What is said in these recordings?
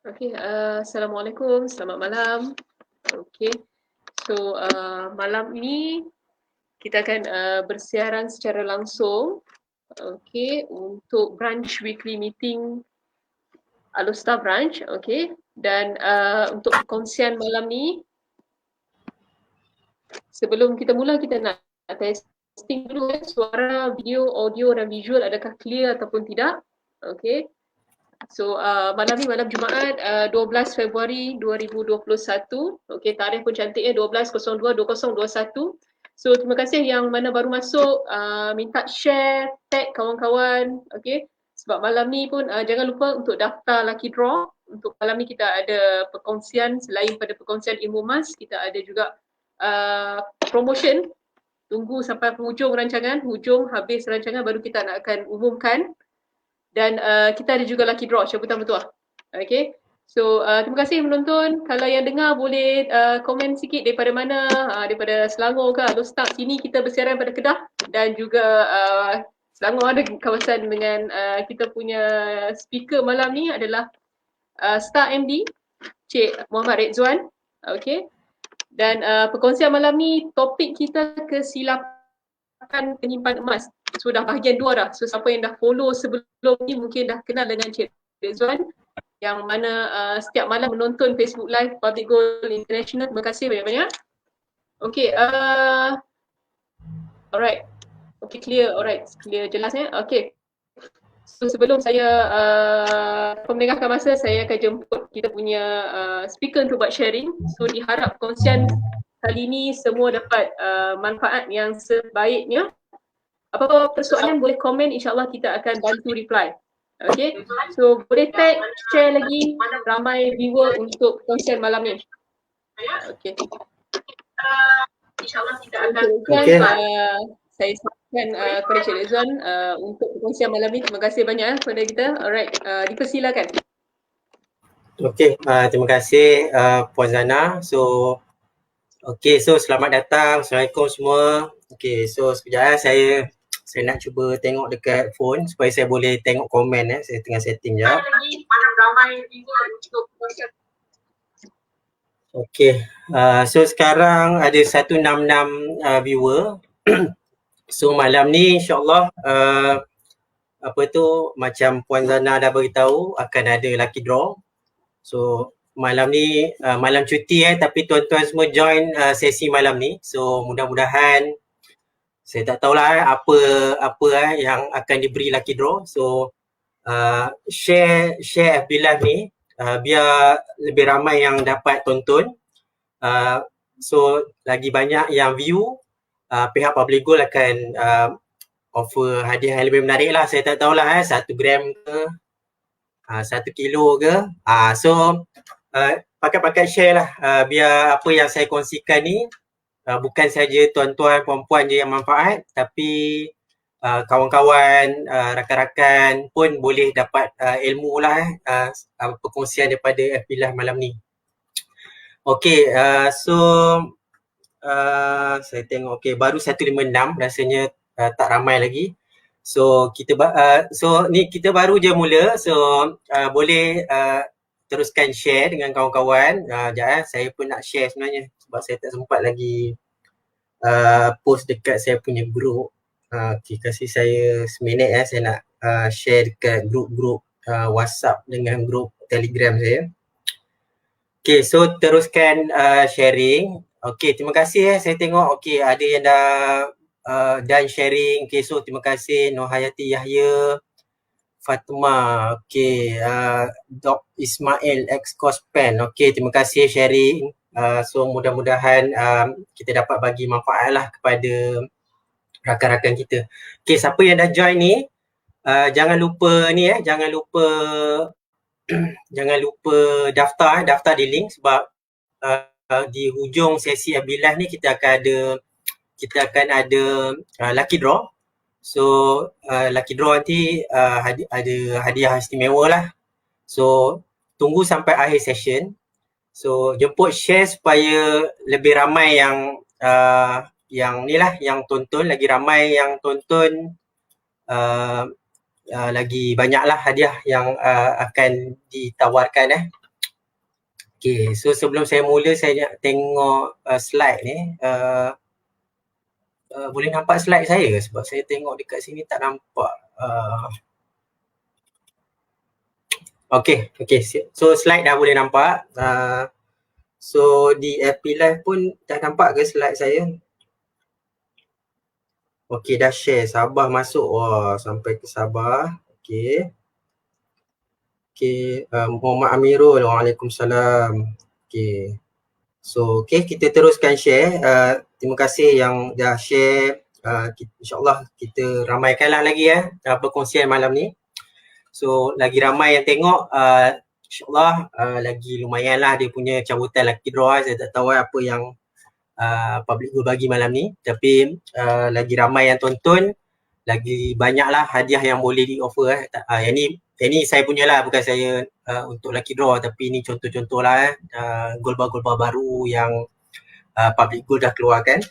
Assalamualaikum, selamat malam. Okey, so malam ini kita akan bersiaran secara langsung, untuk branch weekly meeting Alustar branch, dan untuk perkongsian malam ni, sebelum kita mula kita nak testing dulu suara, video, audio dan visual adakah clear ataupun tidak. Okey. So malam ni malam Jumaat 12 Februari 2021. Okey, tarikh pun cantiknya 12/02/2021. So terima kasih yang mana baru masuk, minta share, tag kawan-kawan, okey. Sebab malam ni pun jangan lupa untuk daftar lucky draw. Untuk malam ni kita ada perkongsian, selain pada perkongsian ilmu emas, kita ada juga promotion. Tunggu sampai penghujung rancangan, hujung habis rancangan baru kita nak akan umumkan. Dan kita ada juga lucky draw cabutan bertuah. Okay. So terima kasih menonton. Kalau yang dengar boleh komen sikit daripada mana, daripada Selangor ke, Alustar. Sini kita bersiaran pada Kedah dan juga Selangor ada kawasan dengan kita punya speaker malam ni adalah Star MD Cik Muhammad Rizwan. Okay. Dan perkongsian malam ni topik kita kesilapan penyimpan emas. Sudah bahagian 2 dah. So siapa yang dah follow sebelum ni mungkin dah kenal dengan Cik Rizwan yang mana setiap malam menonton Facebook Live Public Goal International. Terima kasih banyak-banyak. Okay, alright. Okay, clear. Alright, clear jelas ya. Okay. So sebelum saya pemerintahkan masa, saya akan jemput kita punya speaker untuk buat sharing. So diharap perkongsian kali ni semua dapat manfaat yang sebaiknya. Apa-apa persoalan boleh komen, insyaAllah kita akan bantu reply. Okay, so boleh tag, share lagi ramai viewer untuk perkongsian malam ni. Okay. InsyaAllah kita akan saya sampaikan kepada Cik Rizwan untuk perkongsian malam ni. Terima kasih banyak kepada kita. Alright, dipersilakan. Okay, terima kasih Puan Zana. So selamat datang. Assalamualaikum semua. Okay, so sekejap saya nak cuba tengok dekat phone supaya saya boleh tengok komen. Saya tengah setting jap. Okay, so sekarang ada 166 viewer. So malam ni insyaAllah macam Puan Zana dah beritahu akan ada lucky draw. So malam ni malam cuti tapi tuan-tuan semua join sesi malam ni. So mudah-mudahan, saya tak tahulah apa yang akan diberi lucky draw. So share FB Live ni biar lebih ramai yang dapat tonton. So lagi banyak yang view, pihak Public Goal akan offer hadiah yang lebih menarik lah. Saya tak tahulah 1 gram ke 1 kilo ke. So pakat-pakat share lah biar apa yang saya kongsikan ni bukan saja tuan-tuan, puan-puan je yang manfaat, tapi kawan-kawan, rakan-rakan pun boleh dapat ilmu lah perkongsian daripada FB Live malam ni. Okay, saya tengok baru 156, rasanya tak ramai lagi. So kita baru je mula, so boleh teruskan share dengan kawan-kawan. Saya pun nak share sebenarnya sebab saya tak sempat lagi post dekat saya punya group. Kasih saya seminit saya nak share dekat grup-grup WhatsApp dengan grup Telegram saya. Okay, so teruskan sharing. Okay, terima kasih saya tengok ada yang dah dan sharing. Okay, so terima kasih Nur Hayati Yahya, Fatima, Dok Ismail ex Cospen. Terima kasih sharing. So mudah-mudahan kita dapat bagi manfaat lah kepada rakan-rakan kita. Siapa yang dah join ni, jangan lupa jangan lupa daftar di link sebab di hujung sesi FB Live ni kita akan ada lucky draw. So lucky draw nanti ada hadiah istimewa lah. So tunggu sampai akhir session. So jemput share supaya lebih ramai yang tonton, lagi ramai yang tonton, lagi banyaklah hadiah yang akan ditawarkan Okay, so sebelum saya mula saya nak tengok slide ni. Boleh nampak slide saya ke? Sebab saya tengok dekat sini tak nampak. Okay. So slide dah boleh nampak. So di FB Live pun dah nampak ke slide saya? Okay, dah share. Sabah masuk. Wah, sampai ke Sabah. Okay. Muhammad Amirul. Waalaikumsalam. Okay. So, kita teruskan share. Terima kasih yang dah share. InsyaAllah kita ramaikanlah lagi perkongsian malam ni. So, lagi ramai yang tengok, InsyaAllah lagi lumayan lah dia punya cabutan lucky draw. Saya tak tahu apa yang Public Gold bagi malam ni. Tapi lagi ramai yang tonton, lagi banyaklah hadiah yang boleh di offer. Yang ni saya punya lah, bukan saya untuk lucky draw, tapi ni contoh-contoh lah gold bar baru yang Public Gold dah keluarkan.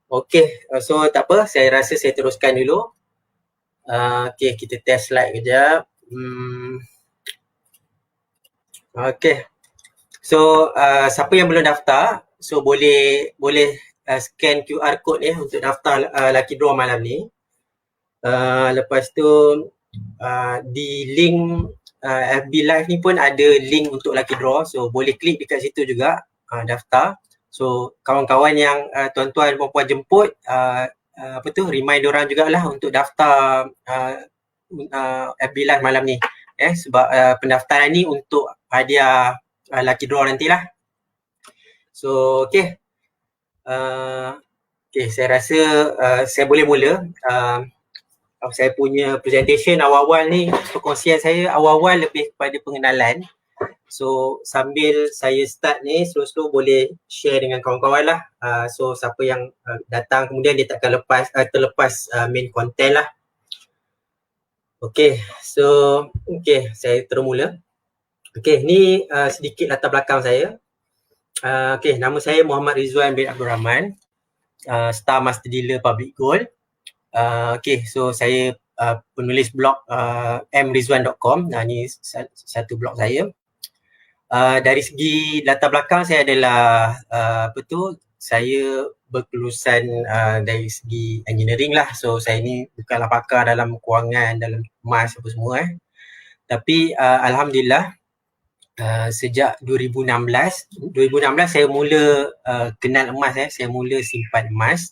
Okay, so tak apa, saya rasa saya teruskan dulu. Okay, kita test slide kejap. Okay, so siapa yang belum daftar, so boleh scan QR code ni untuk daftar lucky draw malam ni. Lepas tu di link FB Live ni pun ada link untuk lucky draw, so boleh klik dekat situ juga daftar. So kawan-kawan yang tuan-tuan puan-puan jemput, remind diorang jugalah untuk daftar FB Live malam ni. Sebab pendaftaran ni untuk hadiah lucky draw nantilah. So saya rasa saya boleh mula. Saya punya presentation awal-awal ni, perkongsian saya awal-awal lebih kepada pengenalan. So sambil saya start ni, slow-slow boleh share dengan kawan-kawan lah. So siapa yang datang kemudian dia takkan terlepas main content lah. Okay, so saya terus mula. Okay, ni sedikit latar belakang saya. Nama saya Muhammad Rizwan bin Abdul Rahman, Star Master Dealer Public Gold. So saya penulis blog mrizwan.com. Ni satu blog saya. Dari segi latar belakang saya adalah saya berkelulusan dari segi engineering lah. So saya ni bukanlah pakar dalam kewangan, dalam emas apa semua Tapi alhamdulillah sejak 2016 saya mula kenal emas saya mula simpan emas.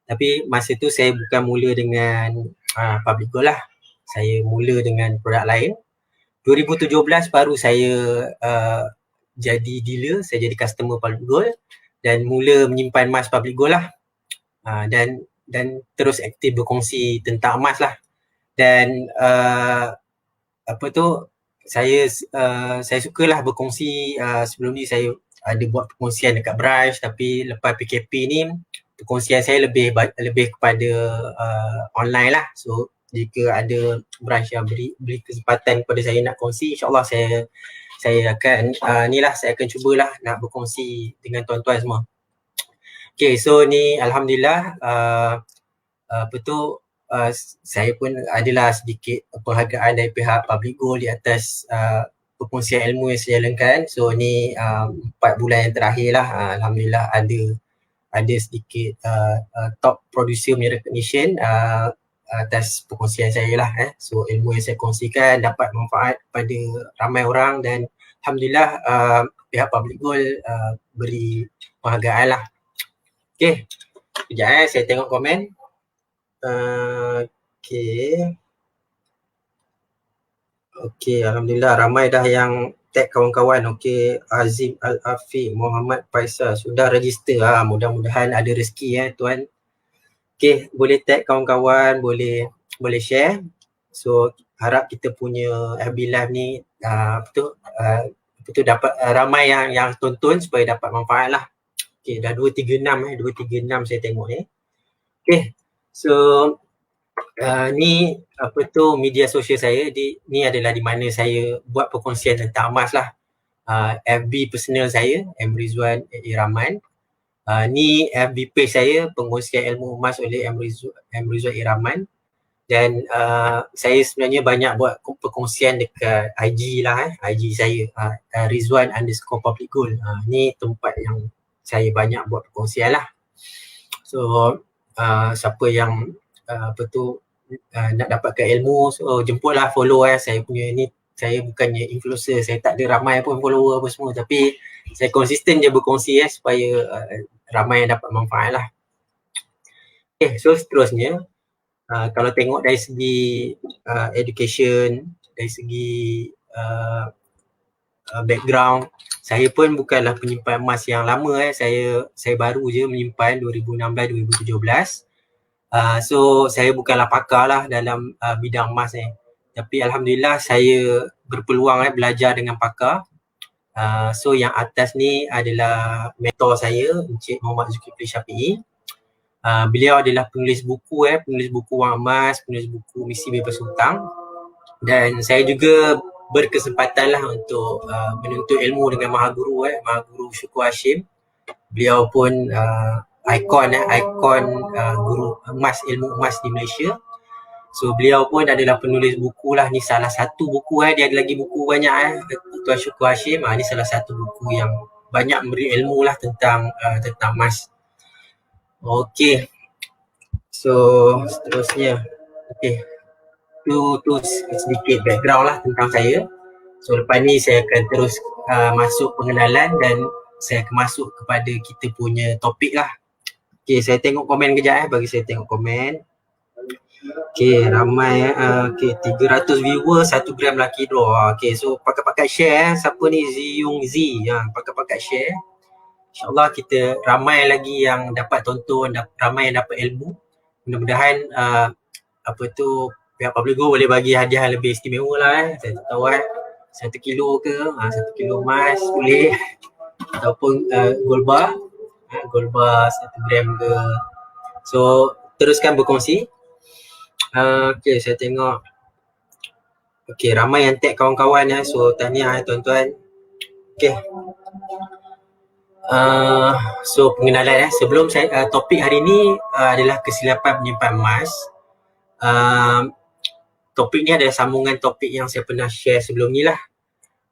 Tapi masa tu saya bukan mula dengan Public Gold lah. Saya mula dengan produk lain. 2017 baru saya jadi dealer, saya jadi customer Public Gold dan mula menyimpan emas Public Gold lah. Dan terus aktif berkongsi tentang emas lah. Dan saya sukalah berkongsi. Sebelum ni saya ada buat perkongsian dekat branch, tapi lepas PKP ni perkongsian saya lebih kepada online lah. So jika ada branch yang beri kesempatan kepada saya nak kongsi, insyaAllah saya akan saya akan cubalah nak berkongsi dengan tuan-tuan semua. Okay, so ni alhamdulillah saya pun adalah sedikit penghargaan dari pihak Public Gold di atas perkongsian ilmu yang saya jalankan. So ni 4 bulan yang terakhir lah, alhamdulillah ada sedikit top producer punya recognition atas perkongsian saya lah. So ilmu yang saya kongsikan dapat manfaat pada ramai orang dan alhamdulillah pihak Public Gold beri penghargaan lah. Okay, sekejap saya tengok komen. Okay, alhamdulillah ramai dah yang tag kawan-kawan. Okay, Azim Al-Afiq, Muhammad Faisal sudah register. Mudah-mudahan ada rezeki tuan. Okay, boleh tag kawan-kawan, boleh share. So harap kita punya FB Live ni dapat ramai yang tonton supaya dapat manfaat lah. Okay, dah 236 saya tengok ni. Okay, so ni media sosial saya. Ni adalah di mana saya buat perkongsian tentang emas lah. FB personal saya, mrizwan Iraman. Ni FB page saya, pengkongsian ilmu emas oleh Mrizwan Iraman. Dan saya sebenarnya banyak buat perkongsian dekat IG lah IG saya Rizwan_public goal. Ni tempat yang saya banyak buat perkongsian lah. So siapa yang nak dapatkan ilmu, so jemputlah, follow saya punya ni. Saya bukannya influencer, saya tak ada ramai pun follower apa semua, tapi saya konsisten je berkongsi supaya ramai yang dapat manfaat lah. Okay, so seterusnya kalau tengok dari segi education, dari segi background, saya pun bukanlah penyimpan emas yang lama saya baru je menyimpan 2016-2017. So saya bukanlah pakar lah dalam bidang emas ni. Tapi alhamdulillah saya berpeluang belajar dengan pakar. So yang atas ni adalah mentor saya, Encik Muhammad Zulkifli Syafi'i. Beliau adalah penulis buku Wang Emas, penulis buku Misi Bebas Hutang. Dan saya juga berkesempatan lah untuk menuntut ilmu dengan Mahaguru Syukur Hashim. Beliau pun ikon guru emas, ilmu emas di Malaysia. So beliau pun adalah penulis buku lah. Ni salah satu buku dia ada lagi buku banyak Tuan Syukur Hashim. Ni salah satu buku yang banyak memberi ilmu lah tentang emas. Okay, so seterusnya, okay, tu sedikit background lah tentang saya. So lepas ni saya akan terus masuk pengenalan dan saya akan masuk kepada kita punya topik lah. Okay, saya tengok komen kejap bagi saya tengok komen. Okay, ramai okay, 300 viewer, 1 gram lucky draw. Okay, so pakat-pakat share siapa ni, Ziyung Z, pakat-pakat share. InsyaAllah kita ramai lagi yang dapat tonton, ramai yang dapat ilmu. Mudah-mudahan pihak Public Goal boleh bagi hadiah lebih istimewa lah. Saya tak tahu 1 kilo ke, 1 kilo emas boleh. Ataupun gold bar 1 gram ke. So teruskan berkongsi. Okay, saya tengok. Okay, ramai yang tag kawan-kawan so tahniah tuan-tuan. Okay. So pengenalan sebelum saya topik hari ni adalah kesilapan menyimpan emas. Topik ni adalah sambungan topik yang saya pernah share sebelum ni lah.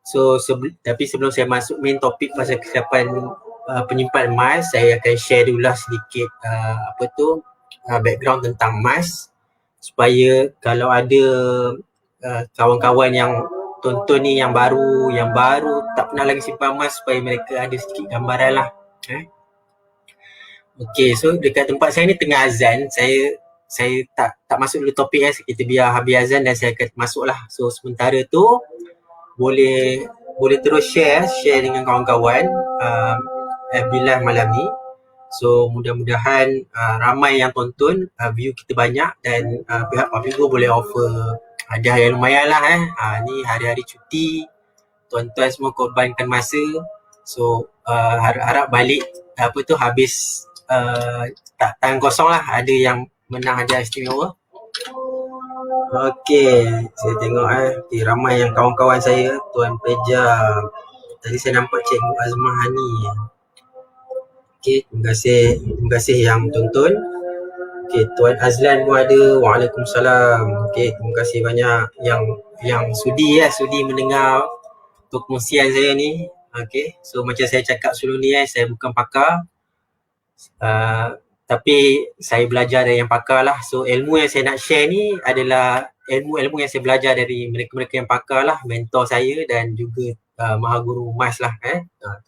So tapi sebelum saya masuk main topik pasal kesilapan penyimpan emas, saya akan share dulu lah sedikit background tentang emas, supaya kalau ada kawan-kawan yang tonton ni yang baru tak pernah lagi simpan emas, supaya mereka ada sedikit gambaran lah. Okay, so dekat tempat saya ni tengah azan. Saya tak masuk dulu topik kita biar habis azan dan saya akan masuk lah. So sementara tu boleh terus share dengan kawan-kawan FB Live malam ni. So mudah-mudahan ramai yang tonton, view kita banyak dan pihak Public Goal boleh offer hadiah yang lumayan lah. Ni hari-hari cuti, tuan-tuan semua korbankan masa. So harap balik habis tak tangan kosong lah, ada yang menang hadiah istimewa. Okay, saya tengok okay, ramai yang kawan-kawan saya. Tuan Peja, tadi saya nampak Cikgu Azmah Hani. Okay, terima kasih yang tonton. Okay, Tuan Azlan pun ada. Waalaikumsalam. Okay, terima kasih banyak yang sudi mendengar perkongsian saya ni. Okay, so macam saya cakap sebelum ni saya bukan pakar, tapi saya belajar dari yang pakar lah. So ilmu yang saya nak share ni adalah ilmu yang saya belajar dari mereka-mereka yang pakar lah, mentor saya dan juga Mahaguru Emas lah.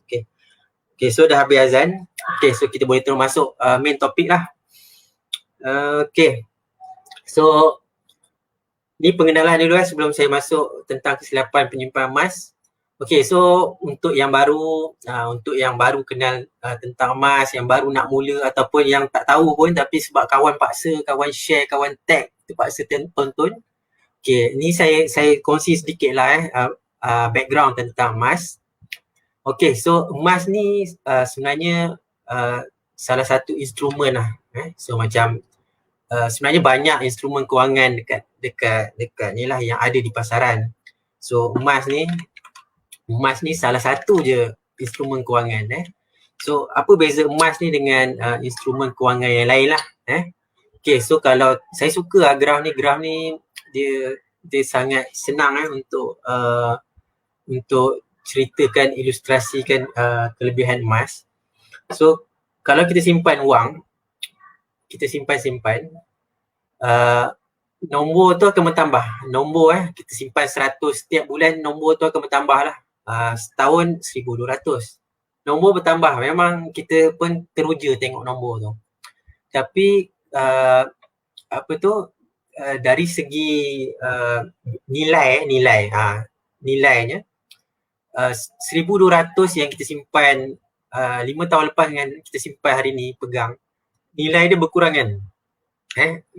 Okay, so dah habis azan. Okay, so kita boleh terus masuk main topik lah. Okay, so ni pengenalan dulu sebelum saya masuk tentang kesilapan penyimpan emas. Okay, so untuk yang baru kenal tentang emas, yang baru nak mula ataupun yang tak tahu pun tapi sebab kawan paksa, kawan share, kawan tag, terpaksa tonton. Okay, ni saya kongsi sedikit lah background tentang emas. Okay, so emas ni sebenarnya salah satu instrumen lah. So macam sebenarnya banyak instrumen kewangan dekat ni lah yang ada di pasaran. So emas ni salah satu je instrumen kewangan. So apa beza emas ni dengan instrumen kewangan yang lain lah. Okay, so kalau saya suka graf ni dia sangat senang untuk ceritakan, ilustrasikan kelebihan emas. So kalau kita simpan wang, kita simpan, nombor tu akan bertambah. Nombor kita simpan 100 setiap bulan, nombor tu akan bertambah lah. Setahun 1,200. Nombor bertambah. Memang kita pun teruja tengok nombor tu. Tapi dari segi nilainya 1,200 yang kita simpan 5 tahun lepas dengan kita simpan hari ni pegang, nilai dia berkurangan.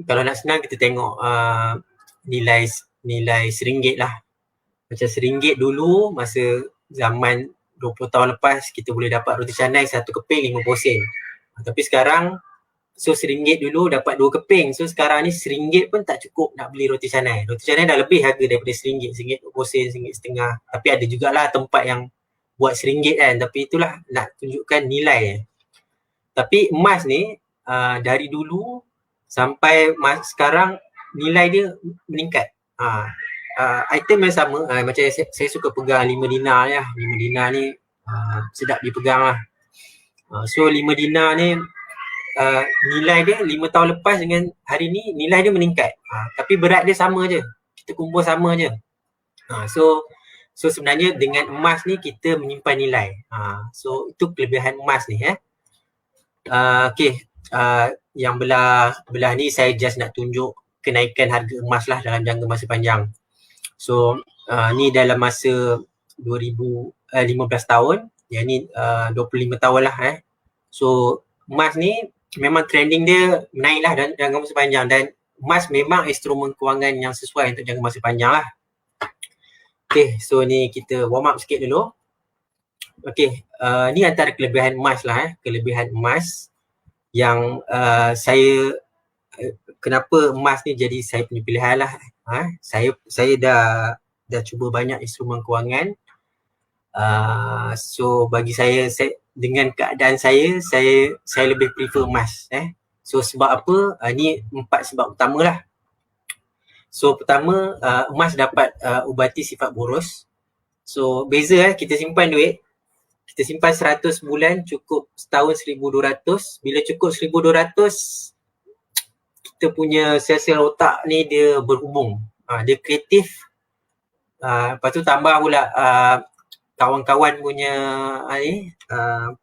Kalau nak senang kita tengok nilai RM1 lah. Macam RM1 dulu masa zaman 20 tahun lepas kita boleh dapat roti canai 1 keping 50 sen. Tapi sekarang RM1 dulu dapat 2 keping. So sekarang ni RM1 pun tak cukup nak beli roti canai. Roti canai dah lebih harga daripada RM1, RM1.20, RM1.50. Tapi ada jugalah tempat yang buat RM1 kan. Tapi itulah nak tunjukkan nilai. Tapi emas ni dari dulu sampai sekarang nilai dia meningkat. Item yang sama, macam saya suka pegang 5 dinar lah. 5 dinar ni sedap dipegang lah. So 5 dinar ni nilai dia 5 tahun lepas dengan hari ni nilai dia meningkat. Tapi berat dia sama je. Kita kumpul sama je. So sebenarnya dengan emas ni kita menyimpan nilai. So itu kelebihan emas ni. Okay. Yang belah ni saya just nak tunjuk kenaikan harga emas lah dalam jangka masa panjang. So ni dalam masa 15 tahun, yang ni 25 tahun lah. So emas ni memang trending dia naik lah dalam jangka masa panjang, dan emas memang instrumen kewangan yang sesuai untuk jangka masa panjang lah. Okay, so ni kita warm up sikit dulu. Okay, ni antara kelebihan emas lah. Kelebihan emas yang saya kenapa emas ni jadi saya punya pilihan lah. Saya dah cuba banyak instrumen kewangan. So bagi saya dengan keadaan saya lebih prefer emas. So sebab apa? Ni 4 sebab utama lah. So pertama, emas dapat ubati sifat boros. So beza kita simpan duit, kita simpan 100 bulan, cukup setahun 1,200. Bila cukup 1,200, kita punya sel-sel otak ni dia berhubung. Dia kreatif. Lepas tu tambah pula kawan-kawan punya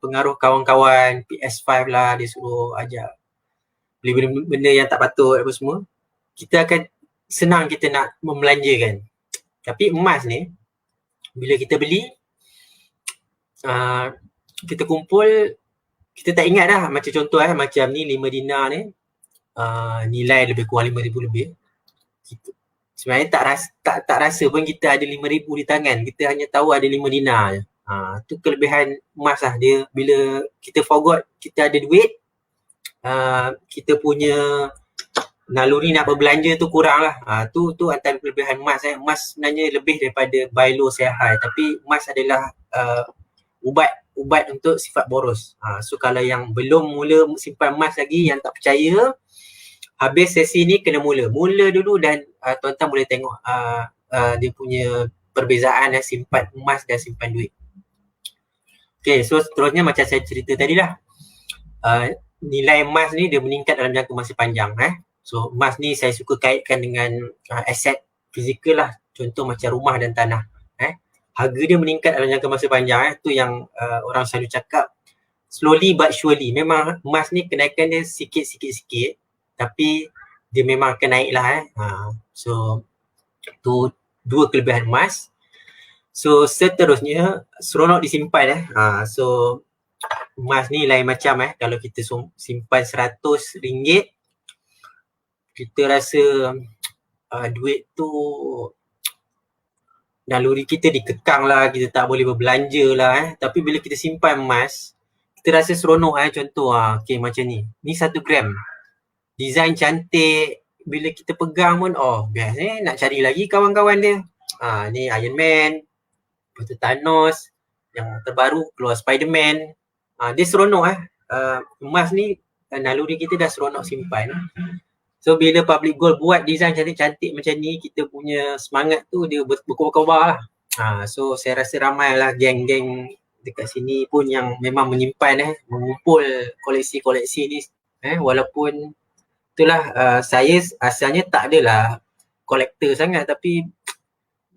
pengaruh kawan-kawan, PS5 lah, dia suruh ajak beli benda yang tak patut apa semua. Kita akan senang kita nak membelanjakan. Tapi emas ni bila kita beli, kita kumpul, kita tak ingat dah. Macam contoh macam ni 5 dinar ni nilai lebih kurang 5,000 lebih. Sebenarnya tak rasa pun kita ada 5,000 di tangan. Kita hanya tahu ada 5 dinar je. Tu kelebihan emas lah. Dia bila kita forgot kita ada duit, kita punya naluri nak berbelanja tu kurang lah. Tu antara kelebihan emas. Emas sebenarnya lebih daripada buy low sell high. Tapi emas adalah ubat untuk sifat boros. So kalau yang belum mula simpan emas lagi, yang tak percaya, habis sesi ni kena mula dulu, dan tuan-tuan boleh tengok dia punya perbezaan simpan emas dan simpan duit. Okay, so seterusnya macam saya cerita tadi lah, nilai emas ni dia meningkat dalam jangka masa panjang. So emas ni saya suka kaitkan dengan aset fizikal lah, contoh macam rumah dan tanah. Harga dia meningkat dalam jangka masa panjang. Tu yang orang selalu cakap slowly but surely. Memang emas ni kenaikan dia sikit, tapi dia memang akan naik lah. So tu 2 kelebihan emas. So seterusnya seronok disimpan. So emas ni lain macam. Kalau kita simpan RM100, kita rasa duit tu naluri kita dikekang lah, kita tak boleh berbelanja lah. Tapi bila kita simpan emas, kita rasa seronok. Contoh okay, macam ni 1 gram, design cantik, bila kita pegang pun best. Nak cari lagi kawan-kawan dia. Ni Iron Man, lepas tu Thanos, yang terbaru keluar Spiderman. Dia seronok. Emas ni naluri kita dah seronok simpan. So bila public goal buat design cantik-cantik macam ni, kita punya semangat tu dia berkobar-kobar lah. So saya rasa ramai lah geng-geng dekat sini pun yang memang menyimpan mengumpul koleksi-koleksi ni walaupun itulah saya asalnya tak adalah kolektor sangat, tapi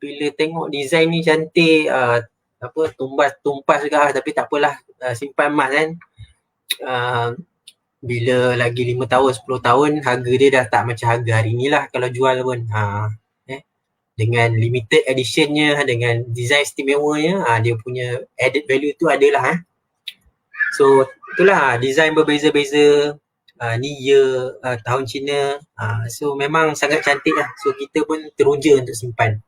bila tengok design ni cantik, tumpas juga, tapi tak apalah, simpan emas kan. Bila lagi 5 tahun, 10 tahun, harga dia dah tak macam harga hari ni lah kalau jual pun. Dengan limited editionnya, dengan design istimewanya, dia punya added value tu adalah. So itulah, design berbeza-beza, ni year, tahun Cina. So memang sangat cantik lah. So kita pun teruja untuk simpan.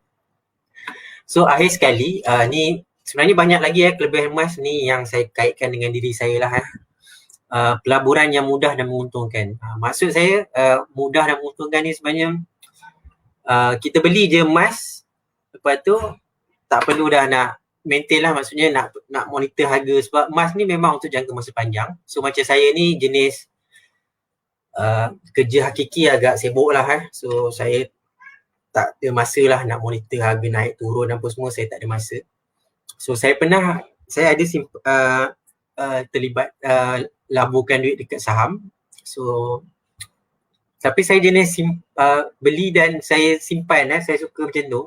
So akhir sekali, ni sebenarnya banyak lagi kelebihan emas ni yang saya kaitkan dengan diri saya lah. Pelaburan yang mudah dan menguntungkan. Maksud saya mudah dan menguntungkan ni sebenarnya kita beli je emas, lepas tu tak perlu dah nak maintain lah, maksudnya nak monitor harga, sebab emas ni memang untuk jangka masa panjang. So macam saya ni jenis kerja hakiki agak sibuk lah. So saya tak ada masa lah nak monitor harga naik turun apa semua, saya tak ada masa. So saya ada terlibat laburkan duit dekat saham. So tapi saya jenis beli dan saya simpan, saya suka macam tu.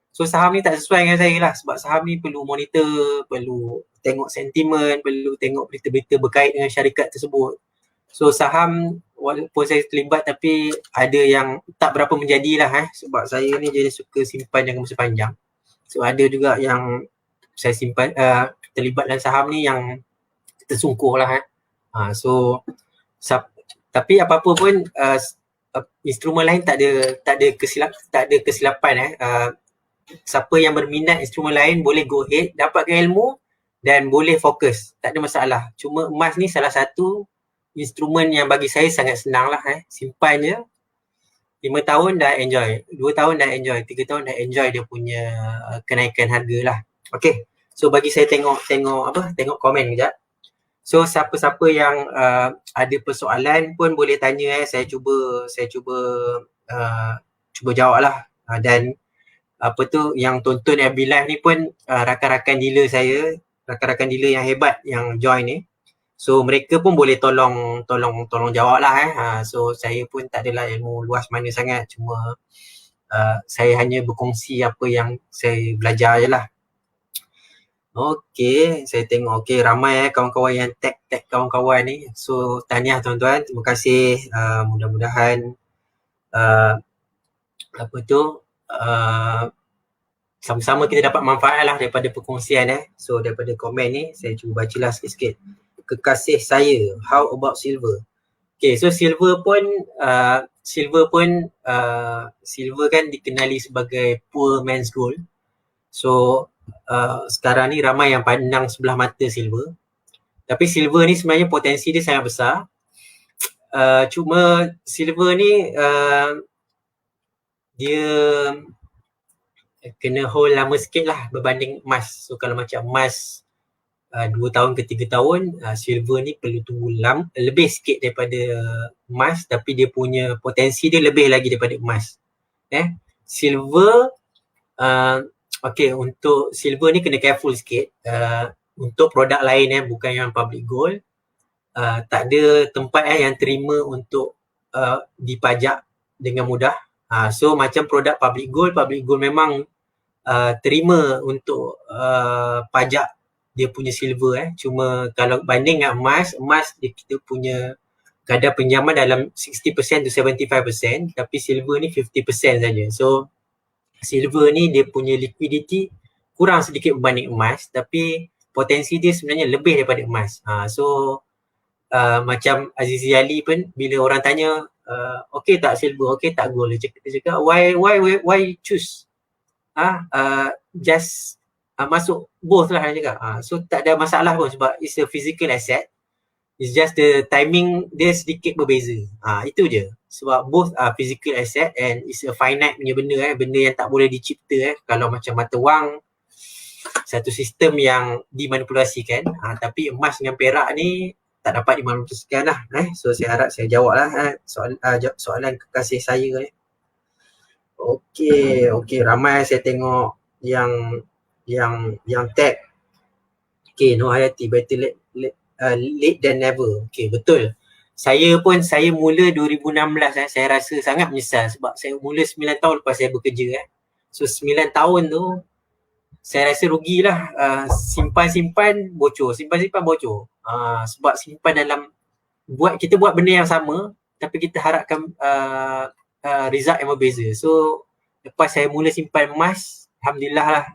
So saham ni tak sesuai dengan saya lah, sebab saham ni perlu monitor, perlu tengok sentimen, perlu tengok berita-berita berkait dengan syarikat tersebut. So saham walaupun saya terlibat, tapi ada yang tak berapa menjadilah sebab saya ni jenis suka simpan jangka masa panjang. So ada juga yang saya simpan terlibat dalam saham ni yang tersungkur lah. Tapi apa-apa pun instrumen lain tak ada kesilapan. Siapa yang berminat instrumen lain boleh go ahead, dapatkan ilmu dan boleh fokus, tak ada masalah. Cuma emas ni salah satu instrumen yang bagi saya sangat senang lah. Simpan je, 5 tahun dah enjoy, 2 tahun dah enjoy, 3 tahun dah enjoy dia punya kenaikan harga lah. Okay, so bagi saya tengok komen kejap. So siapa-siapa yang ada persoalan pun boleh tanya. Saya cuba jawab lah. Dan yang tonton FB Live ni pun rakan-rakan dealer saya, rakan-rakan dealer yang hebat yang join ni. So mereka pun boleh tolong jawab lah. So saya pun tak adalah ilmu luas mana sangat, cuma saya hanya berkongsi apa yang saya belajar je lah. Okay, saya tengok ramai kawan-kawan yang tag kawan-kawan ni. So tahniah tuan-tuan, terima kasih. Mudah-mudahan sama-sama kita dapat manfaat lah daripada perkongsian. So daripada komen ni saya cuba bacalah sikit-sikit. Kekasih saya, how about silver? Okay, so silver kan dikenali sebagai poor man's gold. So sekarang ni ramai yang pandang sebelah mata silver. Tapi silver ni sebenarnya potensi dia sangat besar. Cuma silver ni dia kena hold lama sikit lah berbanding emas. So kalau macam emas 2 tahun ke 3 tahun, silver ni perlu tunggu lebih sikit daripada emas, tapi dia punya potensi dia lebih lagi daripada emas. Silver untuk silver ni kena careful sikit. Untuk produk lain bukan yang public gold, tak ada tempat yang terima untuk dipajak dengan mudah. So macam produk public gold memang terima untuk pajak dia punya silver. Cuma kalau banding dengan emas kita punya kadar pinjaman dalam 60% to 75%, tapi silver ni 50% saja. So silver ni dia punya liquidity kurang sedikit berbanding emas, tapi potensi dia sebenarnya lebih daripada emas. So macam Azizi Ali pun bila orang tanya okay tak silver, okay tak gold, dia cakap why choose just masuk both lah dia cakap. So tak ada masalah pun sebab it's a physical asset, it's just the timing dia sedikit berbeza. Itu je, sebab both are physical asset and it's a finite punya benda benda yang tak boleh dicipta. Kalau macam mata wang, satu sistem yang dimanipulasikan. Tapi emas dengan perak ni tak dapat 50 sekian lah. So saya harap saya jawab lah soalan kekasih saya. Okey, ramai saya tengok yang tag. Okay, Nur Hayati, better late than never. Okay, betul. Saya mula 2016 saya rasa sangat menyesal sebab saya mula 9 tahun lepas saya bekerja. So 9 tahun tu saya rasa rugilah. Simpan-simpan bocor, sebab simpan dalam kita buat benda yang sama tapi kita harapkan result yang berbeza. So lepas saya mula simpan emas, alhamdulillah lah,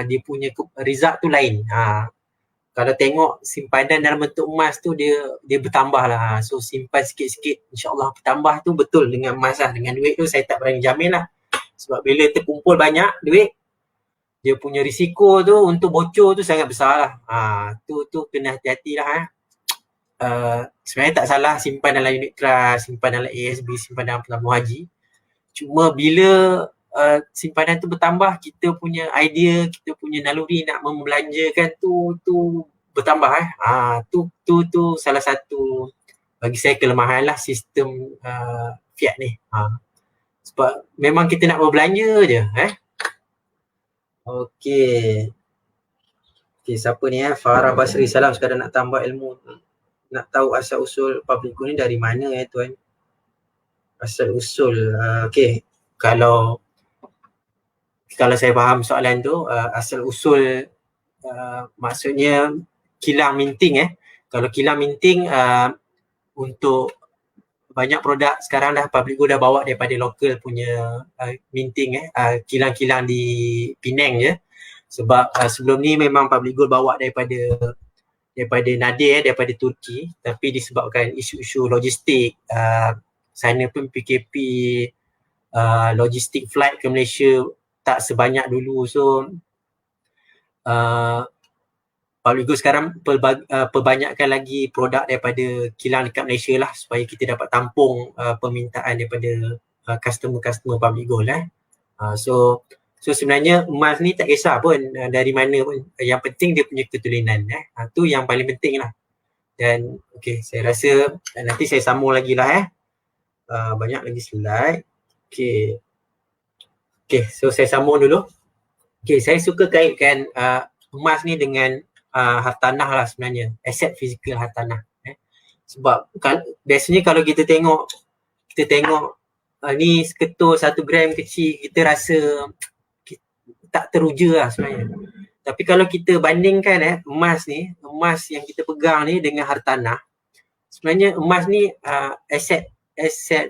dia punya result tu lain. Kalau tengok simpanan dalam bentuk emas tu dia bertambah lah. So simpan sikit-sikit, insyaAllah bertambah tu betul dengan emas lah. Dengan duit tu saya tak berani jamin lah. Sebab bila terkumpul banyak duit, dia punya risiko tu untuk bocor tu sangat besar lah. Tu kena hati-hati lah. Sebenarnya tak salah simpan dalam unit trust, simpan dalam ASB, simpan dalam tabung haji. Cuma bila simpanan tu bertambah, kita punya idea, kita punya naluri nak membelanjakan tu bertambah. Tu salah satu bagi saya kelemahan lah sistem fiat ni. Sebab memang kita nak berbelanja je. Okey, siapa ni Farah Basri, salam, sekadar nak tambah ilmu, nak tahu asal usul public good ni dari mana tuan? Asal usul, okey, kalau saya faham soalan tu, asal usul maksudnya kilang minting. Kalau kilang minting untuk banyak produk sekarang dah public good dah bawa daripada lokal punya minting, kilang-kilang di Penang je. Sebab sebelum ni memang public good bawa daripada Nadir, daripada Turki, tapi disebabkan isu-isu logistik, sana pun PKP, logistik flight ke Malaysia tak sebanyak dulu. So public good sekarang perbanyakkan lagi produk daripada kilang dekat Malaysia lah, supaya kita dapat tampung permintaan daripada customer public good lah. So sebenarnya emas ni tak kisah pun dari mana pun, yang penting dia punya ketulinan. Tu yang paling penting lah. Dan okey, saya rasa nanti saya sambung lagi lah. Banyak lagi slide. Okay, so saya sambung dulu. Okay, saya suka kaitkan emas ni dengan hartanah lah sebenarnya, aset fizikal hartanah. Sebab biasanya kalau kita tengok ni seketul 1 gram kecil, kita rasa tak teruja lah sebenarnya. Tapi kalau kita bandingkan emas yang kita pegang ni dengan hartanah, sebenarnya emas ni aset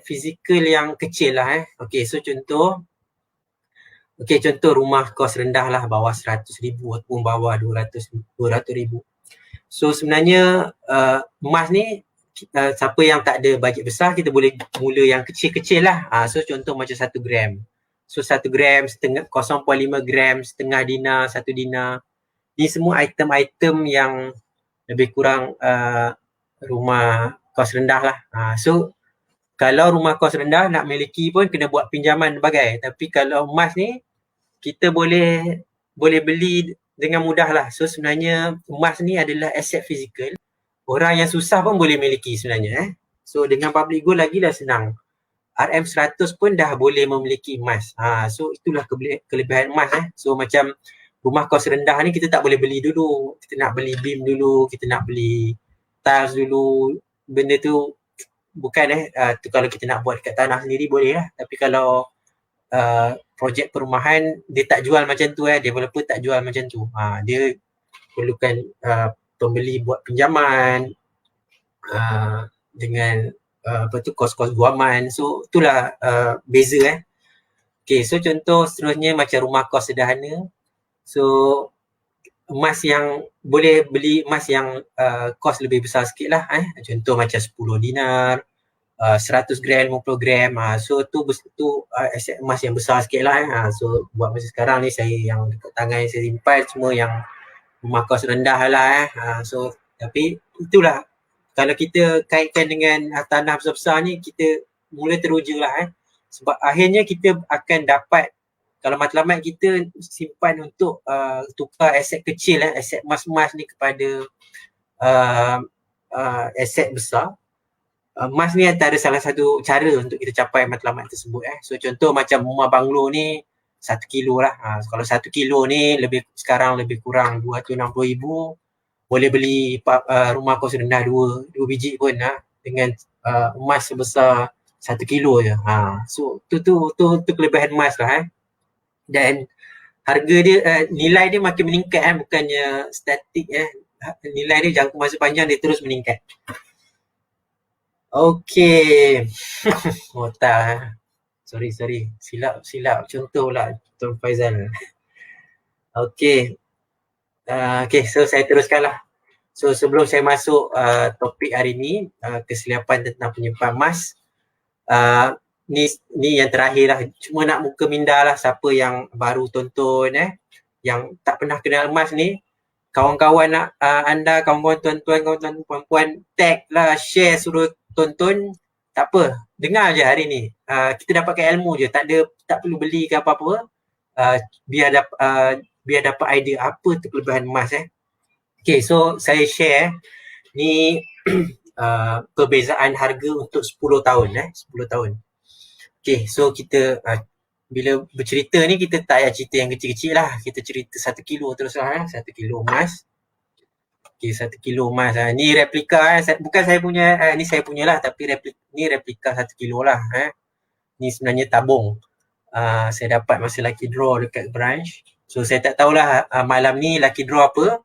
fizikal yang kecil lah. Okay, so contoh rumah kos rendah lah, bawah 100,000 ataupun bawah 200,000. So sebenarnya emas ni siapa yang tak ada bajet besar, kita boleh mula yang kecil-kecil lah. So contoh macam 1 gram. So 1 gram, 0.5 gram, setengah dinar, 1 dinar. Ni semua item-item yang lebih kurang rumah kos rendah lah. So kalau rumah kos rendah nak miliki pun kena buat pinjaman berbagai. Tapi kalau emas ni kita boleh beli dengan mudah lah. So sebenarnya emas ni adalah aset fizikal. Orang yang susah pun boleh miliki sebenarnya. So dengan public good lagi dah senang. RM100 pun dah boleh memiliki emas. So itulah kelebihan emas. So macam rumah kos rendah ni kita tak boleh beli dulu. Kita nak beli beam dulu, kita nak beli tiles dulu. Benda tu bukan tu kalau kita nak buat dekat tanah sendiri boleh lah. Tapi kalau projek perumahan dia tak jual macam tu, developer tak jual macam tu. Dia perlukan pembeli buat pinjaman dengan kos-kos guaman. So itulah beza. Okay, so contoh seterusnya macam rumah kos sederhana. So emas yang boleh beli emas yang kos lebih besar sikit lah. Contoh macam 10 dinar, 100 gram, 50 gram. So tu aset emas yang besar sikit lah. So buat masa sekarang ni saya yang dekat tangan saya simpan semua yang rumah kos rendah lah. So tapi itulah, kalau kita kaitkan dengan tanah besar-besar ni, kita mula teruja lah. Sebab akhirnya kita akan dapat, kalau matlamat kita simpan untuk tukar aset kecil, aset emas-emas ni kepada aset besar. Emas ni antara salah satu cara untuk kita capai matlamat tersebut. So contoh macam rumah banglo ni 1 kilo lah. Kalau 1 kilo ni sekarang lebih kurang 260,000, boleh beli rumah kos rendah 2 biji pun dengan emas sebesar 1 kilo je. So tu kelebihan emas lah. Dan harga dia, nilai dia makin meningkat bukannya statik. Nilai dia jangka masa panjang dia terus meningkat. Okey. Oh tak. Sorry. Silap contoh pula Tuan Faizal. Okey. So saya teruskanlah. So sebelum saya masuk topik hari ni, kesilapan tentang penyimpan emas, ni yang terakhir lah. Cuma nak muka minda lah siapa yang baru tonton, yang tak pernah kenal emas ni. Kawan-kawan anda, kawan-kawan tuan-tuan, kawan-kawan puan-puan, tag lah, share, suruh tonton. Tak apa, dengar je hari ni. Kita dapatkan ilmu je, tak perlu beli ke apa-apa. Biar dapat idea apa tu kelebihan emas. Okay, so saya share ni perbezaan harga untuk 10 tahun. 10 tahun. Okay, so kita bila bercerita ni kita tak payah cerita yang kecil-kecil lah. Kita cerita 1 kilo terus lah. 1 kilo emas. Okay, 1 kilo emas. Ni replika. Bukan saya punya, ni saya punya lah. Tapi ni replika 1 kilo lah. Ni sebenarnya tabung. Saya dapat masa lucky draw dekat branch. So saya tak tahulah malam ni lucky draw apa.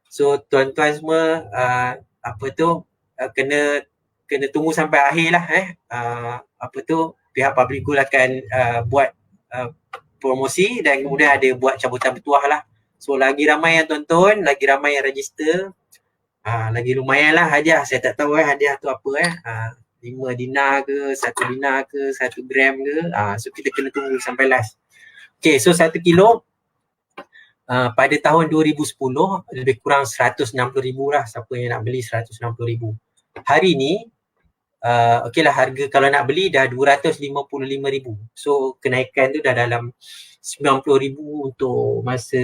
So tuan-tuan semua kena tunggu sampai akhir lah. Pihak public goal akan buat promosi dan kemudian ada buat cabutan bertuah lah. So lagi ramai yang tonton, lagi ramai yang register, lagi lumayan lah hadiah. Saya tak tahu hadiah tu apa 5 dinar ke, 1 dinar ke, 1 gram ke. So kita kena tunggu sampai last. Okay, so 1 kilo pada tahun 2010 lebih kurang 160,000 lah. Siapa yang nak beli 160,000. Hari ni okey lah, harga kalau nak beli dah 255,000. So kenaikan tu dah dalam 90,000 untuk masa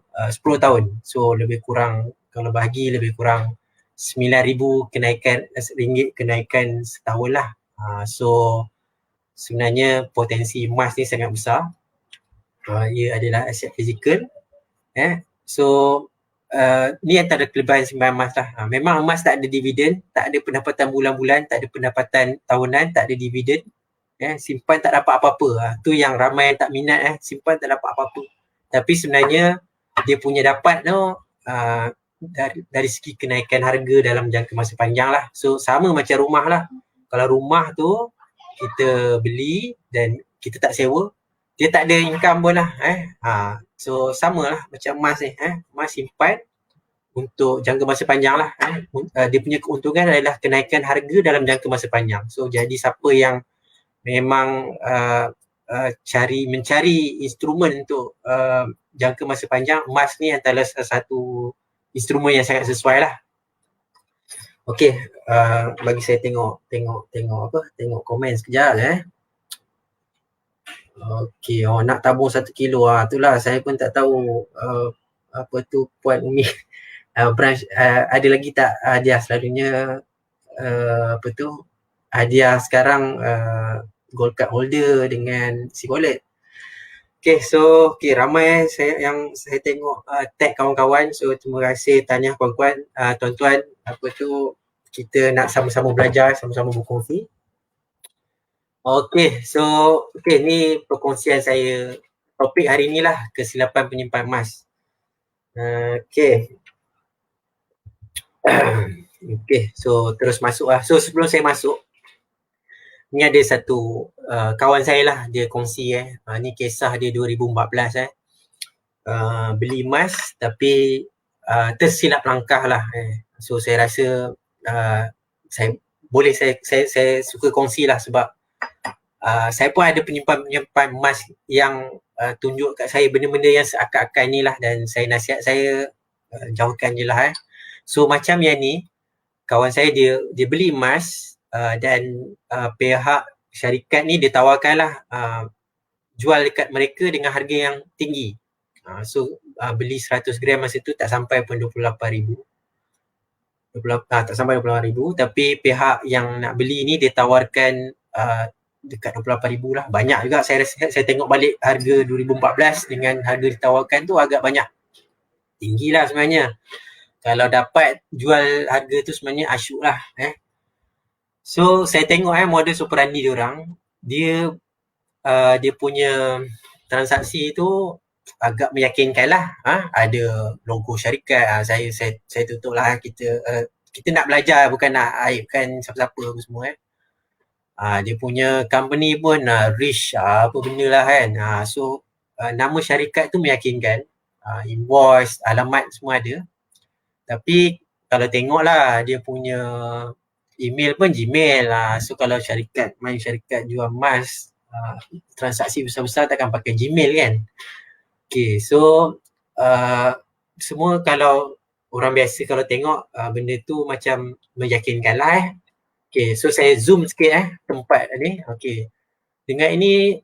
10 tahun. So lebih kurang, kalau bagi lebih kurang 9,000 ringgit kenaikan setahun lah. So sebenarnya potensi emas ni sangat besar. Ia adalah aset fizikal. So ni antara kelebihan simpan emas lah. Memang emas tak ada dividen, tak ada pendapatan bulan-bulan, tak ada pendapatan tahunan, tak ada dividen. Simpan tak dapat apa-apa. Tu yang ramai yang tak minat. Simpan tak dapat apa-apa. Tapi sebenarnya dia punya dapat tu dari segi kenaikan harga dalam jangka masa panjang lah. So sama macam rumah lah. Kalau rumah tu kita beli dan kita tak sewa, dia tak ada income pun lah. So sama lah macam emas ni. Emas simpan untuk jangka masa panjang lah. Dia punya keuntungan adalah kenaikan harga dalam jangka masa panjang. So jadi siapa yang memang mencari instrumen untuk jangka masa panjang, emas ni antara salah satu instrumen yang sangat sesuai lah. Okey, bagi saya tengok komen sekejap. Okey, nak tabung 1 kilo. Itulah saya pun tak tahu apa tu Puan Umi. Branch ada lagi tak hadiah? Selalunya hadiah sekarang gold card holder dengan SIM wallet. Okay, so ramai yang saya tengok tag kawan-kawan. So terima kasih tahniah puan-puan, tuan-tuan. Kita nak sama-sama belajar, sama-sama berkongsi. Okay, so ni perkongsian saya. Topik hari ni lah kesilapan penyimpan emas. Okay, so terus masuk lah. So sebelum saya masuk, ni ada satu kawan saya lah, dia kongsi ni kisah dia 2014 beli emas tapi tersilap langkah lah. So saya rasa saya suka kongsi lah sebab saya pun ada penyimpan emas yang tunjuk kat saya benda-benda yang seakan-akan ni lah, dan saya nasihat saya jauhkan je lah. So macam yang ni, kawan saya dia beli emas dan pihak syarikat ni dia tawarkan lah jual dekat mereka dengan harga yang tinggi. So beli 100 gram masa tu tak sampai pun 28,000. tak sampai 28,000, tapi pihak yang nak beli ni dia tawarkan dekat 28,000 lah. Banyak juga saya tengok balik harga 2014 dengan harga ditawarkan tu agak banyak. Tinggi lah sebenarnya. Kalau dapat jual harga tu sebenarnya asyuk lah. So saya tengok modus operandi diorang, dia punya transaksi tu agak meyakinkan lah. Ada logo syarikat. Saya tutup lah. Kita nak belajar, bukan nak aibkan siapa-siapa apa semua. Dia punya company pun Rich apa benda lah kan. So nama syarikat tu meyakinkan. Invoice, alamat semua ada. Tapi kalau tengok lah dia punya email pun Gmail lah. So kalau main syarikat jual emas, transaksi besar-besar takkan pakai Gmail kan. Okay, so semua kalau orang biasa kalau tengok benda tu macam meyakinkan lah. Okay, so saya zoom sikit tempat ni. Okay, dengan ini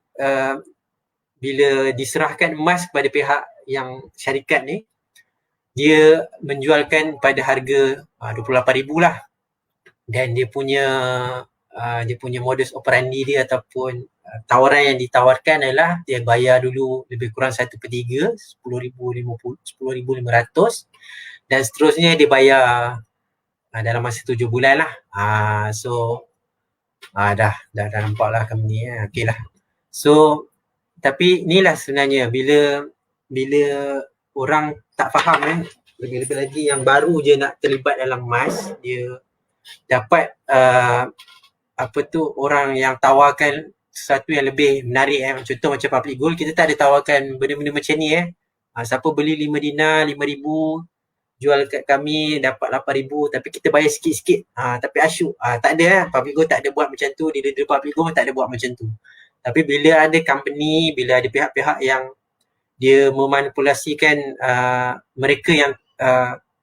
bila diserahkan emas kepada pihak yang syarikat ni, dia menjualkan pada harga 28,000 lah. Dan dia punya modus operandi dia ataupun tawaran yang ditawarkan adalah dia bayar dulu lebih kurang 1/3, 10,500, dan seterusnya dia bayar dalam masa 7 bulan lah. So dah nampak lah company okay lah. So tapi inilah sebenarnya bila orang tak faham lebih-lebih lagi yang baru je nak terlibat dalam emas, dia dapat orang yang tawarkan sesuatu yang lebih menarik contoh macam public gold, kita tak ada tawarkan benda-benda macam ni siapa beli 5 dinar, 5,000 jual kat kami dapat 8,000 tapi kita bayar sikit-sikit tapi asyuk. Tak ada public gold tak ada buat macam tu, di public gold tak ada buat macam tu. Tapi bila ada company, bila ada pihak-pihak yang dia memanipulasikan mereka yang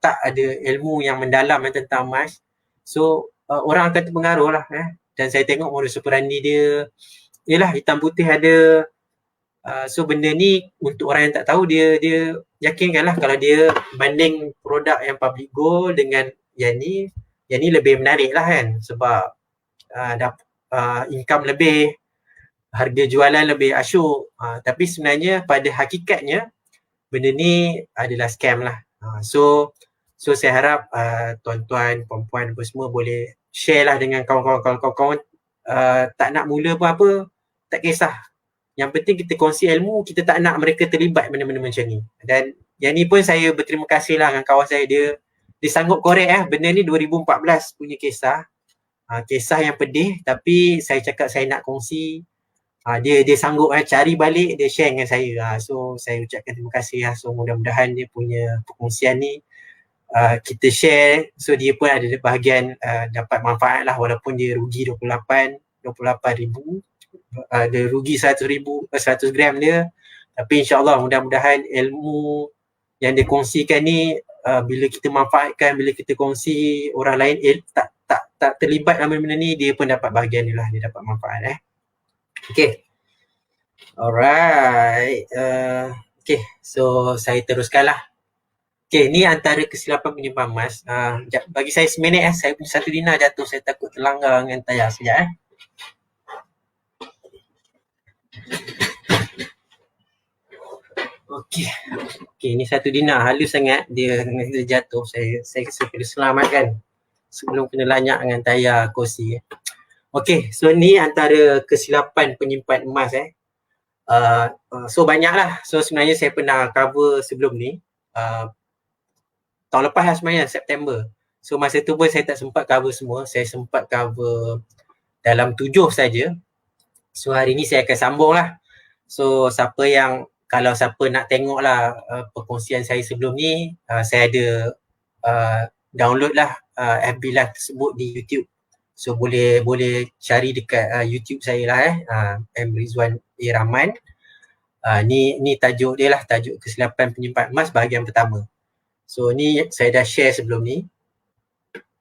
tak ada ilmu yang mendalam tentang emas, so orang akan terpengaruh lah. Dan saya tengok modus operandi dia ialah hitam putih ada. So benda ni untuk orang yang tak tahu, dia yakinkan lah kalau dia banding produk yang public gold dengan yang ni lebih menarik lah kan, sebab income lebih, harga jualan lebih asyuk. Tapi sebenarnya pada hakikatnya benda ni adalah scam lah. So saya harap tuan-tuan, puan-puan apa semua boleh share lah dengan kawan-kawan. Tak nak mula pun apa, tak kisah. Yang penting kita kongsi ilmu, kita tak nak mereka terlibat benda-benda macam ni. Dan yang ni pun saya berterima kasih lah dengan kawan saya, dia sanggup korek benda ni 2014 punya kisah. Kisah yang pedih, tapi saya cakap saya nak kongsi. Dia sanggup cari balik, dia share dengan saya. So saya ucapkan terima kasih lah. So mudah-mudahan dia punya perkongsian ni kita share, so dia pun ada bahagian dapat manfaat lah, walaupun dia rugi 28,000, dia rugi 100 gram dia, tapi insyaAllah mudah-mudahan ilmu yang dia kongsikan ni bila kita manfaatkan, bila kita kongsi, orang lain tak terlibat dalam benda ni, dia pun dapat bahagian ni lah, dia dapat manfaat Okay, alright. Okay, so saya teruskan lah. Okay, ni antara kesilapan penyimpan emas. Bagi saya seminit saya punya 1 dinar jatuh, saya takut terlanggar dengan tayar sekejap Okay, ni 1 dinar halus sangat, dia jatuh, saya kena selamatkan sebelum kena lanyak dengan tayar kursi. Okay, so ni antara kesilapan penyimpan emas so banyak lah. So sebenarnya saya pernah cover sebelum ni, tahun lepas lah sebenarnya, September. So masa tu pun saya tak sempat cover semua, saya sempat cover dalam 7 saja. So hari ni saya akan sambung lah. So kalau siapa nak tengok lah perkongsian saya sebelum ni, saya ada download lah FB Live tersebut di YouTube. So boleh cari dekat YouTube saya lah M. Rizwan A. Rahman. Ni tajuk dia lah, tajuk kesilapan penyimpan emas bahagian pertama. So ni saya dah share sebelum ni.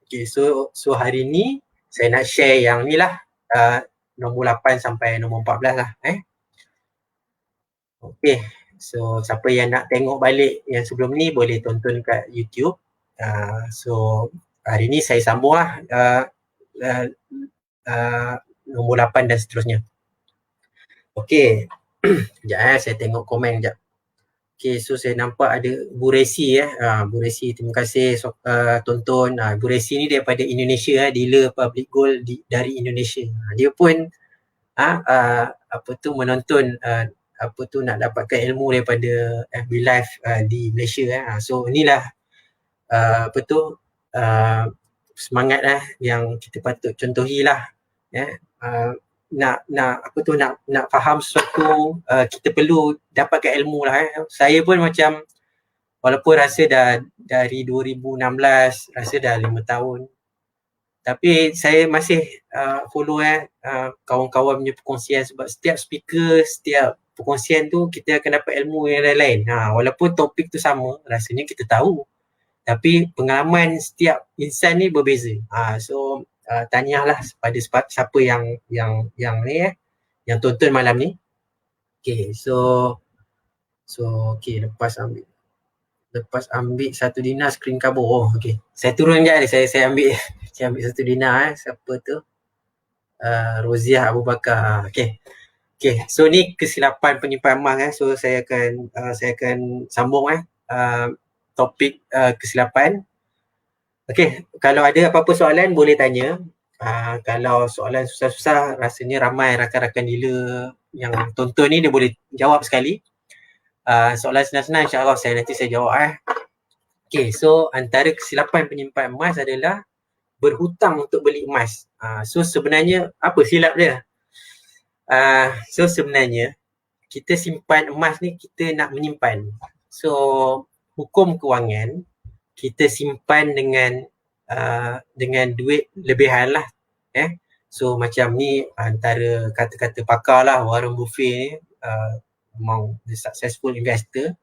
Okay, so hari ni saya nak share yang ni lah, nombor 8 sampai nombor 14 lah. Okay, so siapa yang nak tengok balik yang sebelum ni boleh tonton kat YouTube. So hari ni saya sambung lah nombor 8 dan seterusnya. Okey, sekejap saya tengok komen sekejap. Okay, so saya nampak ada Bu Resi Bu Resi, terima kasih tonton. Bu Resi ni daripada Indonesia, dealer public gold dari Indonesia. Dia pun menonton nak dapatkan ilmu daripada FB Live di Malaysia. So inilah semangat yang kita patut contohilah. Nak faham sesuatu, kita perlu dapatkan ilmu lah. Saya pun macam, walaupun rasa dah dari 2016, rasa dah 5 tahun, tapi saya masih follow kawan-kawan punya perkongsian, sebab setiap speaker, setiap perkongsian tu kita akan dapat ilmu yang lain-lain. Walaupun topik tu sama, rasanya kita tahu, tapi pengalaman setiap insan ni berbeza. So tahniahlah pada siapa yang tonton malam ni. Okay, so okay, lepas ambil satu dinar skrin kabur. Okay, saya turun je, saya ambil satu dinar. Siapa tu? Roziah Abu Bakar. Okay, so ni kesilapan penyimpan emas. So saya akan sambung topik kesilapan. Okay, kalau ada apa-apa soalan boleh tanya. Kalau soalan susah-susah, rasanya ramai rakan-rakan dealer yang tonton ni dia boleh jawab sekali. Soalan senang-senang insyaAllah nanti saya jawab. Okay, so antara kesilapan penyimpan emas adalah berhutang untuk beli emas. So sebenarnya apa silap dia? So sebenarnya kita simpan emas ni, kita nak menyimpan. So hukum kewangan, kita simpan dengan duit lebihan lah. So macam ni antara kata-kata pakar lah, Warren Buffett ni, among the successful investor.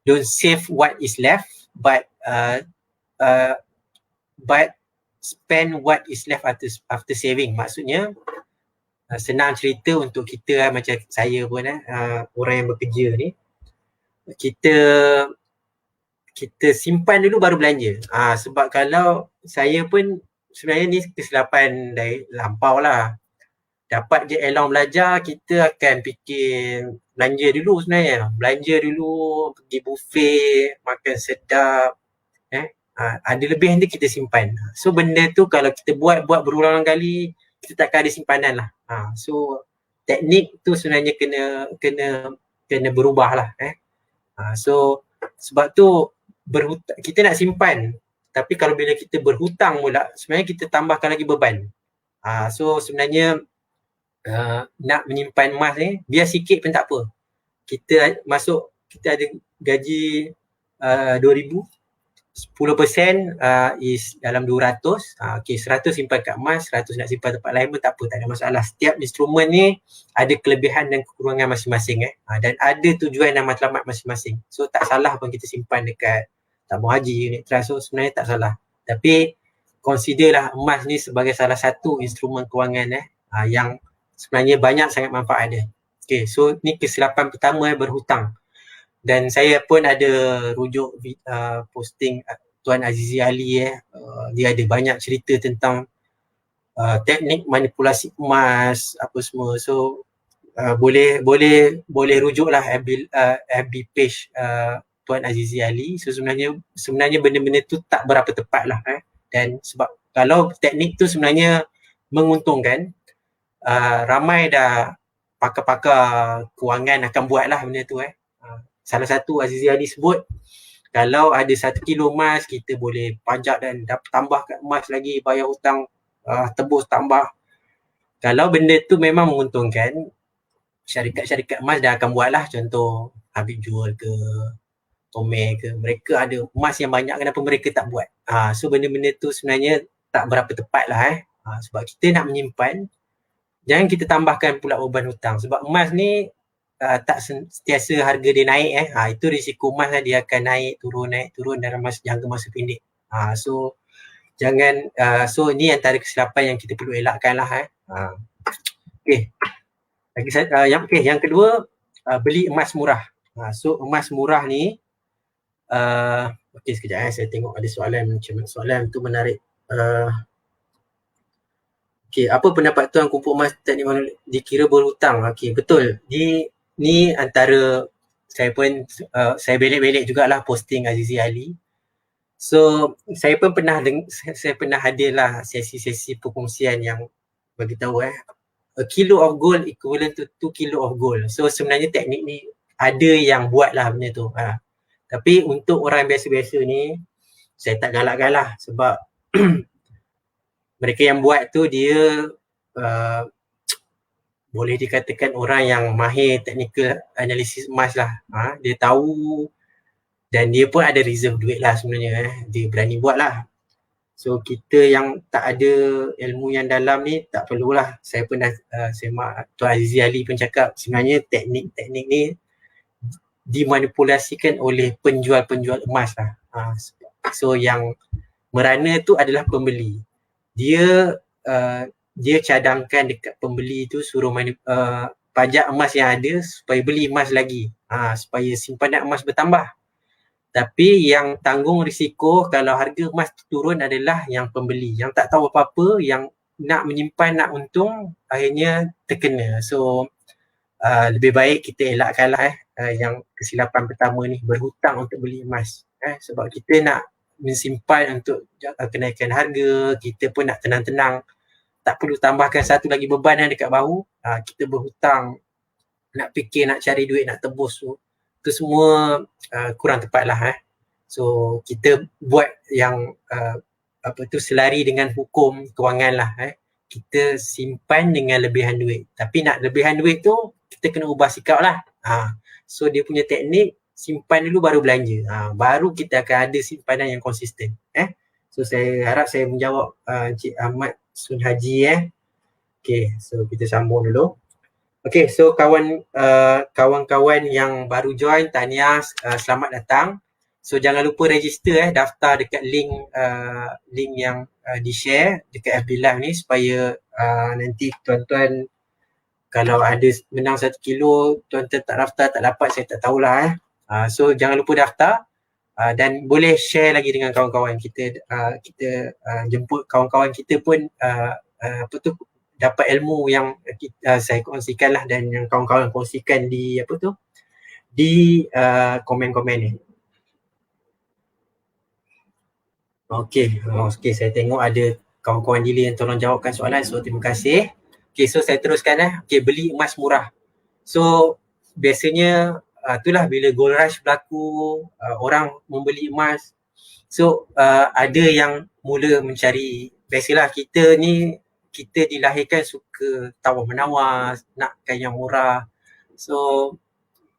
Don't save what is left, but spend what is left after saving. Maksudnya senang cerita untuk kita macam saya pun orang yang bekerja ni, kita simpan dulu baru belanja. Sebab kalau saya pun sebenarnya ni kesilapan dari lampau lah. Dapat je allowance belajar, kita akan fikir belanja dulu sebenarnya. Belanja dulu, pergi buffet, makan sedap. Ada lebih nanti kita simpan. So benda tu kalau kita buat berulang-ulang kali, kita takkan ada simpanan lah. So teknik tu sebenarnya kena berubah lah. So sebab tu kita nak simpan, tapi kalau bila kita berhutang pula, sebenarnya kita tambahkan lagi beban. So sebenarnya nak menyimpan emas ni, biar sikit pun tak apa. Kita ada gaji 2,000, 10% is dalam 200. Okay, 100 simpan kat emas, 100 nak simpan tempat lain pun tak apa, tak ada masalah. Setiap instrumen ni ada kelebihan dan kekurangan masing-masing. Dan ada tujuan dan matlamat masing-masing. So tak salah pun kita simpan dekat tabung haji, unit trust. So sebenarnya tak salah. Tapi considerlah emas ni sebagai salah satu instrumen kewangan yang sebenarnya banyak sangat manfaat dia. Okay, so ni kesilapan pertama, berhutang. Dan saya pun ada rujuk posting Tuan Azizi Ali. Dia ada banyak cerita tentang teknik manipulasi emas apa semua. So boleh rujuklah FB page Tuan Azizi Ali. So sebenarnya benda-benda tu tak berapa tepat lah. Dan sebab kalau teknik tu sebenarnya menguntungkan, ramai dah pakar-pakar kewangan akan buat lah benda tu. Salah satu Azizi Ali sebut, kalau ada 1 kilo emas, kita boleh pajak dan tambah kat emas lagi, bayar hutang, tebus tambah. Kalau benda tu memang menguntungkan, syarikat-syarikat emas dah akan buat lah. Contoh Habib Jual ke, Tome ke, mereka ada emas yang banyak, kenapa mereka tak buat? So benda-benda tu sebenarnya tak berapa tepat lah. Sebab kita nak menyimpan, jangan kita tambahkan pula beban hutang. Sebab emas ni tak sentiasa harga dia naik. Itu risiko emas lah, dia akan naik turun dalam jangka masa pendek. So jangan, so ni antara kesilapan yang kita perlu elakkan lah. Okay. Yang kedua, beli emas murah. So emas murah ni Okey, sekejap saya tengok ada soalan macam mana. Soalan tu menarik. Okey, apa pendapat tuan kumpul emas teknik manual dikira berhutang? Okey, betul. Ni antara saya pun saya belik-belik jugalah posting Azizi Ali. So, saya pun pernah saya pernah hadirlah sesi-sesi perkongsian yang bagi tahu a kilo of gold equivalent to 2 kilo of gold. So, sebenarnya teknik ni ada yang buatlah benda tu. Tapi untuk orang biasa-biasa ni, saya tak galak-galak sebab mereka yang buat tu dia boleh dikatakan orang yang mahir technical analysis emas lah. Dia tahu dan dia pun ada reserve duit lah sebenarnya. Dia berani buat lah. So kita yang tak ada ilmu yang dalam ni tak perlulah. Saya pun dah semak Tuan Azizi Ali pun cakap sebenarnya teknik-teknik ni dimanipulasikan oleh penjual-penjual emas lah. So yang merana tu adalah pembeli. Dia cadangkan dekat pembeli tu suruh pajak emas yang ada supaya beli emas lagi. Supaya simpanan emas bertambah. Tapi yang tanggung risiko kalau harga emas turun adalah yang pembeli. Yang tak tahu apa-apa, yang nak menyimpan, nak untung, akhirnya terkena. So, lebih baik kita elakkanlah yang kesilapan pertama ni, berhutang untuk beli emas. Sebab kita nak mensimpan untuk kenaikan harga, kita pun nak tenang-tenang. Tak perlu tambahkan satu lagi beban dekat bahu. Kita berhutang, nak fikir, nak cari duit, nak tebus tu. Itu semua kurang tepat lah. So kita buat yang selari dengan hukum kewangan lah. Kita simpan dengan lebihan duit. Tapi nak lebihan duit tu kita kena ubah sikap lah. So dia punya teknik simpan dulu baru belanja. Baru kita akan ada simpanan yang konsisten. So saya harap saya menjawab Encik Ahmad Sun Haji. Okay, so kita sambung dulu. Okay, so kawan-kawan yang baru join, tahniah, selamat datang. So jangan lupa register daftar dekat link yang di-share dekat FB Live ni supaya nanti tuan-tuan kalau ada menang 1 kilo, tuan-tuan tak daftar, tak dapat, saya tak tahulah. So jangan lupa daftar dan boleh share lagi dengan kawan-kawan kita. Kita jemput kawan-kawan kita pun dapat ilmu yang saya kongsikan lah dan yang kawan-kawan kongsikan di komen-komen ni. Okey, saya tengok ada kawan-kawan Dili yang tolong jawabkan soalan, so terima kasih. Okey, so saya teruskan Okey, beli emas murah. So biasanya itulah bila gold rush berlaku, orang membeli emas. So ada yang mula mencari, biasalah kita dilahirkan suka tawar-menawar, nakkan yang murah. So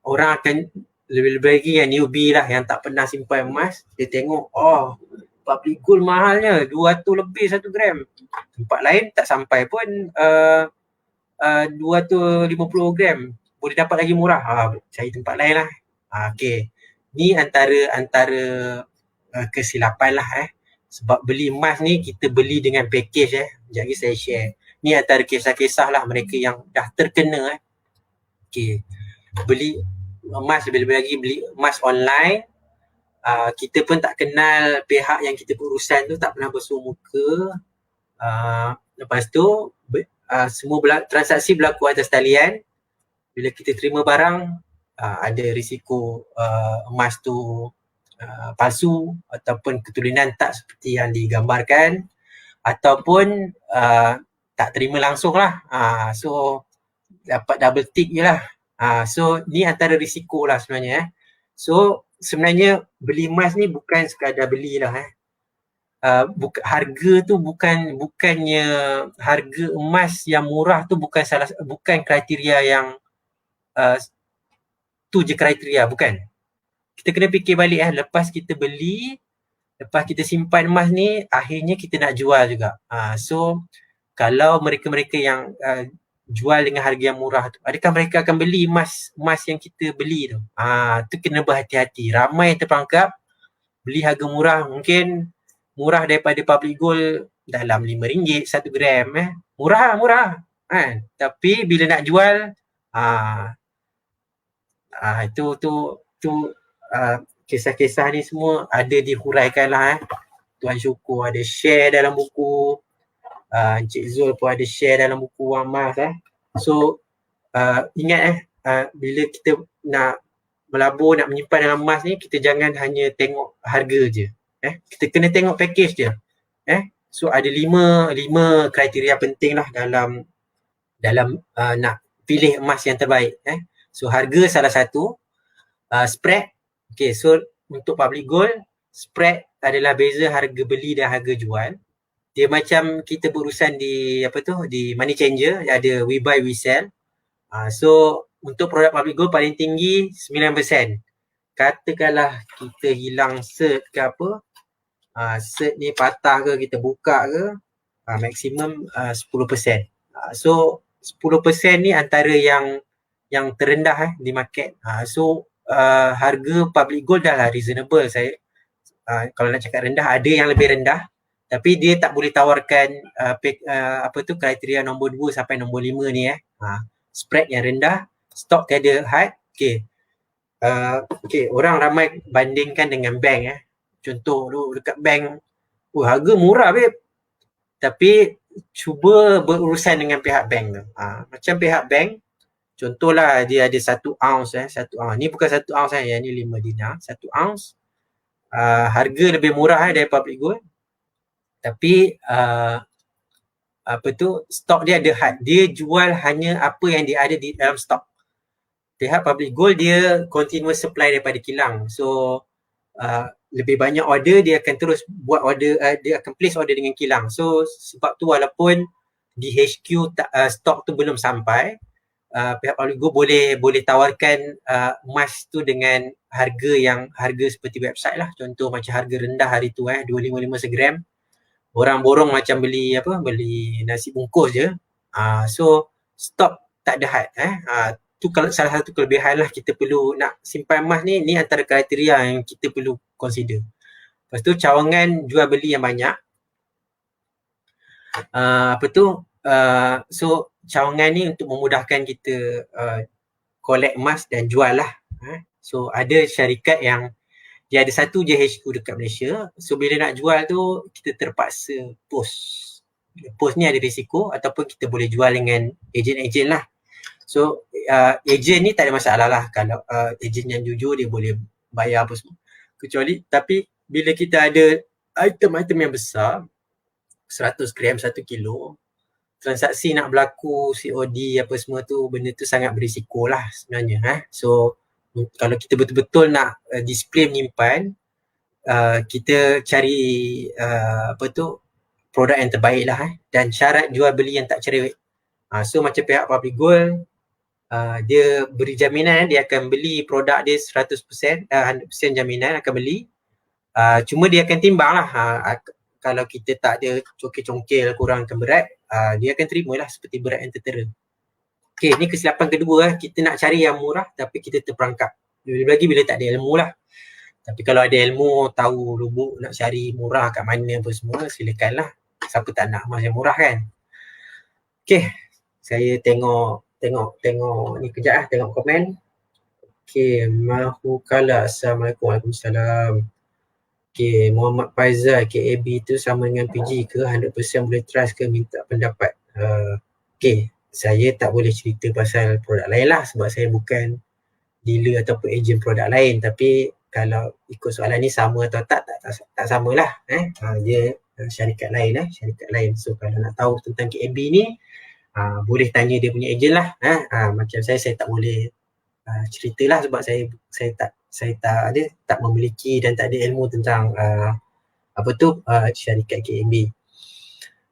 orang akan lebih-lebih lagi yang newbie lah, yang tak pernah simpan emas, dia tengok public gold mahalnya 200 lebih 1 gram. Tempat lain tak sampai pun 250 gram. Boleh dapat lagi murah. Cari tempat lain lah. Okay. Ni antara kesilapan lah sebab beli emas ni kita beli dengan package Sekejap lagi saya share. Ni antara kisah-kisah lah mereka yang dah terkena Okay. Beli emas, lebih-lebih lagi beli emas online. Kita pun tak kenal pihak yang kita berurusan tu, tak pernah bersuruh muka. Lepas tu semua transaksi berlaku atas talian. Bila kita terima barang, ada risiko emas tu palsu ataupun keturunan tak seperti yang digambarkan, ataupun tak terima langsung lah. So dapat double tick je lah. So ni antara risiko lah sebenarnya. So sebenarnya beli emas ni bukan sekadar belilah harga tu bukannya harga emas yang murah tu bukan kriteria yang tu je kriteria, bukan. Kita kena fikir balik lepas kita beli, lepas kita simpan emas ni, akhirnya kita nak jual juga. So kalau mereka-mereka yang jual dengan harga yang murah tu, adakah mereka akan beli emas yang kita beli tu? Tu kena berhati-hati. Ramai terperangkap beli harga murah, mungkin murah daripada public gold dalam RM5 1 gram. Murah kan? Tapi bila nak jual, itu kisah-kisah ni semua ada dihuraikan lah. Tuan Syukur ada share dalam buku, Encik Zul pun ada share dalam buku Wang Mas. So ingat bila kita nak melabur, nak menyimpan dalam emas ni, kita jangan hanya tengok harga je. Kita kena tengok package dia. So ada lima kriteria penting lah dalam nak pilih emas yang terbaik. So harga salah satu, spread. Okay, so untuk public gold, spread adalah beza harga beli dan harga jual. Dia macam kita berurusan di di money changer, ada we buy we sell. So untuk produk public gold paling tinggi 9%. Katakanlah kita hilang cert ke apa, cert ni patah ke, kita buka ke, maksimum 10%. So 10% ni antara yang terendah di market. So harga public gold dah lah reasonable. Saya kalau nak cakap rendah, ada yang lebih rendah, tapi dia tak boleh tawarkan kriteria nombor 2 sampai nombor 5 ni. Spread yang rendah, stok tiada had. Orang ramai bandingkan dengan bank. Contoh dekat bank, harga murah babe, tapi cuba berurusan dengan pihak bank tu. Macam pihak bank, contohlah dia ada 1 ounce. 1 ounce ni bukan 1 ounce yang ni 5 dinar. 1 ounce harga lebih murah dari public gold, tapi stok dia ada had. Dia jual hanya apa yang dia ada di dalam stok. Pihak public gold dia continuous supply daripada kilang. So lebih banyak order, dia akan terus buat order, dia akan place order dengan kilang. So sebab tu walaupun di HQ stok tu belum sampai, pihak public gold boleh tawarkan emas tu dengan harga seperti website lah. Contoh macam harga rendah hari tu 255 segram. Orang borong macam beli nasi bungkus je. So stok tak ada had. Tu kalau salah satu kelebihan lah, kita perlu nak simpan emas ni antara kriteria yang kita perlu consider. Lepas tu cawangan jual beli yang banyak. So cawangan ni untuk memudahkan kita collect emas dan jual lah. So ada syarikat yang dia ada satu je HQ dekat Malaysia. So bila nak jual tu kita terpaksa post. Post ni ada risiko, ataupun kita boleh jual dengan ejen-ejen lah. So ejen ni tak ada masalah lah. Kalau ejen yang jujur, dia boleh bayar apa semua. Tapi bila kita ada item-item yang besar, 100 gram, 1 kilo, transaksi nak berlaku COD apa semua tu, benda tu sangat berisiko lah sebenarnya. So kalau kita betul-betul nak display menyimpan, kita cari produk yang terbaik lah, dan syarat jual beli yang tak cerewet. So macam pihak public gold, dia beri jaminan, dia akan beli produk dia 100%, 100% jaminan akan beli. Cuma dia akan timbang lah, kalau kita tak ada congkil-congkil kurangkan berat, dia akan terima lah seperti berat yang tertera. Okay, ni kesilapan kedua, kita nak cari yang murah tapi kita terperangkap. Lebih lagi bila tak ada ilmu lah. Tapi kalau ada ilmu, tahu lubuk nak cari murah kat mana apa semua, silakanlah. Siapa tak nak emas yang murah kan? Okay, saya tengok ni kejap tengok komen. Okay, Mahukala, Assalamualaikum, Waalaikumsalam. Okay, Muhammad Faizal, KAB tu sama dengan PG ke? 100% boleh trust ke? Minta pendapat. Okay, saya tak boleh cerita pasal produk lain lah, sebab saya bukan dealer ataupun ejen produk lain. Tapi kalau ikut soalan ni sama atau tak sama lah. Dia syarikat lain. So kalau nak tahu tentang KAB ni, boleh tanya dia punya ejen lah. Macam saya tak boleh ceritalah, sebab saya tak memiliki dan tak ada ilmu tentang syarikat KAB.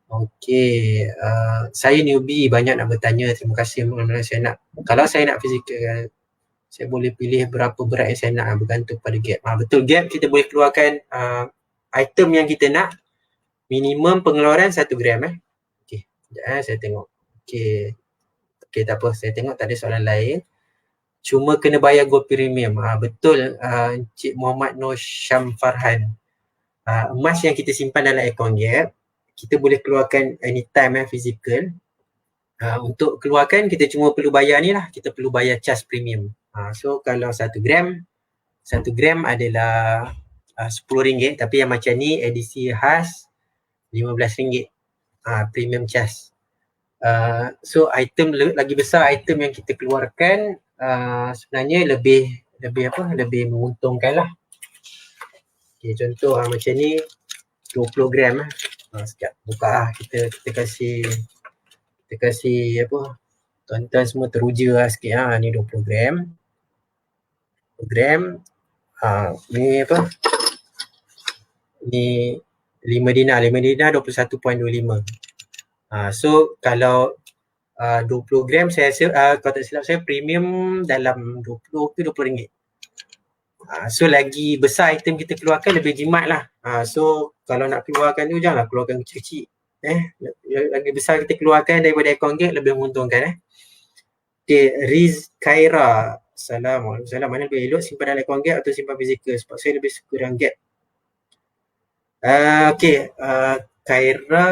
Okey, saya newbie, banyak nak bertanya. Terima kasih. Kalau saya nak fizikal, saya boleh pilih berapa berat yang saya nak, bergantung pada gap. Betul, gap kita boleh keluarkan item yang kita nak. Minimum pengeluaran 1 gram. Okey, saya tengok. Okey, tak apa, saya tengok tak ada soalan lain. Cuma kena bayar gold premium. Betul, Encik Muhammad Nur Syam Farhan. Emas yang kita simpan dalam akaun gap, kita boleh keluarkan anytime physical. Untuk keluarkan kita cuma perlu bayar ni lah, kita perlu bayar charge premium. So kalau 1 gram 1 gram adalah RM10, tapi yang macam ni edisi khas RM15, premium charge. So item lagi besar item yang kita keluarkan sebenarnya lebih menguntungkan lah. Okay, contoh macam ni 20 gram lah. Sekejap buka lah, kita kasih apa, tuan-tuan semua teruja lah sikit lah. Ni 20 gram. 20 gram. Ni apa? Ni 5 dinar 21.25. So kalau 20 gram saya rasa kalau tak silap saya premium dalam 20 ke RM20. So lagi besar item kita keluarkan lebih jimat lah. So kalau nak keluarkan tu janganlah keluarkan kecil-kecil. Lagi besar kita keluarkan daripada akaun gap lebih menguntungkan. Okay, Riz Khaira. Assalamualaikum. Mana lebih elok simpan dalam akaun gap atau simpan fizikal? Sebab saya lebih suka dalam gap. Okay, Khaira,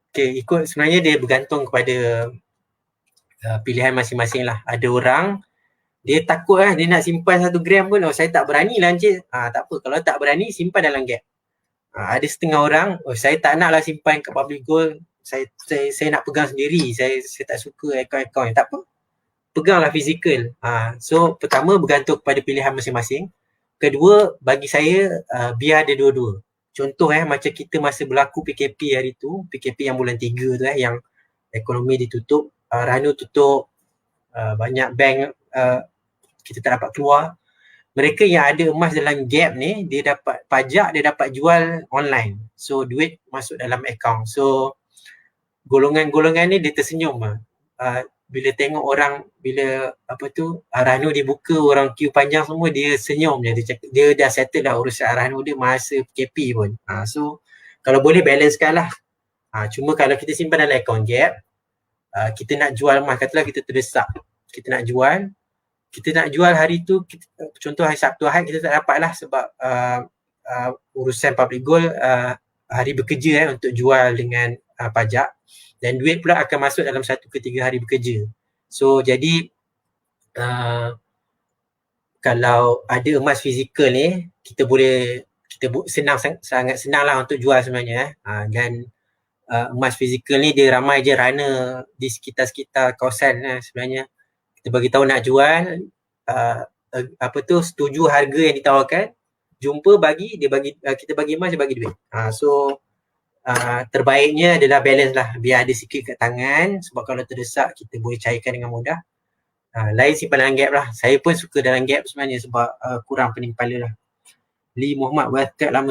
okay, ikut sebenarnya dia bergantung kepada pilihan masing-masing lah. Ada orang dia takut lah, dia nak simpan 1 gram pun, saya tak berani lah encik. Tak apa, kalau tak berani simpan dalam gap. Ada setengah orang, saya tak nak lah simpan kat public gold, saya nak pegang sendiri, saya tak suka akaun-akaun. Tak apa, peganglah fizikal. So pertama bergantung kepada pilihan masing-masing. Kedua, bagi saya biar ada dua-dua. Contoh macam kita masa berlaku PKP hari tu, PKP yang bulan 3 tu yang ekonomi ditutup, Ranu tutup, banyak bank kita tak dapat keluar. Mereka yang ada emas dalam gap ni, dia dapat pajak, dia dapat jual online. So duit masuk dalam akaun. So golongan-golongan ni dia tersenyum bila tengok orang, bila Ranu dibuka, orang queue panjang semua, dia senyum je. Dia cakap dia dah settle dah urusan Ranu dia masa PKP pun. So kalau boleh balancekan lah. Cuma kalau kita simpan dalam akaun gap, kita nak jual emas, katalah kita terdesak, kita nak jual hari tu, contoh hari Sabtu Ahad kita tak dapat lah sebab urusan public gold hari bekerja untuk jual dengan pajak, dan duit pula akan masuk dalam 1 ke 3 hari bekerja. So jadi kalau ada emas fizikal ni, sangat senang lah untuk jual sebenarnya. Dan emas fizikal ni dia ramai je runner di sekitar-sekitar kawasan sebenarnya. Kita bagi tahu nak jual, setuju harga yang ditawarkan, jumpa kita bagi emas, dia bagi duit. So terbaiknya adalah balance lah, biar ada sikit kat tangan, sebab kalau terdesak kita boleh cairkan dengan mudah. Lain simpan dalam gap lah. Saya pun suka dalam gap sebenarnya sebab kurang pening kepala lah. Lee Muhammad berkata lama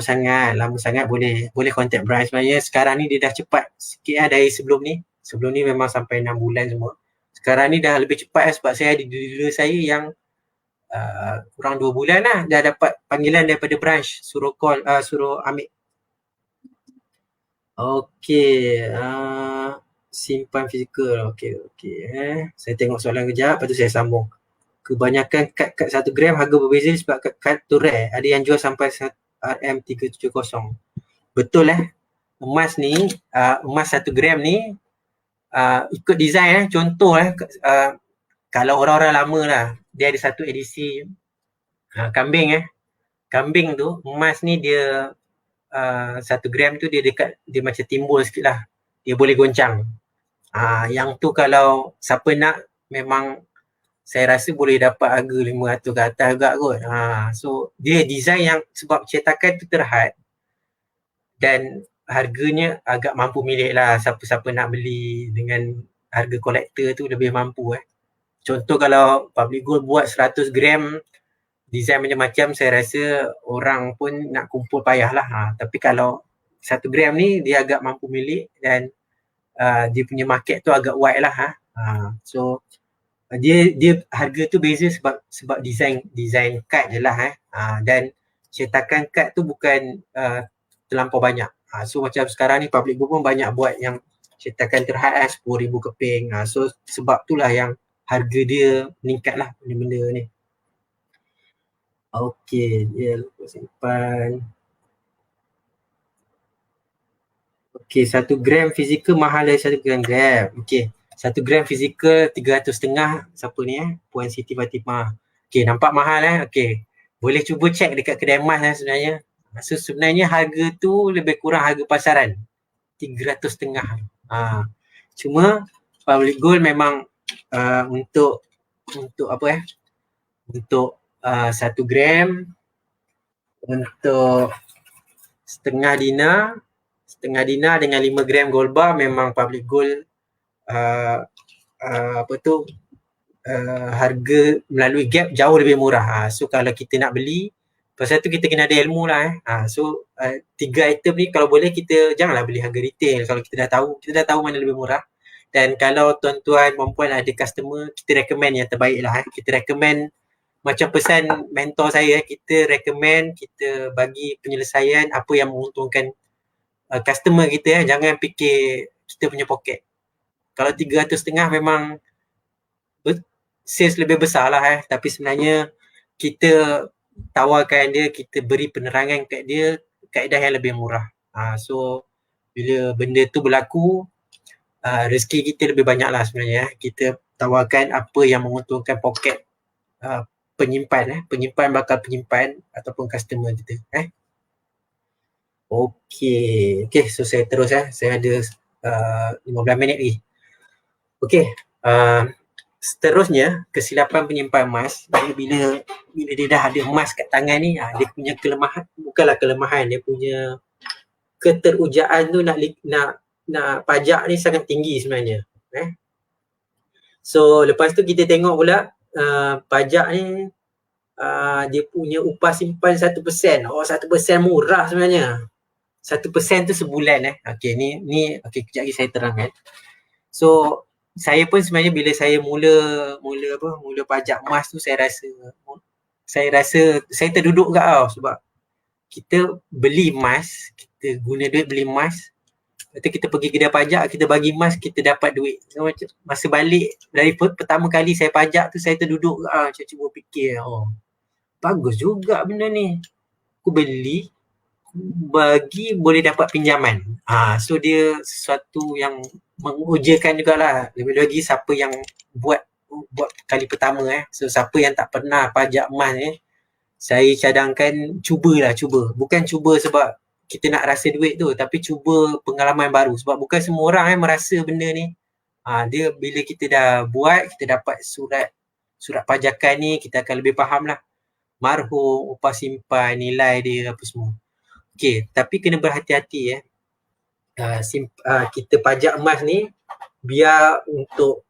sangat boleh contact Brian sebenarnya. Sekarang ni dia dah cepat sikit dari sebelum ni. Sebelum ni memang sampai 6 bulan semua. Sekarang ni dah lebih cepat sebab saya ada dealer saya yang kurang 2 bulan lah dah dapat panggilan daripada branch, suruh call, suruh ambil. Okey, simpan fizikal. Okey. Saya tengok soalan kejap, lepas tu saya sambung. Kebanyakan kad 1 gram harga berbeza sebab kad tu rare. Ada yang jual sampai RM370. Betul emas ni, emas 1 gram ni ikut design contoh kalau orang-orang lama lah, dia ada satu edisi kambing kambing tu, emas ni dia 1 gram tu dia macam timbul sikit lah, dia boleh goncang. Yang tu kalau siapa nak, memang saya rasa boleh dapat harga 500 ke atas juga kot. So dia design yang sebab cetakan tu terhad dan harganya agak mampu milik lah, siapa-siapa nak beli dengan harga kolektor tu lebih mampu. Contoh kalau public gold buat 100 gram design macam-macam, saya rasa orang pun nak kumpul payah lah. Tapi kalau 1 gram ni dia agak mampu milik dan dia punya market tu agak wide lah. So dia harga tu beza sebab design kad je lah. Dan cetakan kad tu bukan terlampau banyak. So macam sekarang ni public gold pun banyak buat yang cetakan terhad 10,000 keping. So sebab itulah yang harga dia meningkat lah benda-benda ni. Okey, dia lupa simpan. Okey, 1 gram fizikal mahal dari 1 gram gap. Okey, 1 gram fizikal 300 setengah. Siapa ni Puan Siti Fatimah. Okay, nampak mahal Okay. Boleh cuba check dekat kedai emas sebenarnya. So sebenarnya harga tu lebih kurang harga pasaran. 300.5. Cuma public gold memang untuk apa untuk 1 gram untuk setengah dinar dengan 5 gram gold bar memang public gold harga melalui gap jauh lebih murah. So kalau kita nak beli, pasal tu kita kena ada ilmu lah. So 3 item ni kalau boleh kita janganlah beli harga retail kalau kita dah tahu mana lebih murah. Dan kalau tuan-tuan perempuan ada customer, kita recommend yang terbaik lah. Kita recommend macam pesan mentor saya, kita recommend, kita bagi penyelesaian apa yang menguntungkan customer kita. Jangan fikir kita punya poket. Kalau 300.5 memang sales lebih besar lah tapi sebenarnya kita tawarkan dia, kita beri penerangan kat dia kaedah yang lebih murah. So bila benda tu berlaku, rezeki kita lebih banyak lah sebenarnya. Kita tawarkan apa yang menguntungkan poket penyimpan bakal penyimpan ataupun customer kita. Okay, so saya terus saya ada 15 minit lagi. Okay, seterusnya kesilapan penyimpan emas bila dia dah ada emas kat tangan ni, dia punya kelemahan, bukanlah kelemahan, dia punya keterujaan tu nak pajak ni sangat tinggi sebenarnya. So lepas tu kita tengok pula pajak ni dia punya upah simpan 1%. 1% murah sebenarnya. 1% tu sebulan Okay, ni okay, kejap lagi saya terangkan. So saya pun sebenarnya bila saya mula pajak emas tu saya rasa saya terduduk kat sebab kita beli emas, kita guna duit beli emas, lepas tu kita pergi kedai pajak, kita bagi emas, kita dapat duit. So, masa balik dari pertama kali saya pajak tu saya terduduk kat saya cuba fikir bagus juga benda ni. Aku beli bagi boleh dapat pinjaman. So dia sesuatu yang mengujakan jugalah. Lebih-lagi siapa yang buat kali pertama So siapa yang tak pernah pajak emas ni, saya cadangkan cuba. Bukan cuba sebab kita nak rasa duit tu, tapi cuba pengalaman baru. Sebab bukan semua orang merasa benda ni. Dia bila kita dah buat, kita dapat surat pajakan ni, kita akan lebih faham lah. Marhum, upah simpan, nilai dia apa semua. Okay, tapi kena berhati-hati kita pajak emas ni biar untuk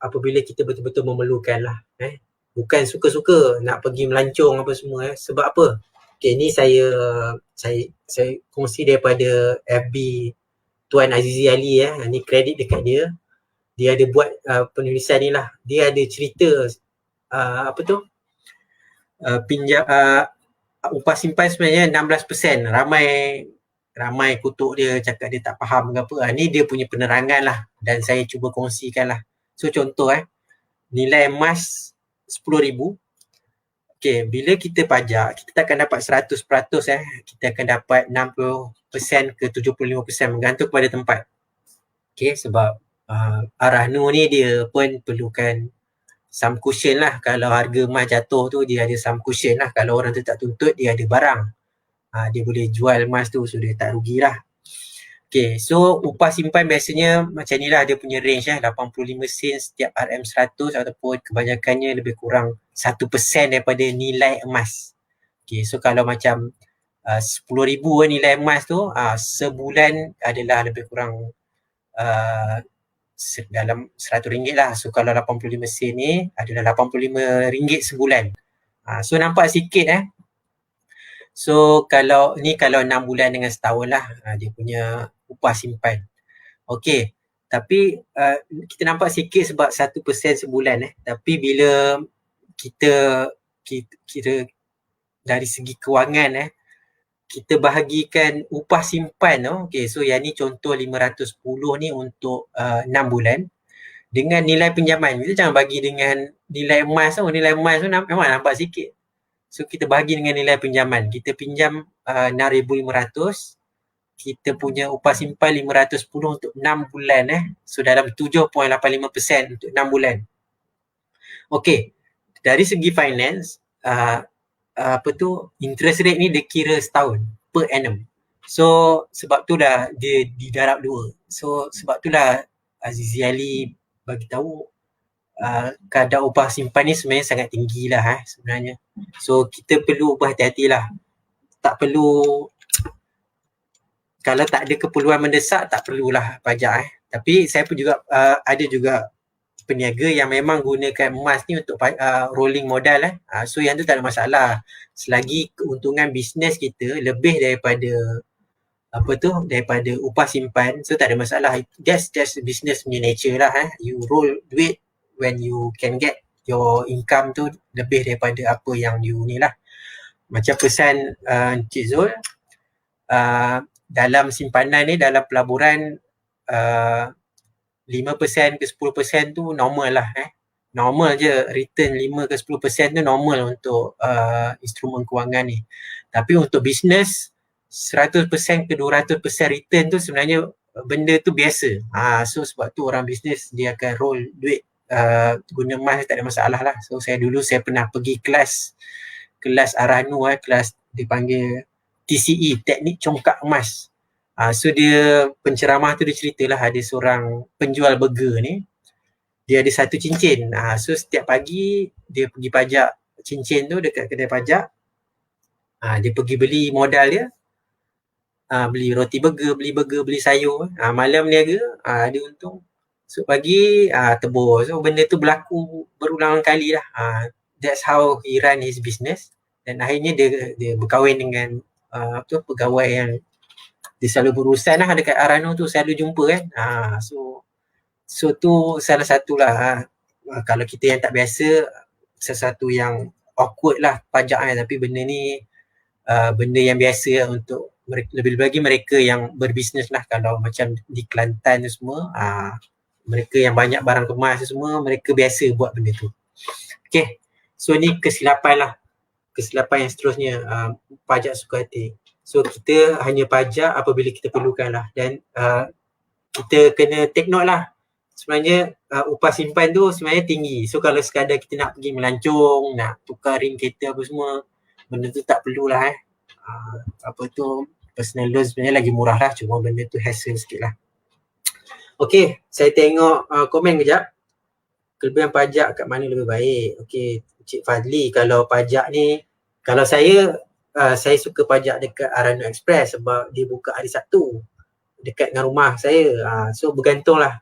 apabila kita betul-betul memerlukan lah. Bukan suka-suka nak pergi melancong apa semua. Sebab apa? Okay, ni saya kongsi daripada FB Tuan Azizi Ali ni kredit dekat dia. Dia ada buat penulisan ni lah. Dia ada cerita upah simpan sebenarnya 16%. Ramai kutuk dia, cakap dia tak faham ke apa. Ni dia punya penerangan lah dan saya cuba kongsikan lah. So contoh nilai emas 10,000. Okay, bila kita pajak, kita takkan dapat 100%. Kita akan dapat 60% ke 75% bergantung kepada tempat. Okay, sebab Arahnu ni dia pun perlukan some cushion lah. Kalau harga emas jatuh tu dia ada some cushion lah. Kalau orang tu tak tuntut, dia ada barang. Dia boleh jual emas tu, so dia tak rugilah. Okay, so upah simpan biasanya macam ni lah dia punya range 85 sen setiap RM100 ataupun kebanyakannya lebih kurang 1% daripada nilai emas. Okay, so kalau macam 10,000 nilai emas tu, sebulan adalah lebih kurang dalam RM100 lah. So kalau 85 sen ni adalah RM85 sebulan. So nampak sikit So kalau 6 bulan dengan setahun lah dia punya upah simpan. Okay, tapi kita nampak sikit sebab 1% sebulan tapi bila kita dari segi kewangan kita bahagikan upah simpan okay, so yang ni contoh 510 ni untuk 6 bulan dengan nilai pinjaman. Kita jangan bagi dengan nilai emas nilai emas tu memang nampak sikit. So kita bahagi dengan nilai pinjaman. Kita pinjam 6,500, kita punya upah simpan 510 untuk 6 bulan So dalam 7.85% untuk 6 bulan. Okay, dari segi finance, interest rate ni dia kira setahun per annum. So sebab tu dah dia didarab dua. So sebab tu lah Azizi Ali bagi tahu kadar upah simpan ni sebenarnya sangat tinggi lah sebenarnya. So kita perlu berhati-hatilah. Tak perlu, kalau tak ada keperluan mendesak tak perlulah pajak Tapi saya pun juga ada juga peniaga yang memang gunakan emas ni untuk rolling modal So yang tu tak ada masalah. Selagi keuntungan bisnes kita lebih daripada daripada upah simpan, so tak ada masalah. That's just business punya nature lah You roll duit when you can get your income tu lebih daripada apa yang you ni lah. Macam pesan Encik Zul, dalam simpanan ni, dalam pelaburan 5% ke 10% tu normal lah normal je. Return 5 ke 10% tu normal untuk instrumen kewangan ni. Tapi untuk bisnes 100% ke 200% return tu sebenarnya benda tu biasa. So sebab tu orang bisnes dia akan roll duit guna emas, tak ada masalah lah. So saya pernah pergi kelas Aranu kelas dipanggil TCE, teknik congkak emas. So dia penceramah tu dia ceritalah ada seorang penjual burger ni, dia ada satu cincin. So setiap pagi dia pergi pajak cincin tu dekat kedai pajak. Dia pergi beli modal dia, beli roti burger, beli sayur. Malam niaga, ada untung. So pagi tebus. So benda tu berlaku berulang kali lah. That's how he run his business. Dan akhirnya dia berkahwin dengan pegawai yang dia selalu berurusan lah dekat Arano tu, selalu jumpa kan. So tu salah satulah kalau kita yang tak biasa, sesuatu yang awkward lah pajak tapi benda ni benda yang biasa untuk lebih bagi mereka yang berbisnes lah. Kalau macam di Kelantan tu semua, mereka yang banyak barang kemas semua, mereka biasa buat benda tu. Okay, so ni kesilapan lah. Kesilapan yang seterusnya, pajak suka hati. So kita hanya pajak apabila kita perlukan lah. Dan kita kena take note lah. Sebenarnya upah simpan tu sebenarnya tinggi. So kalau sekadar kita nak pergi melancong, nak tukar ring kereta apa semua, benda tu tak perlulah personal loan sebenarnya lagi murah lah. Cuma benda tu hassle sikit lah. Okay, saya tengok komen kejap. Kelebihan pajak kat mana lebih baik? Okay, Cik Fadli, kalau pajak ni, kalau saya suka pajak dekat Arano Express sebab dia buka hari Sabtu dekat dengan rumah saya. So bergantung lah,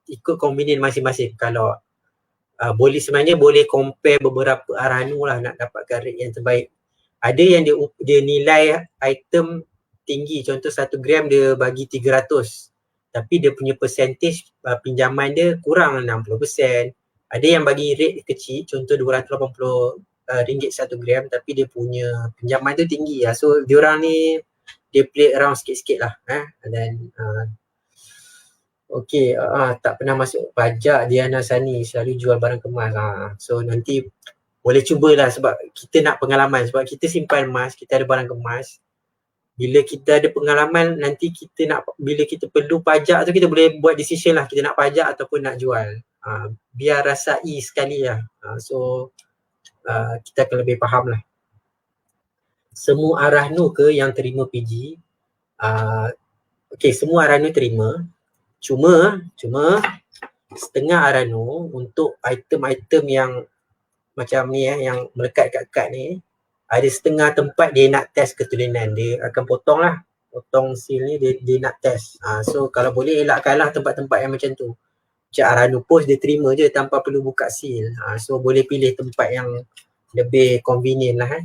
ikut convenient masing-masing. Kalau sebenarnya boleh compare beberapa Arano lah nak dapatkan rate yang terbaik. Ada yang dia nilai item tinggi, contoh 1 gram dia bagi 300, tapi dia punya percentage pinjaman dia kurang 60%. Ada yang bagi rate kecil, contoh RM280 1 gram, tapi dia punya pinjaman tu tinggi lah. So diorang ni dia play around sikit-sikit lah dan okay, tak pernah masuk pajak Diana Sani, selalu jual barang kemas. So nanti boleh cubalah sebab kita nak pengalaman. Sebab kita simpan emas, kita ada barang kemas. Bila kita ada pengalaman, nanti kita nak, bila kita perlu pajak tu, kita boleh buat decision lah, kita nak pajak ataupun nak jual. Biar rasai sekali lah. So kita akan lebih faham lah. Semua Arano ke yang terima PG? Okay, semua Arano terima. Cuma setengah Arano untuk item-item yang macam ni yang melekat kat kad ni, ada setengah tempat dia nak test ketulinan. Dia akan potong seal ni, dia nak test. So kalau boleh elakkanlah tempat-tempat yang macam tu. Macam Arano Post dia terima je tanpa perlu buka seal. So boleh pilih tempat yang lebih convenient lah.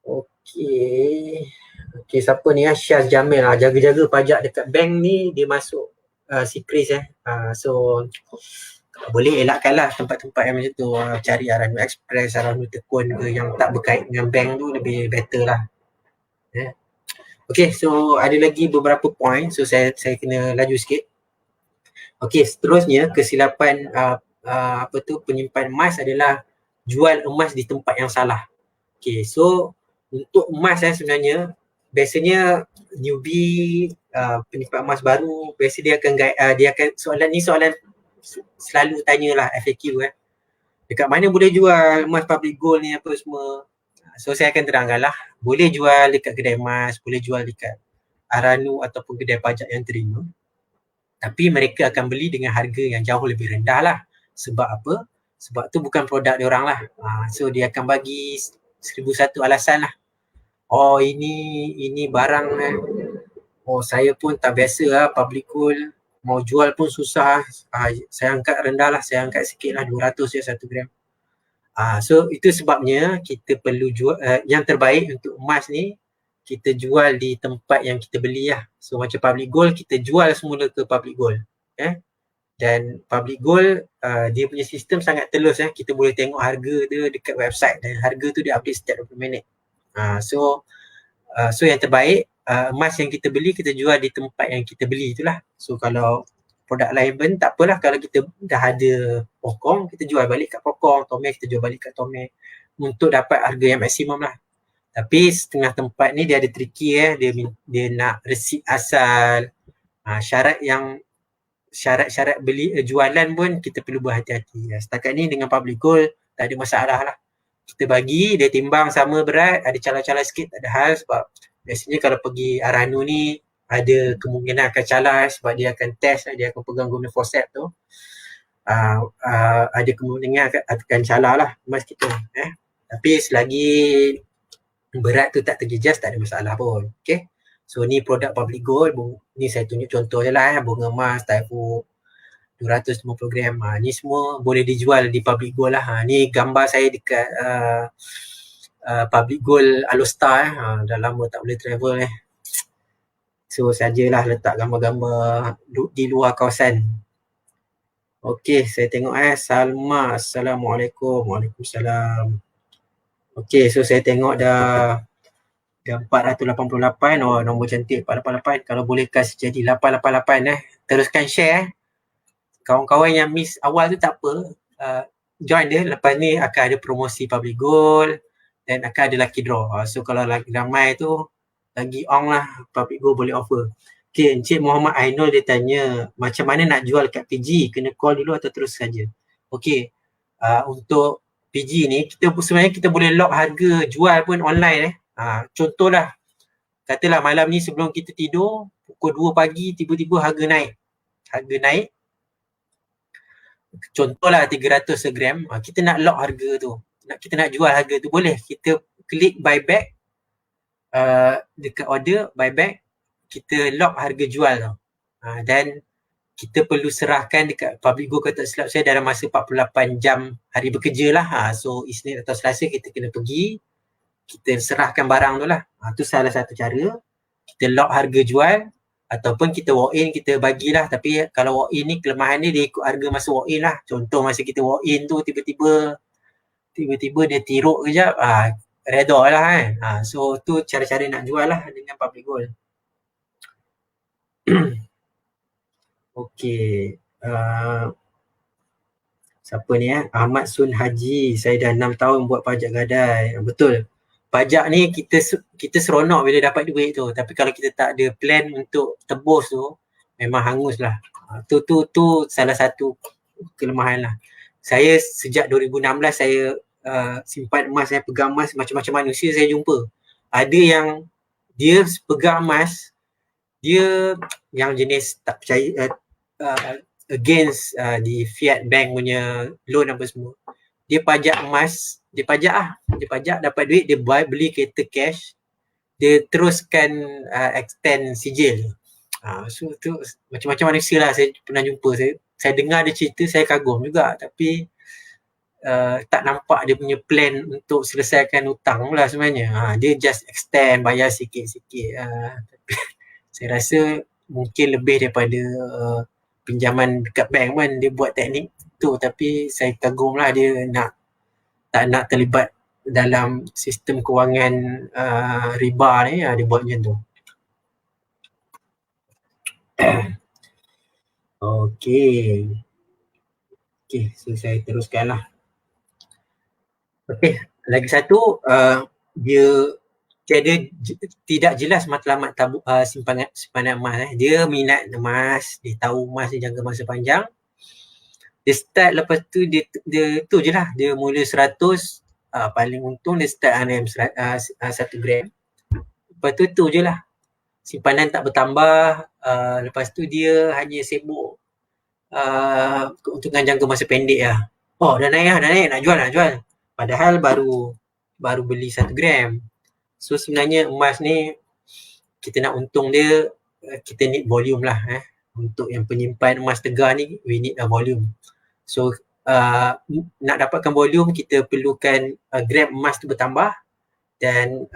Okay, siapa ni Syaz Jamil, jaga-jaga pajak dekat bank ni, dia masuk secret so boleh elakkanlah tempat-tempat yang macam tu. Cari Arano Express, Arano Tekun ke yang tak berkait dengan bank tu, lebih better lah. Okay, so ada lagi beberapa point, so saya kena laju sikit. Okay, seterusnya kesilapan penyimpan emas adalah jual emas di tempat yang salah. Okay, so untuk emas sebenarnya biasanya newbie, penyimpan emas baru, biasa dia akan soalan selalu tanyalah FAQ dekat mana boleh jual emas public gold ni apa semua. So saya akan terangkan lah, boleh jual dekat kedai emas, boleh jual dekat Aranu ataupun kedai pajak yang terima. Tapi mereka akan beli dengan harga yang jauh lebih rendah lah. Sebab apa? Sebab tu bukan produk dia orang lah. So dia akan bagi 1001 alasan lah. Oh ini barang oh saya pun tak biasa lah public gold. Mau jual pun susah. Saya angkat rendah lah, saya angkat sikit lah, 200 je 1 gram. So itu sebabnya kita perlu jual yang terbaik untuk emas ni, kita jual di tempat yang kita beli lah. So macam public gold, kita jual semula ke public gold. Dan public gold dia punya sistem sangat telus. Kita boleh tengok harga dia dekat website dan harga tu dia update setiap 20 minit. So yang terbaik, emas yang kita beli kita jual di tempat yang kita beli itulah. So kalau produk lain pun tak apalah, kalau kita dah ada pokong, kita jual balik kat pokong, Tome kita jual balik kat Tome untuk dapat harga yang maksimum lah. Tapi setengah tempat ni dia ada tricky dia nak resit asal, syarat beli jualan pun kita perlu berhati-hati. Setakat ni dengan public gold tak ada masalah lah. Kita bagi, dia timbang sama berat, ada calar-calar sikit tak ada hal, sebab biasanya kalau pergi Aranu ni ada kemungkinan akan calar sebab dia akan test, dia akan pegang guna forceps tu. Ada kemungkinan akan calar lah emas kita. Tapi selagi berat tu tak terjejas, tak ada masalah pun. Okay. So ni produk public gold, ni saya tunjuk contoh je lah, bunga emas, Taifu 250 gram. Ni semua boleh dijual di public gold lah. Ni gambar saya dekat public gold Alostar. Dah lama tak boleh travel So sajalah letak gambar-gambar di luar kawasan. Okey, saya tengok Salma. Assalamualaikum. Waalaikumsalam. Okey, so saya tengok dah 488. Nombor cantik 488. Kalau boleh kasih jadi 888 teruskan share. Kawan-kawan yang miss awal tu tak apa. Join dia. Lepas ni akan ada promosi public gold dan akan ada lucky draw. So kalau lagi ramai tu lagi on lah, public gold boleh offer. Okay, Encik Muhammad Ainul dia tanya macam mana nak jual kat PG, kena call dulu atau terus saja? Okay, untuk PG ni sebenarnya kita boleh lock harga jual pun online. Contohlah, katalah malam ni sebelum kita tidur pukul 2 pagi tiba-tiba harga naik. Contohlah 300 segram, kita nak lock harga tu. Kita nak jual harga tu, boleh. Kita klik buyback, dekat order, buyback, kita lock harga jual tu. Dan kita perlu serahkan dekat public gold, kalau tak silap saya dalam masa 48 jam hari bekerja lah. So Isnin atau Selasa kita kena pergi, kita serahkan barang tu lah. Tu salah satu cara. Kita lock harga jual ataupun kita walk in, kita bagilah. Tapi kalau walk in ni kelemahan dia ikut harga masa walk in lah. Contoh masa kita walk in tu tiba-tiba dia tiruk kejap, redha lah kan. So tu cara-cara nak jual lah dengan public gold. Okey. Siapa ni Ahmad Sun Haji. Saya dah 6 tahun buat pajak gadai. Betul. Pajak ni kita seronok bila dapat duit tu. Tapi kalau kita tak ada plan untuk tebus tu, memang hangus lah. Tu salah satu kelemahan lah. Saya sejak 2016 saya simpan emas, saya pegang emas, macam-macam manusia saya jumpa. Ada yang dia pegang emas, dia yang jenis tak percaya against di Fiat Bank punya loan apa semua. Dia pajak emas, dia pajak dapat duit, dia beli kereta cash, dia teruskan extend sijil. So tu macam-macam manusia lah saya pernah jumpa. Saya dengar dia cerita, saya kagum juga, tapi tak nampak dia punya plan untuk selesaikan hutang lah sebenarnya. Dia just extend, bayar sikit-sikit. Saya rasa mungkin lebih daripada pinjaman dekat bank pun dia buat teknik tu, tapi saya kagum lah dia tak nak terlibat dalam sistem kewangan riba ni, dia buat macam tu. Okey, so saya teruskan lah. Okey, lagi satu, dia tidak jelas matlamat simpanan emas. Dia minat emas, dia tahu emas dia jangka masa panjang, Dia start lepas tu dia tu je lah, dia mula 100, paling untung dia start RM 1 gram. Lepas tu je lah, simpanan tak bertambah. Lepas tu dia hanya sibuk keuntungan jangka masa pendek lah. Oh dah naik, nak jual. Padahal baru beli 1 gram. So sebenarnya emas ni kita nak untung dia, kita need volume lah. Untuk yang penyimpan emas tegar ni, we need a volume. So nak dapatkan volume, kita perlukan gram emas tu bertambah dan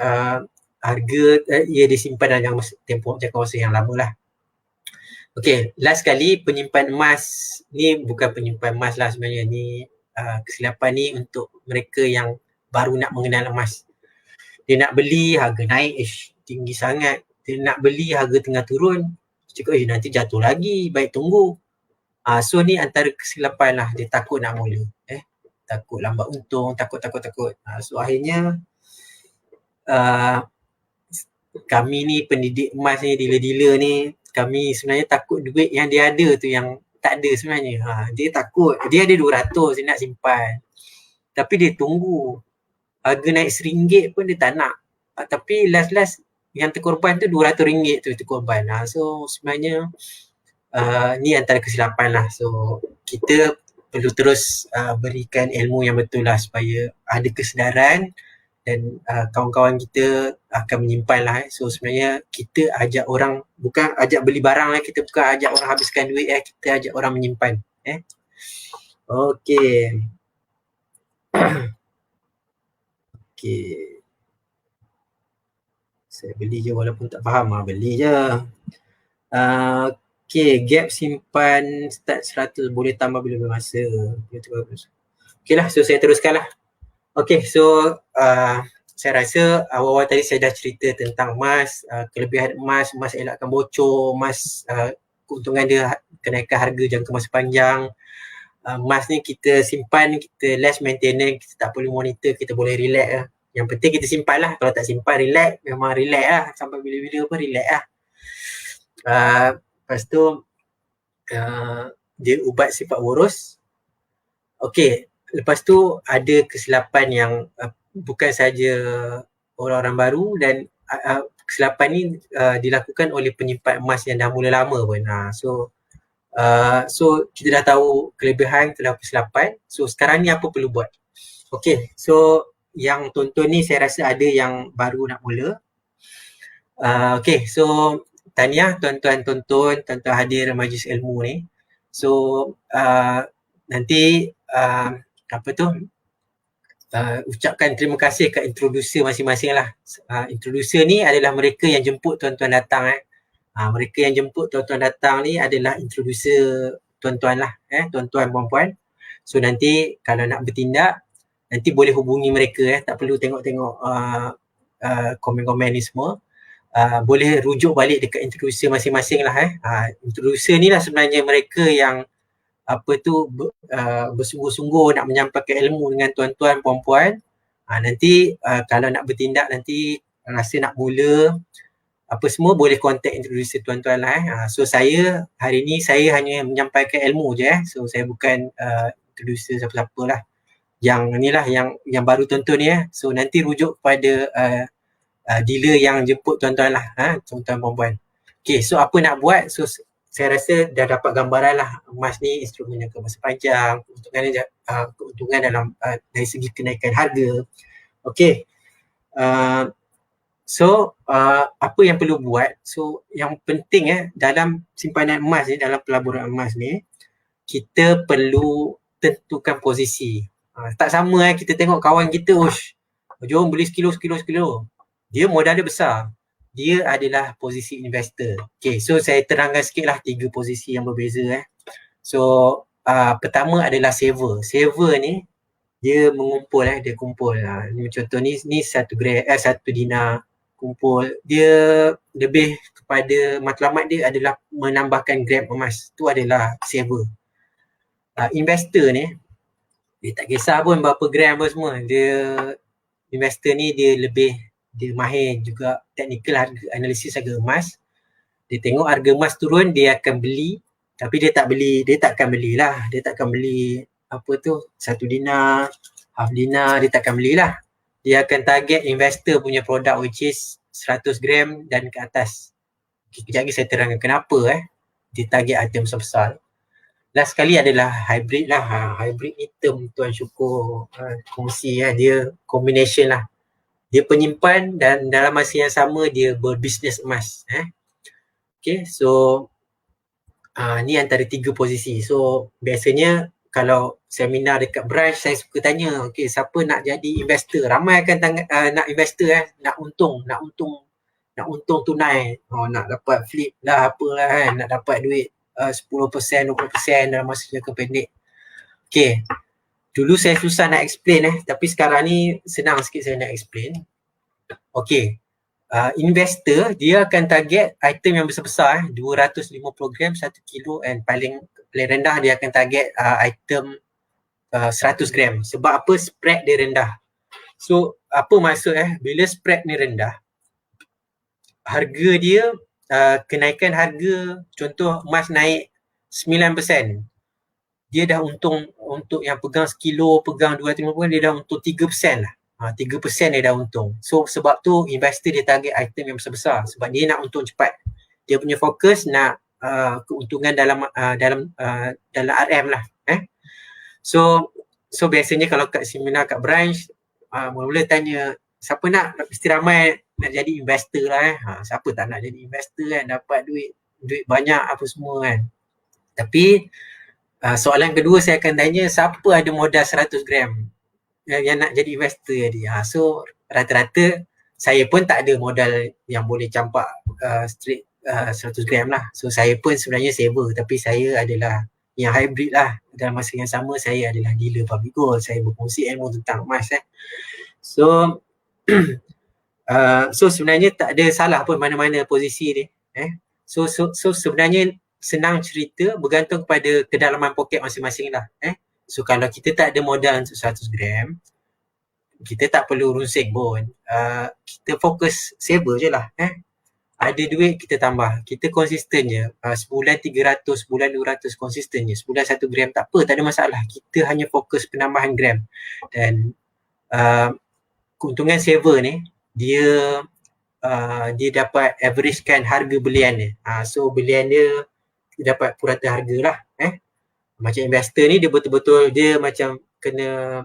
harga ia disimpan dalam jangka masa yang lama lah. Okay, last kali penyimpan emas ni bukan penyimpan emas lah sebenarnya. Ni kesilapan ni untuk mereka yang baru nak mengenal emas. Dia nak beli, harga naik, tinggi sangat. Dia nak beli, harga tengah turun. Cakap, nanti jatuh lagi, baik tunggu. So ni antara kesilapan lah, dia takut nak mula. Takut lambat untung, takut. So akhirnya kami ni pendidik emas ni, dealer-dealer ni, kami sebenarnya takut duit yang dia ada tu yang tak ada sebenarnya. Dia takut, dia ada 200 dia nak simpan. Tapi dia tunggu. Harga naik RM1 pun dia tak nak. Tapi last yang terkorban tu RM200 tu terkorban. So sebenarnya ni antara kesilapan lah. So kita perlu terus berikan ilmu yang betul lah supaya ada kesedaran dan kawan-kawan kita akan menyimpan lah. So sebenarnya kita ajak orang, bukan ajak beli barang lah, kita bukan ajak orang habiskan duit, kita ajak orang menyimpan. Okay. Okay. Saya beli je walaupun tak faham, beli je. Okay, gap simpan start 100 boleh tambah bila bermasa. Okay lah, so saya teruskan lah. Okay, so saya rasa awal-awal tadi saya dah cerita tentang emas, kelebihan emas elakkan bocor, emas keuntungan dia kenaikan harga jangka masa panjang. Emas ni kita simpan, kita less maintenance, kita tak perlu monitor, kita boleh relax lah. Yang penting kita simpan lah. Kalau tak simpan, relax, memang relax lah. Sampai bila-bila pun relax lah. Lepas tu, dia ubat sifat boros. Okay, lepas tu ada kesilapan yang bukan saja orang-orang baru dan kesilapan ni dilakukan oleh penyimpan emas yang dah mula lama pun. So kita dah tahu kelebihan, kita dah kesilapan. So sekarang ni apa perlu buat? Okay, so yang tonton ni saya rasa ada yang baru nak mula. Okay, so tahniah tuan-tuan hadir majlis ilmu ni. So nanti ucapkan terima kasih kat introducer masing-masing lah. Introducer ni adalah mereka yang jemput tuan-tuan datang. Mereka yang jemput tuan-tuan datang ni adalah introducer tuan-tuan lah, tuan-tuan puan-puan. So nanti kalau nak bertindak, nanti boleh hubungi mereka, tak perlu tengok-tengok komen-komen ni semua. Boleh rujuk balik dekat introducer masing-masing lah. Introducer ni lah sebenarnya mereka yang bersungguh-sungguh nak menyampaikan ilmu dengan tuan-tuan puan-puan. Nanti kalau nak bertindak, nanti rasa nak mula apa semua, boleh contact introducer tuan-tuan lah. So saya hari ni saya hanya menyampaikan ilmu je. So saya bukan introducer siapa-siapa lah. Yang ni lah yang baru tonton ni. So nanti rujuk kepada dealer yang jemput tuan-tuan lah, tuan-tuan puan-puan. Okay, so apa nak buat? So saya rasa dah dapat gambaran lah, emas ni instrumen jangka masa panjang, keuntungan dalam dari segi kenaikan harga. Okay, so apa yang perlu buat? So yang penting dalam simpanan emas ni, dalam pelaburan emas ni, kita perlu tentukan posisi. Tak sama kita tengok kawan kita, jom beli sekilo. Dia modal dia besar. Dia adalah posisi investor. Okay, so saya terangkan sikit lah 3 posisi yang berbeza. So pertama adalah saver. Saver ni dia mengumpul, dia kumpul. Contoh ni 1 dinar kumpul. Dia lebih kepada matlamat dia adalah menambahkan gram emas. Tu adalah saver. Investor ni dia tak kisah pun berapa gram apa semua. Investor ni dia mahir juga technical harga, analisis harga emas. Dia tengok harga emas turun, dia akan beli Tapi dia takkan belilah. Dia takkan beli apa tu, 1 dinar, half dinar, dia takkan belilah. Dia akan target investor punya produk which is 100 gram dan ke atas. Kejap lagi saya terangkan kenapa dia target item besar-besar. Last sekali adalah hybrid lah. Hybrid ni term Tuan Syukur kongsi dia combination lah. Dia penyimpan dan dalam masa yang sama dia berbisnes emas. Okay, so ni antara 3 posisi. So biasanya kalau seminar dekat branch saya suka tanya, okay, siapa nak jadi investor? Ramai akan nak investor nak untung tunai. Nak dapat flip lah apalah nak dapat duit 10%, 20% dalam masa jangka pendek. Okay, dulu saya susah nak explain tapi sekarang ni senang sikit saya nak explain. Okay, investor dia akan target item yang besar-besar 250 gram 1 kilo and paling rendah dia akan target item 100 gram. Sebab apa? Spread dia rendah. So apa maksud bila spread ni rendah, harga dia kenaikan harga, contoh emas naik 9%, dia dah untung untuk yang pegang sekilo, pegang 250 dia dah untung 3% lah. 3% dia dah untung. So sebab tu investor dia target item yang besar-besar sebab dia nak untung cepat. Dia punya fokus nak keuntungan dalam RM lah. So biasanya kalau kat seminar kat branch mula-mula tanya siapa nak, mesti ramai nak jadi investor lah siapa tak nak jadi investor dapat duit banyak apa semua kan. Tapi soalan kedua saya akan tanya siapa ada modal 100 gram yang nak jadi investor tadi. So rata-rata saya pun tak ada modal yang boleh campak straight 100 gram lah. So saya pun sebenarnya saver tapi saya adalah yang hybrid lah. Dalam masa yang sama saya adalah dealer public gold. Saya berkongsi ilmu tentang emas So sebenarnya tak ada salah pun mana-mana posisi ni. So sebenarnya senang cerita bergantung kepada kedalaman poket masing-masing lah. So kalau kita tak ada modal untuk 100 gram, kita tak perlu runsing pun. Kita fokus saver je lah. Ada duit kita tambah. Kita konsisten je. Sebulan 300, sebulan 200 konsisten je. Sebulan 1 gram tak apa, tak ada masalah. Kita hanya fokus penambahan gram. Dan keuntungan saver ni, dia dapat averagekan harga belian dia. So belian dia dapat purata harga lah. Macam investor ni dia betul-betul dia macam kena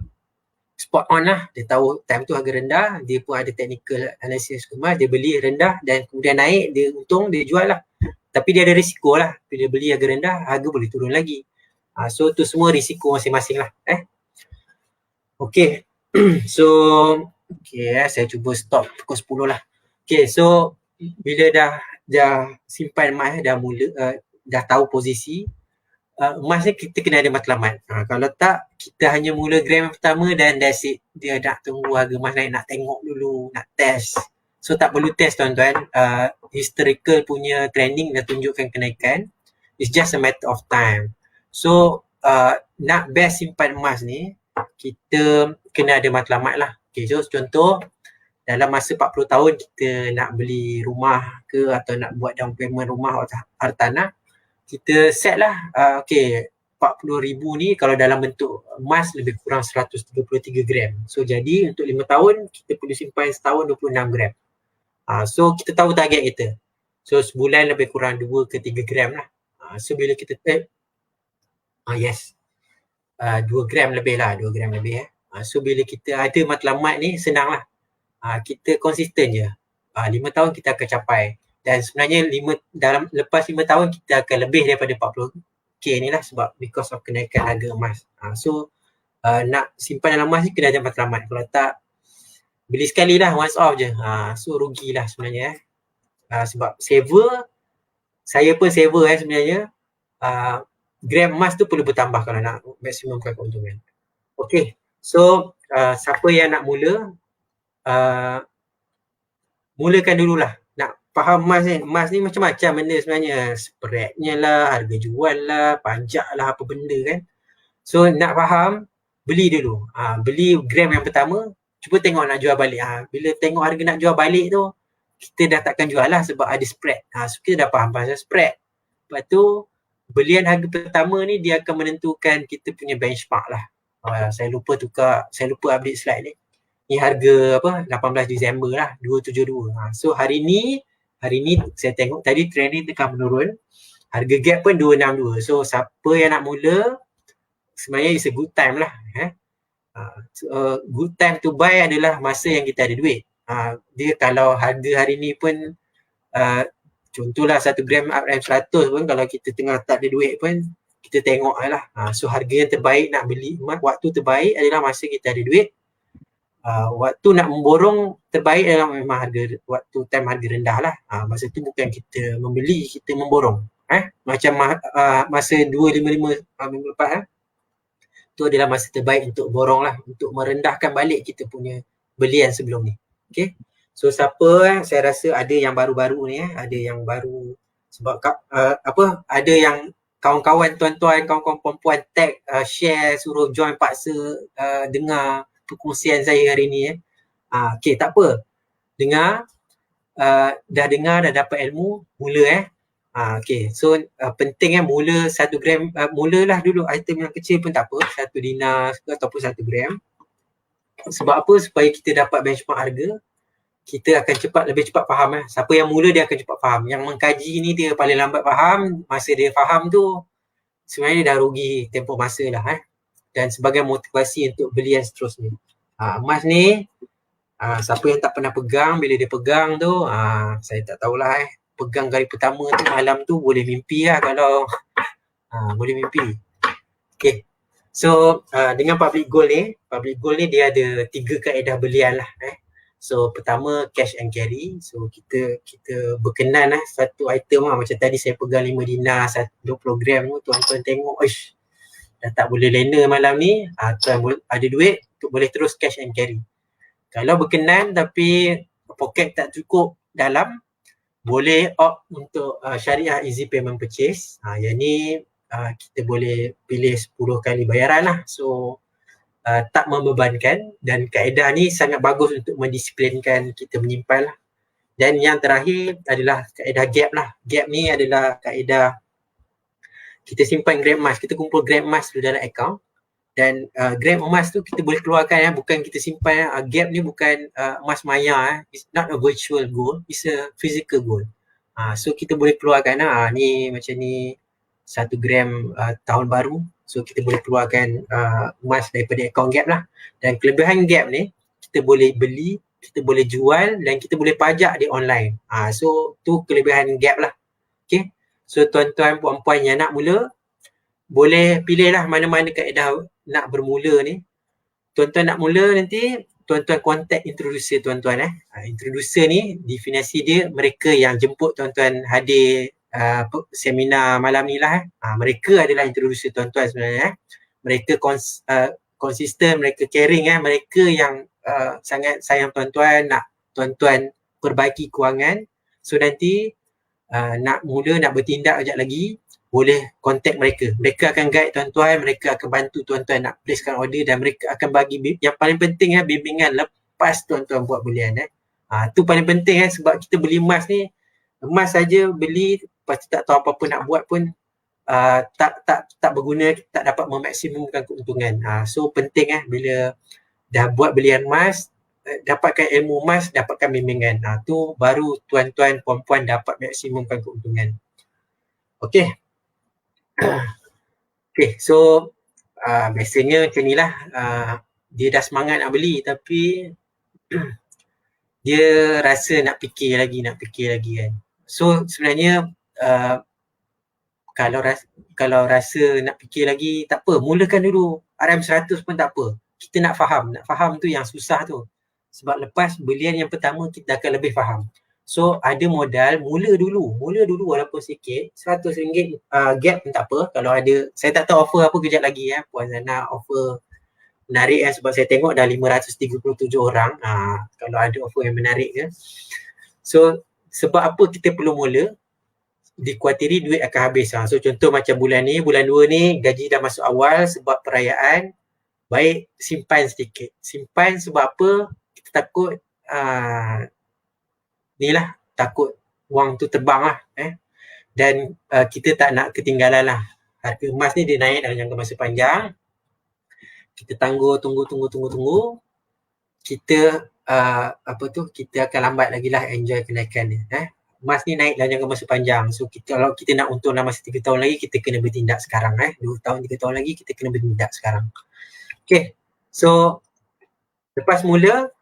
spot on lah. Dia tahu time tu harga rendah, dia pun ada technical analysis emas, dia beli rendah dan kemudian naik, dia untung, dia jual lah. Tapi dia ada risiko lah. Bila dia beli harga rendah, harga boleh turun lagi. So tu semua risiko masing-masing lah. Okay. So saya cuba stop pukul 10 lah. Okay, so bila dah simpan emas, dah mula dah tahu posisi, emas ni kita kena ada matlamat. Kalau tak, kita hanya mula gram yang pertama dan that's it. Dia nak tunggu harga emas naik, nak tengok dulu, nak test. So tak perlu test tuan-tuan. Historical punya trending dah tunjukkan kenaikan. It's just a matter of time. So nak best simpan emas ni, kita kena ada matlamat lah. Okay, so contoh dalam masa 40 tahun kita nak beli rumah ke atau nak buat down payment rumah atau hartanah, kita set lah 40,000 ni kalau dalam bentuk emas lebih kurang 133 gram. So jadi untuk 5 tahun kita perlu simpan setahun 26 gram. So kita tahu target kita. So sebulan lebih kurang 2 ke 3 gram lah. So bila kita 2 gram lebih lah, 2 gram lebih So bila kita ada matlamat ni senang lah. Kita konsisten je. 5 tahun kita akan capai. Dan sebenarnya lepas 5 tahun kita akan lebih daripada 40k ni lah sebab because of kenaikan harga emas. So nak simpan dalam emas ni kena ada matlamat. Kalau tak, beli sekali lah, once off je. So rugilah sebenarnya. Sebab saver, saya pun saver sebenarnya. Gram emas tu perlu bertambah kalau nak maksimumkan keuntungan. Okay, so siapa yang nak mula, mulakan dululah. Nak faham emas ni macam-macam benda sebenarnya. Spreadnya lah, harga jual lah, pajak lah, apa benda kan. So nak faham, beli dulu. Beli gram yang pertama, cuba tengok nak jual balik. Bila tengok harga nak jual balik tu, kita dah takkan jual lah sebab ada spread. So kita dah faham pasal spread. Lepas tu belian harga pertama ni dia akan menentukan kita punya benchmark lah. Saya lupa update slide ni. Ni harga apa 18 Disember lah 272. So hari ni saya tengok tadi trend ni tengah menurun. Harga gap pun 262. So siapa yang nak mula sebenarnya is a good time lah. Good time to buy adalah masa yang kita ada duit. Dia kalau harga hari ni pun contohlah 1 gram RM100 pun kalau kita tengah tak ada duit pun kita tengok lah. So harga yang terbaik nak beli, waktu terbaik adalah masa kita ada duit. Waktu nak memborong terbaik adalah memang waktu time harga rendah lah. Masa tu bukan kita membeli, kita memborong. Macam masa 255 minggu lepas tu adalah masa terbaik untuk borong lah, untuk merendahkan balik kita punya belian sebelum ni. Okay. So siapa saya rasa ada yang baru-baru ni ada yang baru sebab ada yang kawan-kawan tuan-tuan, kawan-kawan perempuan tag, share, suruh join paksa dengar perkongsian saya hari ni. Okay, tak apa. Dengar, dah dengar, dah dapat ilmu, mula okay, so penting mula 1 gram, mulalah dulu item yang kecil pun tak apa, 1 dinar ataupun 1 gram. Sebab apa? Supaya kita dapat benchmark harga, kita akan lebih cepat faham. Siapa yang mula dia akan cepat faham. Yang mengkaji ni dia paling lambat faham, masa dia faham tu sebenarnya dah rugi tempoh masa lah. Dan sebagai motivasi untuk beli yang seterusnya. Emas ni, siapa yang tak pernah pegang, bila dia pegang tu, saya tak tahulah pegang kali pertama tu malam tu boleh mimpi lah kalau boleh mimpi. Okay. So dengan public gold ni dia ada 3 kaedah belian lah. So pertama cash and carry. So kita berkenan satu item lah. Macam tadi saya pegang 5 dinar 20 gram tu, tuan-tuan tengok dah tak boleh lena malam ni, tuan ada duit untuk boleh terus cash and carry. Kalau berkenan tapi poket tak cukup dalam, boleh opt untuk syariah easy payment purchase. Yang ni kita boleh pilih 10 kali bayaran lah. So tak membebankan, dan kaedah ni sangat bagus untuk mendisiplinkan kita menyimpan lah. Dan yang terakhir adalah kaedah gap lah. Gap ni adalah kaedah kita simpan gram emas, kita kumpul gram emas dulu dalam akaun, dan gram emas tu kita boleh keluarkan bukan kita simpan. Gap ni bukan emas maya, it's not a virtual gold, it's a physical gold. So kita boleh keluarkan ni macam ni 1 gram tahun baru. So kita boleh keluarkan emas daripada akaun gap lah. Dan kelebihan gap ni, kita boleh beli, kita boleh jual, dan kita boleh pajak di online. So tu kelebihan gap lah. Okay. So tuan-tuan puan-puan yang nak mula, boleh pilih lah mana-mana kaedah nak bermula ni. Tuan-tuan nak mula nanti, tuan-tuan contact introducer tuan-tuan. Introducer ni definisi dia mereka yang jemput tuan-tuan hadir seminar malam ni lah. Mereka adalah introducer tuan-tuan sebenarnya. Mereka konsisten, mereka caring, mereka yang sangat sayang tuan-tuan, nak tuan-tuan perbaiki kewangan. So nanti nak mula, nak bertindak sekejap lagi, boleh contact mereka. Mereka akan guide tuan-tuan, mereka akan bantu tuan-tuan nak placekan order, dan mereka akan bagi yang paling penting bimbingan lepas tuan-tuan buat belian. Tu paling penting sebab kita beli emas ni, emas saja beli lepas tu tak tahu apa-apa nak buat pun tak berguna, tak dapat memaksimumkan keuntungan. So penting bila dah buat belian emas, dapatkan ilmu emas, dapatkan bimbingan. Tu baru tuan-tuan puan-puan dapat maksimumkan keuntungan. Okay. Okay, so biasanya macam ni lah. Dia dah semangat nak beli tapi dia rasa nak fikir lagi kan. So sebenarnya kalau rasa nak fikir lagi, tak apa, mulakan dulu RM100 pun tak apa. Kita nak faham tu yang susah tu. Sebab lepas belian yang pertama kita akan lebih faham. So ada modal, mula dulu walaupun sikit, RM100 gap pun tak apa. Kalau ada, saya tak tahu offer apa kejap lagi Puan Zana offer menarik sebab saya tengok dah 537 orang. Kalau ada offer yang menarik So sebab apa kita perlu mula? Dikuatiri duit akan habis. So contoh macam bulan 2 ni gaji dah masuk awal sebab perayaan. Baik simpan sedikit. Simpan sebab apa? Kita takut takut wang tu terbang lah. dan kita tak nak ketinggalan lah. Harga emas ni dia naik dalam jangka masa panjang. Kita tunggu, kita kita akan lambat lagi lah enjoy kenaikan dia. Emas ni naik dalam jangka masa panjang. So kalau kita nak untung dalam masa 3 tahun lagi, kita kena bertindak sekarang. 2 tahun, 3 tahun lagi, kita kena bertindak sekarang. Okay, so lepas mula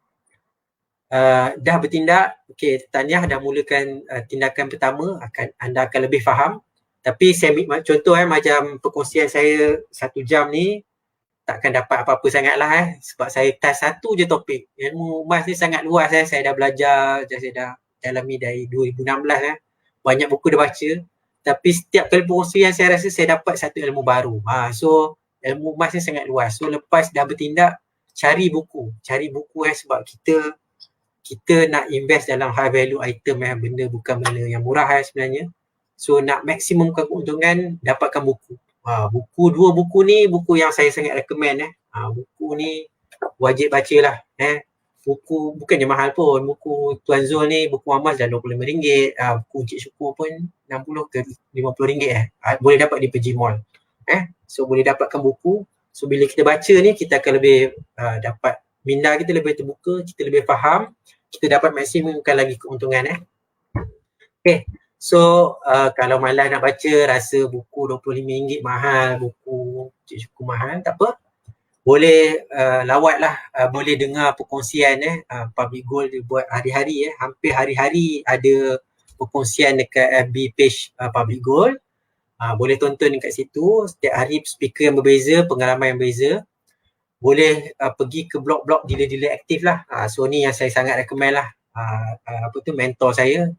dah bertindak, okay, tahniah dah mulakan tindakan pertama, anda akan lebih faham. Tapi contoh macam perkongsian saya 1 jam ni takkan dapat apa-apa sangat lah sebab saya touch satu je topik. Ilmu emas ni sangat luas saya dah belajar, saya dah dalami dari 2016 banyak buku dah baca, tapi setiap kali perkongsian saya rasa saya dapat satu ilmu baru. So ilmu emas ni sangat luas. So lepas dah bertindak, cari buku sebab kita nak invest dalam high value item benda bukan benda yang murah sebenarnya. So nak maksimumkan keuntungan, dapatkan buku. Dua buku ni buku yang saya sangat recommend. Buku ni wajib bacalah. Buku bukannya mahal pun. Buku Tuan Zul ni, buku emas dah RM25. Buku Encik Syukur pun RM60 ke RM50. Boleh dapat di Pergi Mall. So boleh dapatkan buku. So bila kita baca ni, kita akan lebih dapat minda kita lebih terbuka, kita lebih faham, kita dapat maksimumkan lagi keuntungan. Okay. So kalau malas nak baca, rasa buku RM25 mahal, buku Cik Syukur mahal, tak apa. Boleh lawat lah, boleh dengar perkongsian Public Gold dia buat hari-hari hampir hari-hari ada perkongsian dekat FB page Public Gold. Boleh tonton dekat situ, setiap hari speaker yang berbeza, pengalaman yang berbeza. Boleh pergi ke blog-blog dealer-dealer aktif lah. So ni yang saya sangat recommend lah. Mentor saya,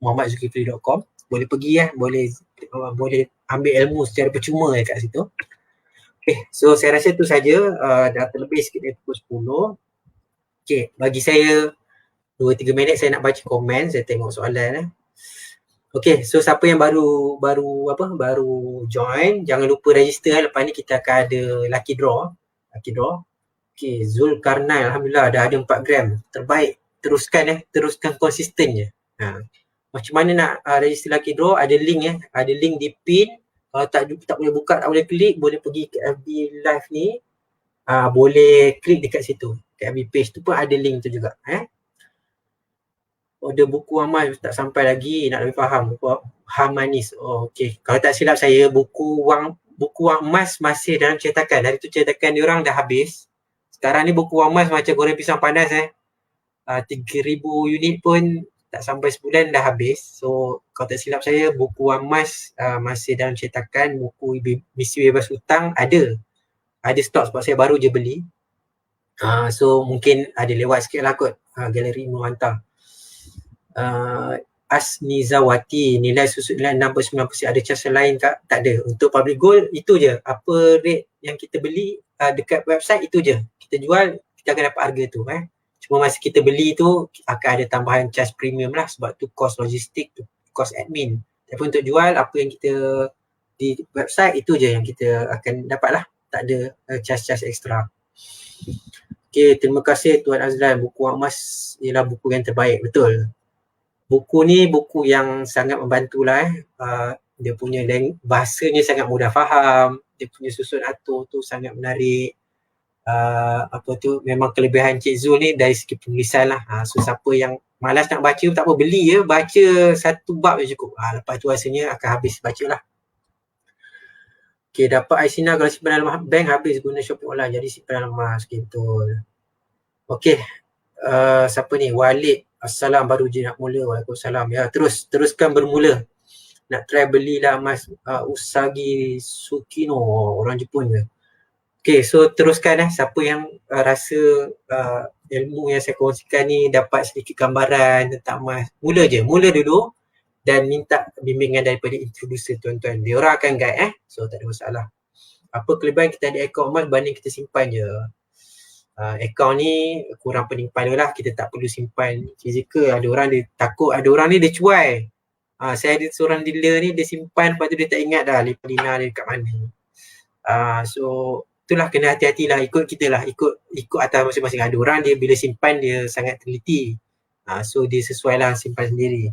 muhamadzulkifli.com. Boleh pergi boleh ambil ilmu secara percuma kat situ. Okay, so saya rasa tu saja. Dah terlebih sikit dari pukul 10. Okay, bagi saya 2-3 minit saya nak baca komen, saya tengok soalan. Okay, so siapa yang baru join, jangan lupa register. Lepas ni kita akan ada lucky draw. Okay, Zulkarnail, alhamdulillah dah ada 4 gram. Terbaik, teruskan konsistennya. Macam mana nak register lucky draw? Ada link ada link di pin. Kalau tak boleh buka, tak boleh klik, boleh pergi ke FB live ni. Boleh klik dekat situ. Kat FB page tu pun ada link tu juga. Order buku amal tak sampai lagi, nak lebih faham. Harmanis. Okay. Kalau tak silap saya, buku wang emas masih dalam cetakan. Dari tu cetakan diorang dah habis. Sekarang ni buku wang emas macam goreng pisang panas 3,000 unit pun tak sampai sebulan dah habis. So kalau tak silap saya, buku wang emas masih dalam cetakan. Buku misi bebas hutang ada stok sebab saya baru je beli. So mungkin ada lewat sikit lah kot. Galeri Nur hantar. Asnizawati, nilai susut nilai 69% ada cara lain tak? Tak ada. Untuk Public Gold itu je. Apa rate yang kita beli dekat website itu je. Kita jual, kita akan dapat harga tu. Cuma masa kita beli tu akan ada tambahan charge premium lah sebab tu cost logistik, tu cost admin. Tapi untuk jual apa yang kita di website itu je yang kita akan dapat lah. Tak ada charge-charge ekstra. Okay, terima kasih Tuan Azlan. Buku wang emas ialah buku yang terbaik. Betul. Buku ni buku yang sangat membantu lah. Dia punya bahasanya sangat mudah faham. Dia punya susun atur tu sangat menarik. Memang kelebihan Cik Zul ni dari segi penulisan lah. So siapa yang malas nak baca tak apa, beli baca satu bab je cukup. Lepas tu rasanya akan habis baca lah. Okay, dapat iSinar kalau simpan dalam bank habis guna shopping online, jadi simpan dalam emas. Okay, betul. Okay, siapa ni? Walid. Assalam, baru je nak mula. Waalaikumsalam. Ya, teruskan bermula. Nak try belilah emas Usagi Tsukino, orang Jepun je. Okay, so teruskan siapa yang rasa ilmu yang saya kongsikan ni dapat sedikit gambaran tentang emas. Mula dulu dan minta bimbingan daripada introducer tuan-tuan. Dia orang akan guide so tak ada masalah. Apa kelebihan kita ada akaun emas banding kita simpan je. Akaun ni kurang pening kepala lah, kita tak perlu simpan fizikal. Ada orang dia takut, ada orang ni dia cuai. Saya ada seorang dealer ni dia simpan, lepas tu dia tak ingat dah lipat lina dia dekat mana. So itulah, kena hati-hatilah, ikut kita lah, ikut atas masing-masing. Ada orang dia bila simpan dia sangat teliti. So dia sesuai lah simpan sendiri.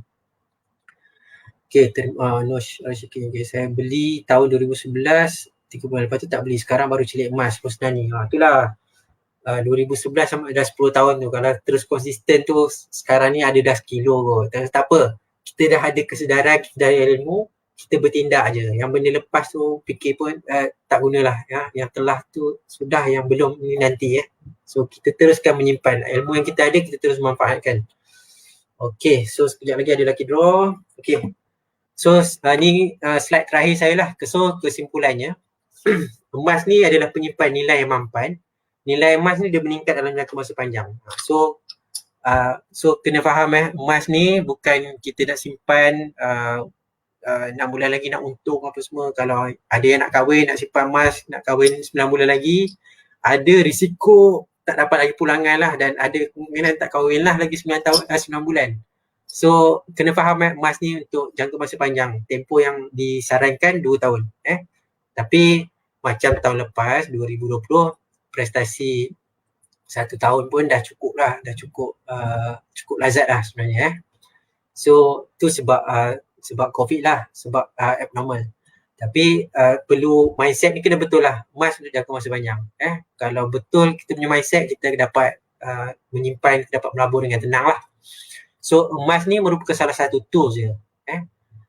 Okay, okay, saya beli tahun 2011, 3 bulan lepas tu tak beli. Sekarang baru celik emas Rosnah ni. Itulah 2011 sampai dah 10 tahun tu. Kalau terus konsisten tu sekarang ni ada dah sekilo kot. Tak apa. Kita dah ada kesedaran, kita dah ada ilmu, kita bertindak je. Yang benda lepas tu fikir pun tak gunalah. Ya. Yang telah tu sudah, yang belum ni nanti. So kita teruskan menyimpan. Ilmu yang kita ada, kita terus manfaatkan. Okay, so sekejap lagi ada lucky draw. Okay. So ni slide terakhir saya lah. So kesimpulannya, emas ni adalah penyimpan nilai yang mampan. Nilai emas ni dia meningkat dalam jangka masa panjang. So kena faham emas ni bukan kita nak simpan 6 bulan lagi nak untung apa semua. Kalau ada yang nak kahwin, nak simpan emas, nak kahwin 9 bulan lagi, ada risiko tak dapat lagi pulangan lah, dan ada kemungkinan tak kahwin lah lagi 9 bulan. So kena faham emas ni untuk jangka masa panjang. Tempoh yang disarankan 2 tahun. Tapi macam tahun lepas 2020, prestasi 1 tahun pun dah cukup lah, dah cukup lazat lah sebenarnya. So tu sebab COVID lah, sebab abnormal. Tapi perlu mindset ni kena betul lah. Emas untuk jangka masa panjang. Kalau betul kita punya mindset, kita dapat menyimpan, kita dapat melabur dengan tenang lah. So emas ni merupakan salah satu tools je.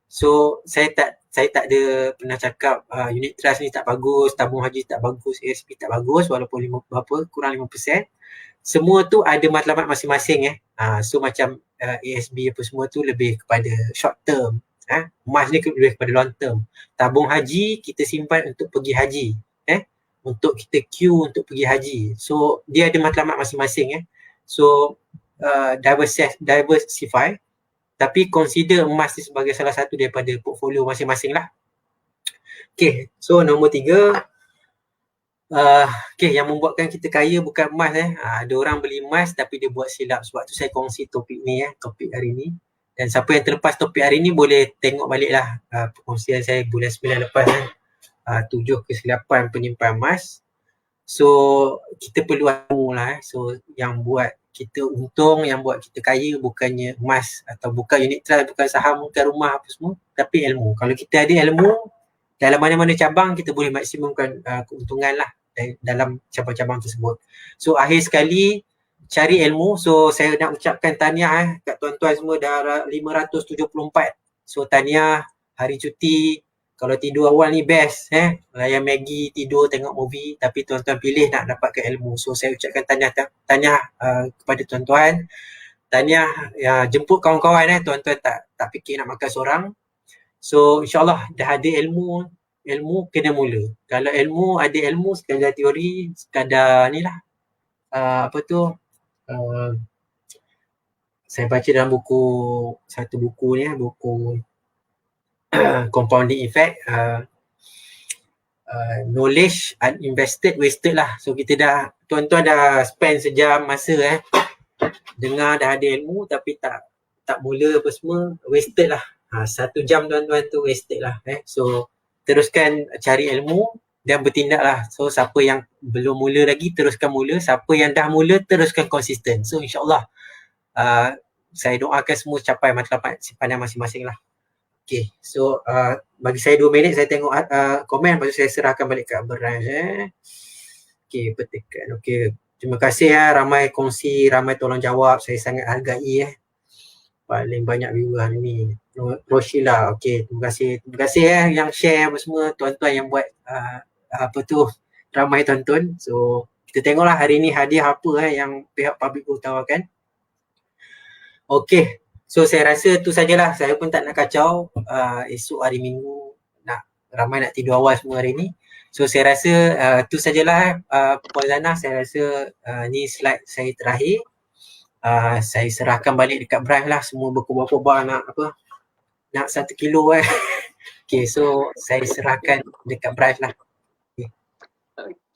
So saya tak ada pernah cakap unit trust ni tak bagus, tabung haji tak bagus, ASP tak bagus, walaupun kurang 5%. Semua tu ada matlamat masing-masing. So macam ASB apa semua tu lebih kepada short term. Emas ni lebih kepada long term. Tabung haji kita simpan untuk pergi haji. Untuk kita queue untuk pergi haji. So dia ada matlamat masing-masing. So diversify, tapi consider emas ni sebagai salah satu daripada portfolio masing-masing lah. Okay, so nombor 3, okay, yang membuatkan kita kaya bukan emas. Ada orang beli emas tapi dia buat silap. Sebab tu saya kongsi topik ni, topik hari ni. Dan siapa yang terlepas topik hari ni boleh tengok balik lah perkongsian saya bulan 9 lepas 7 kesilapan penyimpan emas. So kita perlu ilmu lah. So yang buat kita untung, yang buat kita kaya bukannya emas atau bukan unit trust, bukan saham, bukan rumah apa semua, tapi ilmu. Kalau kita ada ilmu dalam mana-mana cabang, kita boleh maksimumkan keuntungan lah dalam cabang-cabang tersebut. So akhir sekali, cari ilmu. So saya nak ucapkan tahniah kat tuan-tuan semua dah 574. So tahniah hari cuti. Kalau tidur awal ni best, layan Maggi, tidur, tengok movie, tapi tuan-tuan pilih nak dapatkan ilmu. So saya ucapkan tahniah kepada tuan-tuan. Tahniah jemput kawan-kawan, tuan-tuan tak fikir nak makan seorang. So insyaAllah dah ada ilmu kena mula. Kalau ada ilmu sekadar teori, sekadar ni lah, saya baca dalam satu buku ni, buku Compounding Effect, knowledge uninvested wasted lah. So kita tuan-tuan dah spend sejam masa dengar, dah ada ilmu tapi tak mula apa semua, wasted lah. 1 jam tuan-tuan tu wasted lah. So teruskan cari ilmu dan bertindak lah. So siapa yang belum mula lagi, teruskan mula. Siapa yang dah mula, teruskan konsisten. So insyaAllah saya doakan semua capai matlamat simpanan masing-masing lah. Okay, so bagi saya 2 minit, saya tengok komen, lepas tu saya serahkan balik ke Abang. Okay, petikan. Okay, terima kasih ramai kongsi, ramai tolong jawab, saya sangat hargai paling banyak viewer hari ni. Roshila, okay, terima kasih yang share apa semua, tuan-tuan yang buat ramai tonton. So kita tengoklah hari ni hadiah apa yang pihak public tawarkan. Okay. So saya rasa tu sajalah, saya pun tak nak kacau. Esok hari Minggu ramai nak tidur awal semua hari ni. So saya rasa tu sajalah Puan Zana. Saya rasa ni slide saya terakhir. Saya serahkan balik dekat Brian lah, semua berkobar-kobar nak 1 kilo Okay, so saya serahkan dekat Brian lah.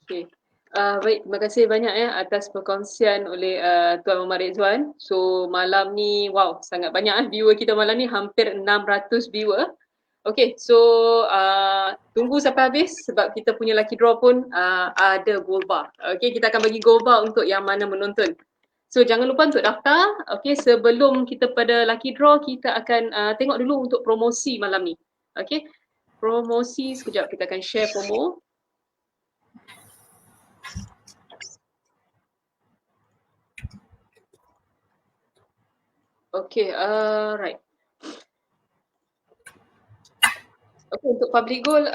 Okay. Baik, terima kasih banyak atas perkongsian oleh Tuan Muhammad Rizwan. So malam ni, wow, sangat banyak viewer kita malam ni, hampir 600 viewer. Okay, so tunggu sampai habis sebab kita punya lucky draw pun ada gold bar. Okay, kita akan bagi gold bar untuk yang mana menonton. So jangan lupa untuk daftar. Okay, sebelum kita pada lucky draw, kita akan tengok dulu untuk promosi malam ni. Okay, promosi sekejap kita akan share promo. Okay, right. Okay, untuk public goal,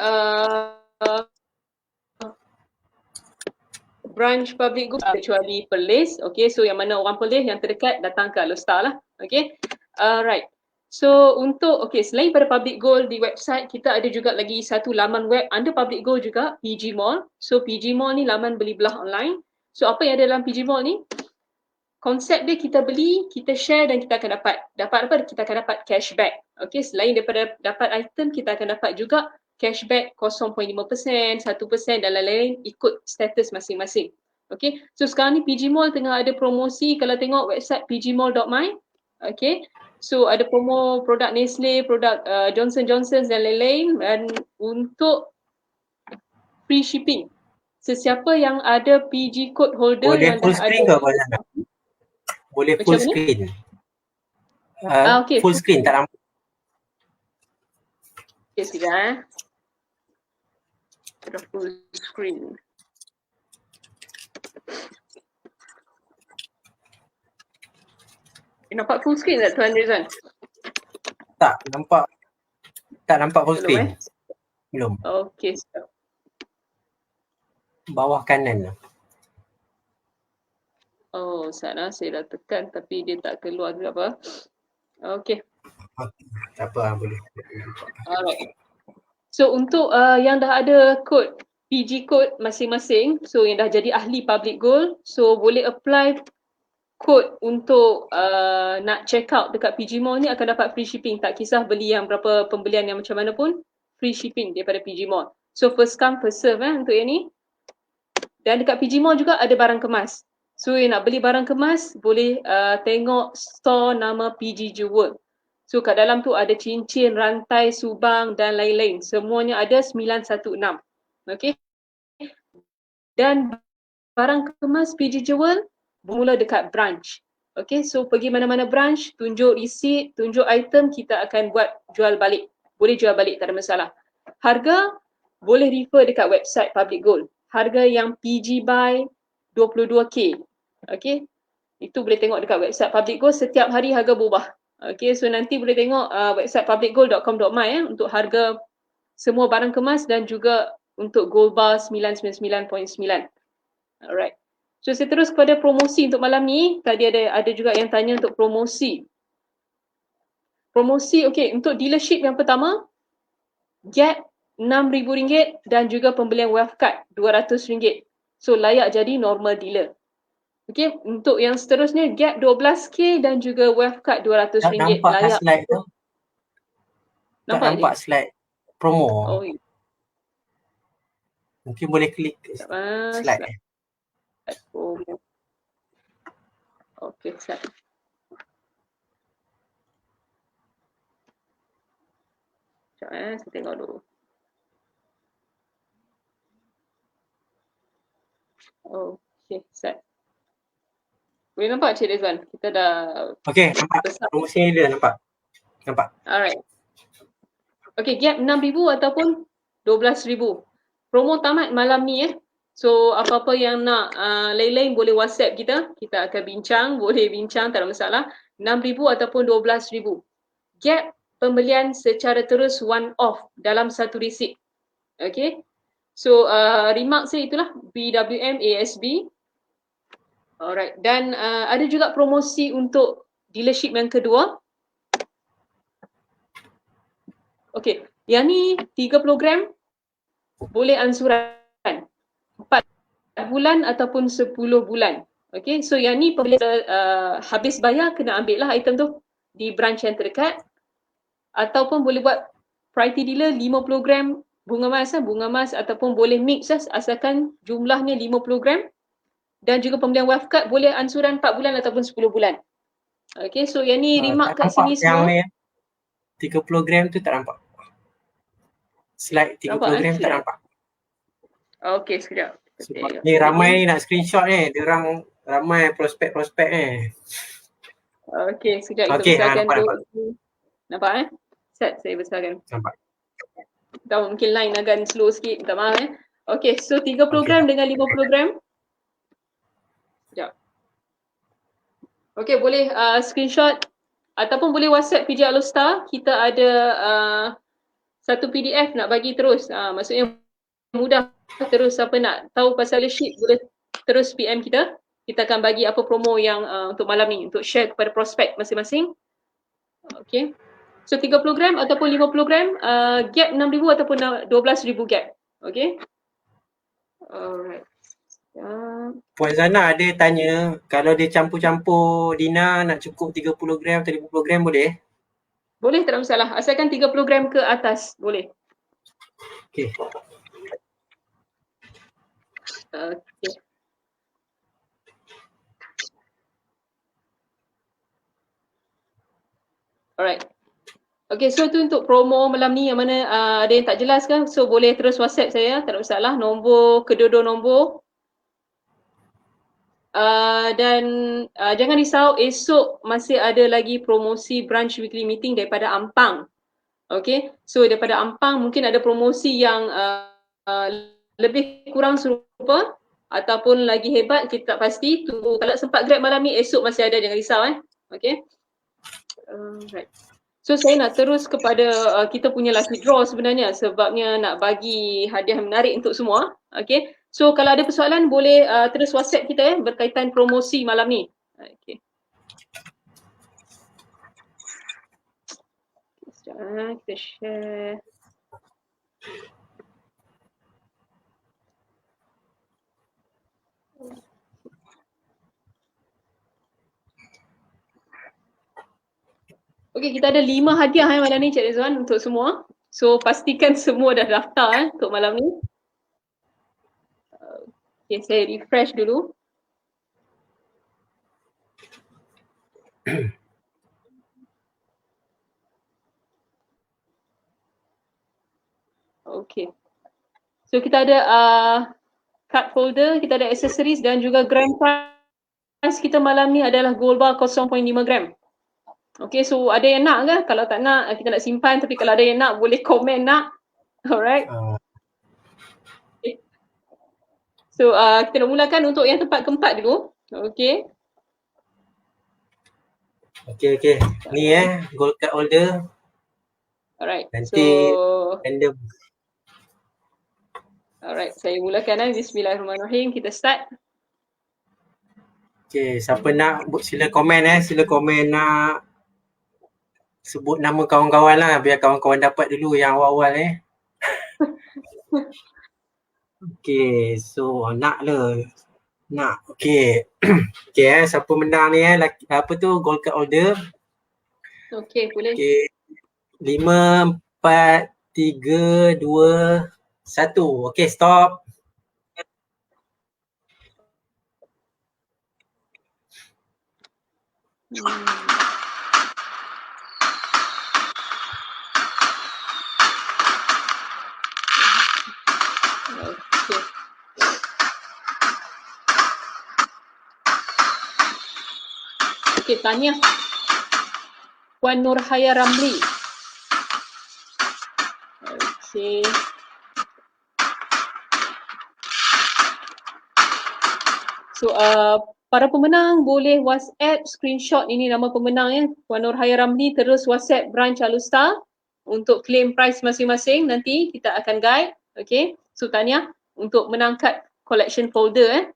branch public goal kecuali Perlis. Okay, so yang mana orang Perlis yang terdekat datang ke Alostar lah. Okay, right. So untuk, okay, selain pada public goal di website, kita ada juga lagi satu laman web under public goal juga, PG Mall. So PG Mall ni laman beli belah online. So apa yang ada dalam PG Mall ni? Konsep dia kita beli, kita share dan kita akan dapat apa? Kita akan dapat cashback. Okay, selain daripada dapat item, kita akan dapat juga cashback 0.5%, 1% dan lain-lain ikut status masing-masing. Okay, so sekarang ni PG Mall tengah ada promosi, kalau tengok website pgmall.my. Okay, so ada promo produk Nestle, produk Johnson Johnson dan lain-lain, dan untuk free shipping. Sesiapa yang ada PG code holder yang dah ada, boleh full screen. Okay, full screen tak nampak. Okay, sekejap Ada full screen. Nampak full screen tak Tuan Rizwan? Tak nampak full screen. Belum. Okay, stop. Bawah kanan. Oh, sana saya dah tekan tapi dia tak keluar ke apa. Okay. Tak apa, boleh. Alright. So untuk yang dah ada kod PG code masing-masing, so yang dah jadi ahli public goal, so boleh apply kod untuk nak check out dekat PG Mall ni akan dapat free shipping. Tak kisah beli yang berapa pembelian yang macam mana pun, free shipping daripada PG Mall. So first come first serve untuk yang ni. Dan dekat PG Mall juga ada barang kemas. So yang nak beli barang kemas boleh tengok store nama PG Jewel. So kat dalam tu ada cincin, rantai, subang dan lain-lain. Semuanya ada 916. Okay. Dan barang kemas PG Jewel bermula dekat branch. Okay, so pergi mana-mana branch, tunjuk receipt, tunjuk item, kita akan buat jual balik. Boleh jual balik, tak ada masalah. Harga boleh refer dekat website Public Gold. Harga yang PG buy 22K. Okay, itu boleh tengok dekat website Public Gold, setiap hari harga berubah. Okay, so nanti boleh tengok website publicgold.com.my untuk harga semua barang kemas dan juga untuk gold bar 999.9. Alright. So saya terus kepada promosi untuk malam ni. Tadi ada juga yang tanya untuk promosi. Promosi, okay, untuk dealership yang pertama, Gap RM6,000 dan juga pembelian wealth card RM200. So layak jadi normal dealer. Okay, untuk yang seterusnya Gap 12K dan juga wealth card RM200. Tak nampak layak. Slide tu. Nampak slide promo. Oh, mungkin boleh klik slide. Okay, slide. Sekejap saya tengok dulu. Okay, slide. Boleh nampak Cik Rizwan? Kita dah... Okay, nampak. Promosi ni dia nampak. Alright. Okay, Gap 6,000 ataupun 12,000. Promo tamat malam ni So apa-apa yang nak lain-lain boleh WhatsApp kita. Kita akan bincang, boleh bincang, tak ada masalah. 6,000 ataupun 12,000. Gap pembelian secara terus one off dalam satu receipt. Okay. So remark saya itulah BWM ASB. Alright. Dan ada juga promosi untuk dealership yang kedua. Okay. Yang ni 30 gram boleh ansuran. 4 bulan ataupun 10 bulan. Okay, so yang ni pembelian habis bayar kena ambil lah item tu di branch yang terdekat. Ataupun boleh buat priority dealer 50 gram bunga mas ataupun boleh mix asalkan jumlahnya 50 gram. Dan juga pembelian wealth card boleh ansuran 4 bulan ataupun 10 bulan. Okay, so yang ni remark kat sini semua. Yang ni 30 gram tu tak nampak. Slide 30 gram tak nampak. Okay, sekejap. Sebab ni ramai nak screenshot ni. Dia orang ramai prospek-prospek Okey, sekejap kita Okey, besarkan nampak. Nampak Set, saya besarkan. Nampak. Tahu mungkin line agak slow sikit, minta maaf Okey, so 3 program dengan 5 program. Sekejap. Okey, boleh screenshot ataupun boleh WhatsApp PJ Alostar. Kita ada satu PDF nak bagi terus. Maksudnya mudah terus siapa nak tahu pasal leadership boleh terus PM kita. Kita akan bagi apa promo yang untuk malam ni untuk share kepada prospek masing-masing. Okey. So 3 program ataupun 5 program, gap 6,000 ataupun 12,000 gap. Okey. Alright. Puan Zana ada tanya, kalau dia campur-campur Dina nak cukup 30 gram atau 50 gram boleh? Boleh, tak ada masalah. Asalkan 30 gram ke atas, boleh. Okey. Okey. Alright. Okay, so tu untuk promo malam ni yang mana ada yang tak jelas kan? So boleh terus WhatsApp saya, tak ada masalah. Nombor, kedua-dua nombor. Dan jangan risau, esok masih ada lagi promosi branch weekly meeting daripada Ampang. Okay, so daripada Ampang mungkin ada promosi yang lebih kurang serupa ataupun lagi hebat, kita tak pasti. Tunggu, kalau sempat grab malam ni, esok masih ada, jangan risau Okay. Right. So saya nak terus kepada kita punya lucky draw sebenarnya, sebabnya nak bagi hadiah menarik untuk semua. Okay. So kalau ada persoalan boleh terus WhatsApp kita berkaitan promosi malam ni. Okay. Sekejap kita share. Okey, kita ada 5 hadiah malam ni Cik Rizwan untuk semua. So pastikan semua dah daftar untuk malam ni. Okey, saya refresh dulu. Okey. So kita ada card holder, kita ada accessories dan juga grand prize kita malam ni adalah gold bar 0.5 gram. Okay, so ada yang nak ke? Kalau tak nak, kita nak simpan. Tapi kalau ada yang nak, boleh komen nak. Alright. Okay. So, kita nak mulakan untuk yang tempat keempat dulu. Okay. Okay. Ni gold card holder. Alright. Nanti random. Alright, saya mulakan Bismillahirrahmanirrahim. Kita start. Okay, siapa nak sila komen sila komen nak sebut nama kawan-kawan lah, biar kawan-kawan dapat dulu yang awal-awal Okay, so nak. Okay. Okay siapa menang ni apa tu gold card holder. Okay, boleh. Okay. 5, 4, 3, 2, 1. Okay, stop. Okay, tanya. Puan Nurhaya Ramli. Okay. So, para pemenang boleh WhatsApp screenshot ini nama pemenang Puan Nurhaya Ramli, terus WhatsApp branch Alustar untuk claim prize masing-masing. Nanti kita akan guide. Okay. So, tanya untuk menang kad collection folder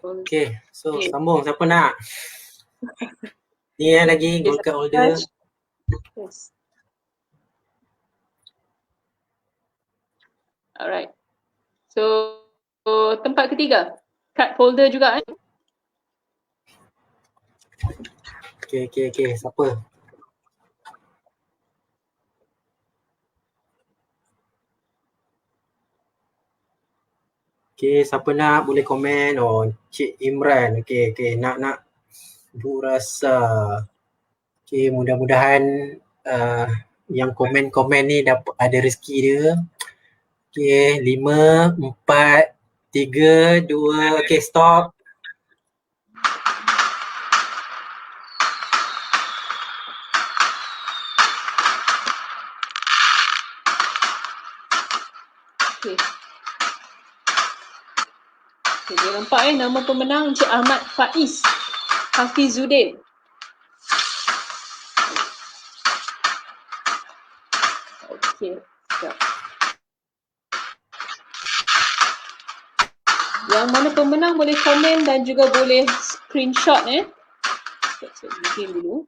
Okay, so sambung siapa nak? Ni lagi gold card holder. Yes. Alright. So tempat ketiga, card holder juga Okay. Siapa? Okay, siapa nak boleh komen. Oh, Cik Imran. Okay. Nak rasa. Okay, mudah-mudahan yang komen-komen ni dapat ada rezeki dia. Okay, 5, 4, 3, 2, okay, stop. Okay. Okay, dia nampak nama pemenang Encik Ahmad Faiz Hafizuddin. Okay, sekejap. Yang mana pemenang boleh komen dan juga boleh screenshot Saya bikin dulu.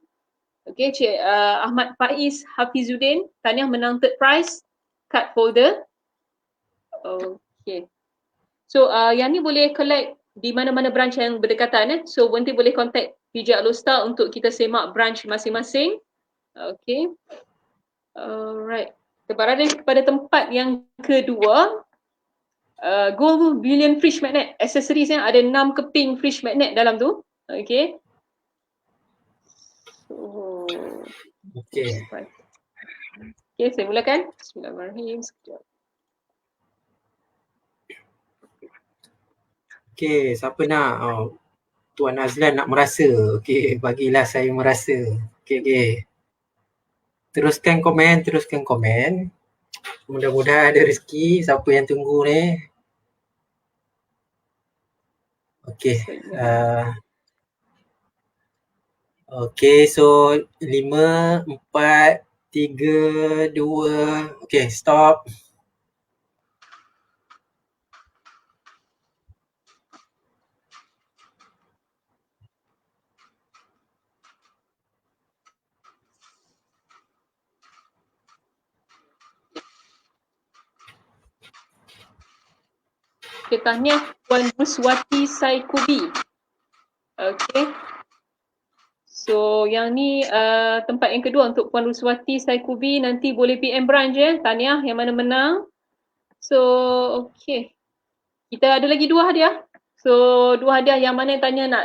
Okay, Cik Ahmad Faiz Hafizuddin, tahniah menang third prize card holder. Okay. So yang ni boleh collect di mana-mana branch yang berdekatan So nanti boleh contact PJ Alostar untuk kita semak branch masing-masing. Okay. Alright. Kita berada pada tempat yang kedua. Gold Billion Fridge Magnet. Accessories yang ada 6 keping fridge magnet dalam tu. Okay. So, Okay. Okay, saya mulakan. Bismillahirrahmanirrahim. Sekejap. Okay, siapa nak? Tuan Azlan nak merasa. Okay, bagilah saya merasa. Okay. Teruskan komen. Mudah-mudahan ada rezeki. Siapa yang tunggu ni? Okay. Okay, so 5, 4, 3, 2. Okay, stop. Okay, tahniah Puan Ruswati Saikubi. Okay. So yang ni tempat yang kedua untuk Puan Ruswati Saikubi. Nanti boleh PM branch tahniah yang mana menang. So okay. Kita ada lagi 2 hadiah. So 2 hadiah yang mana yang tanya nak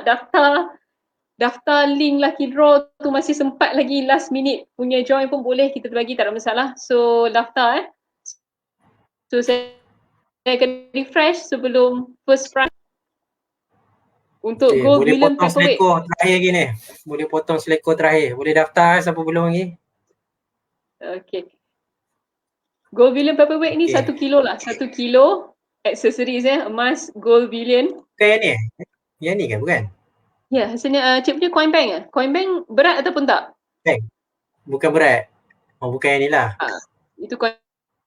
daftar link lucky draw tu masih sempat lagi last minute punya join pun boleh kita bagi, tak ada masalah. So daftar So saya akan refresh sebelum first prize untuk Okay, Gold boleh Billion potong Paperweight. selekor terakhir lagi ni. Boleh potong selekor terakhir. Boleh daftar siapa belum lagi? Okay. Gold Billion Paperweight ni 1 kilo lah. 1 kilo accessories emas Gold Billion. Bukan yang ni? Yang ni kan bukan? Ya, hasilnya Cik punya coin bank Coin bank berat ataupun tak? Bukan berat. Oh, bukan yang ni lah. Itu coin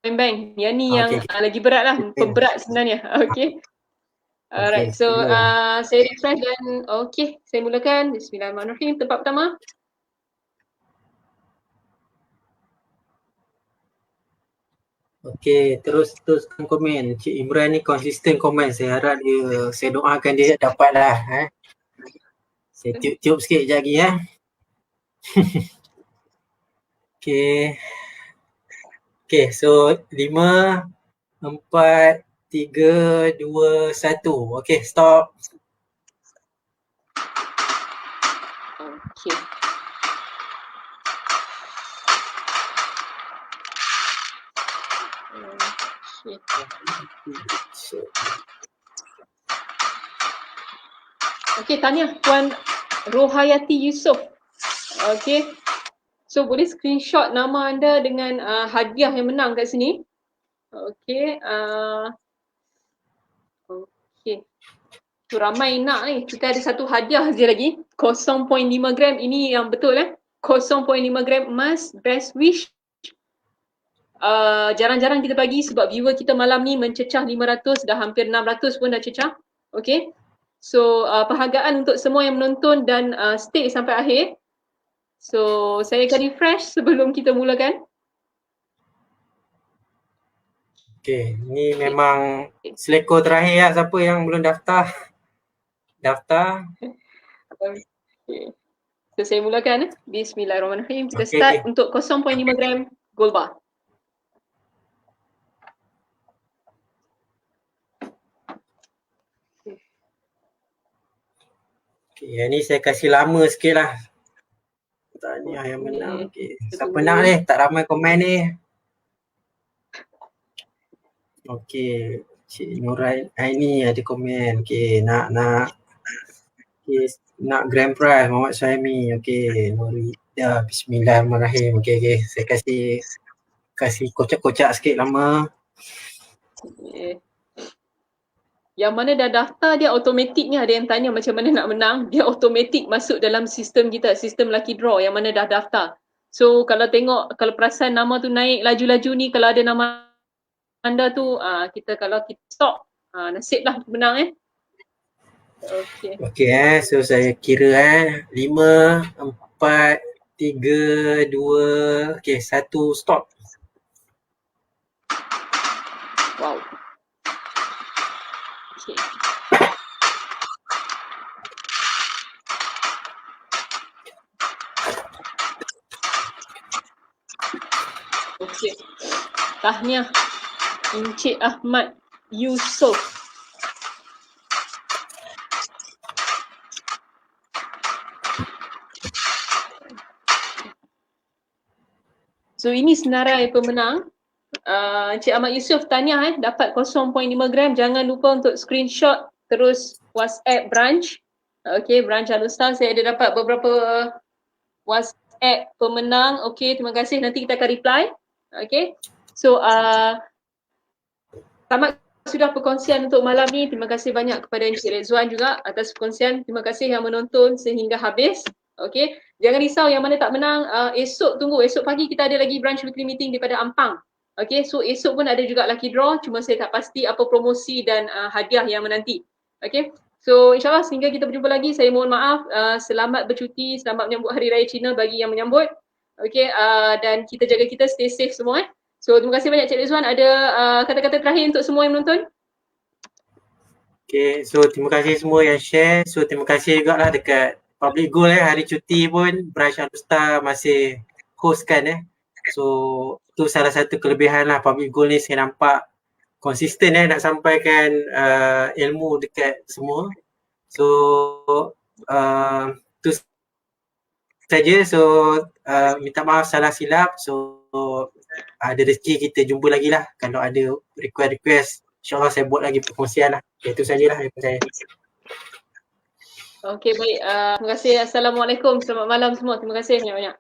bank. Yang ni yang Okay. lagi berat lah. Pemberat sebenarnya. Okay. Alright. So saya refresh dan okay. Saya mulakan. Bismillahirrahmanirrahim. Tempat pertama. Okay, teruskan komen. Cik Imran ni konsisten komen. Saya harap saya doakan dia dapat lah. Saya tiup-tiup sikit sekejap lagi Okay, so 5, 4, 3, 2, 1. Okay, stop. Okay. Okay, tahniah Puan Rohayati Yusof. Okay. So boleh screenshot nama anda dengan hadiah yang menang kat sini. Okay. Okay. So ramai nak ni. Kita ada satu hadiah je lagi. 0.5 gram. Ini yang betul 0.5 gram emas. Best wish. Jarang-jarang kita bagi sebab viewer kita malam ni mencecah 500. Dah hampir 600 pun dah cecah. Okay. So penghargaan untuk semua yang menonton dan stay sampai akhir. So saya akan refresh sebelum kita mulakan. Okay, ni memang selekor terakhir lah. Siapa yang belum daftar? Daftar. Okay. So saya mulakan. Bismillahirrahmanirrahim. Kita start untuk 0.5 gram gold bar. Okay, yang ni saya kasih lama sikit lah. Tahniah yang menang. Okay. Siapa nak ni? Tak ramai komen ni. Okay. Cik Nurain Aini ada komen. Okay, nak okay, nak grand prize Muhammad Suhaimi. Okay, Nurida Bismillahirrahmanirrahim. Okay, saya kasih kocak-kocak sikit lama. Okay. Yang mana dah daftar dia automatiknya, ada yang tanya macam mana nak menang, dia automatik masuk dalam sistem kita, sistem lucky draw yang mana dah daftar. So kalau tengok, kalau perasan nama tu naik laju-laju ni, kalau ada nama anda tu, kalau kita stop, nasiblah menang Okay. Okay so saya kira 5, 4, 3, 2, okay 1 stop. Wow. Okay. Okay. Tahniah Encik Ahmad Yusof. So ini senarai pemenang. Encik Ahmad Yusof tahniah dapat 0.5 gram. Jangan lupa untuk screenshot terus WhatsApp branch. Okay, branch Alustar. Saya ada dapat beberapa WhatsApp pemenang. Okay, terima kasih. Nanti kita akan reply. Okay. So tamat sudah perkongsian untuk malam ni. Terima kasih banyak kepada Encik Rezwan juga atas perkongsian. Terima kasih yang menonton sehingga habis. Okay, jangan risau yang mana tak menang. Esok tunggu, esok pagi kita ada lagi branch weekly meeting daripada Ampang. Okay, so esok pun ada juga lucky draw. Cuma saya tak pasti apa promosi dan hadiah yang menanti. Okay, so insyaAllah sehingga kita berjumpa lagi. Saya mohon maaf. Selamat bercuti, selamat menyambut Hari Raya Cina bagi yang menyambut. Okay, dan kita jaga kita stay safe semua. So terima kasih banyak Cik Rizwan. Ada kata-kata terakhir untuk semua yang menonton? Okay, so terima kasih semua yang share. So terima kasih juga lah dekat Public Goal hari cuti pun branch Alustar masih hostkan So tu salah satu kelebihan lah Public Goal ni, saya nampak konsisten nak sampaikan ilmu dekat semua. So tu saja. So minta maaf salah silap. So ada rezeki kita jumpa lagi lah. Kalau ada request InsyaAllah saya buat lagi perkongsian lah. Itu sajalah daripada saya. Okey, baik. Terima kasih. Assalamualaikum. Selamat malam semua. Terima kasih banyak-banyak.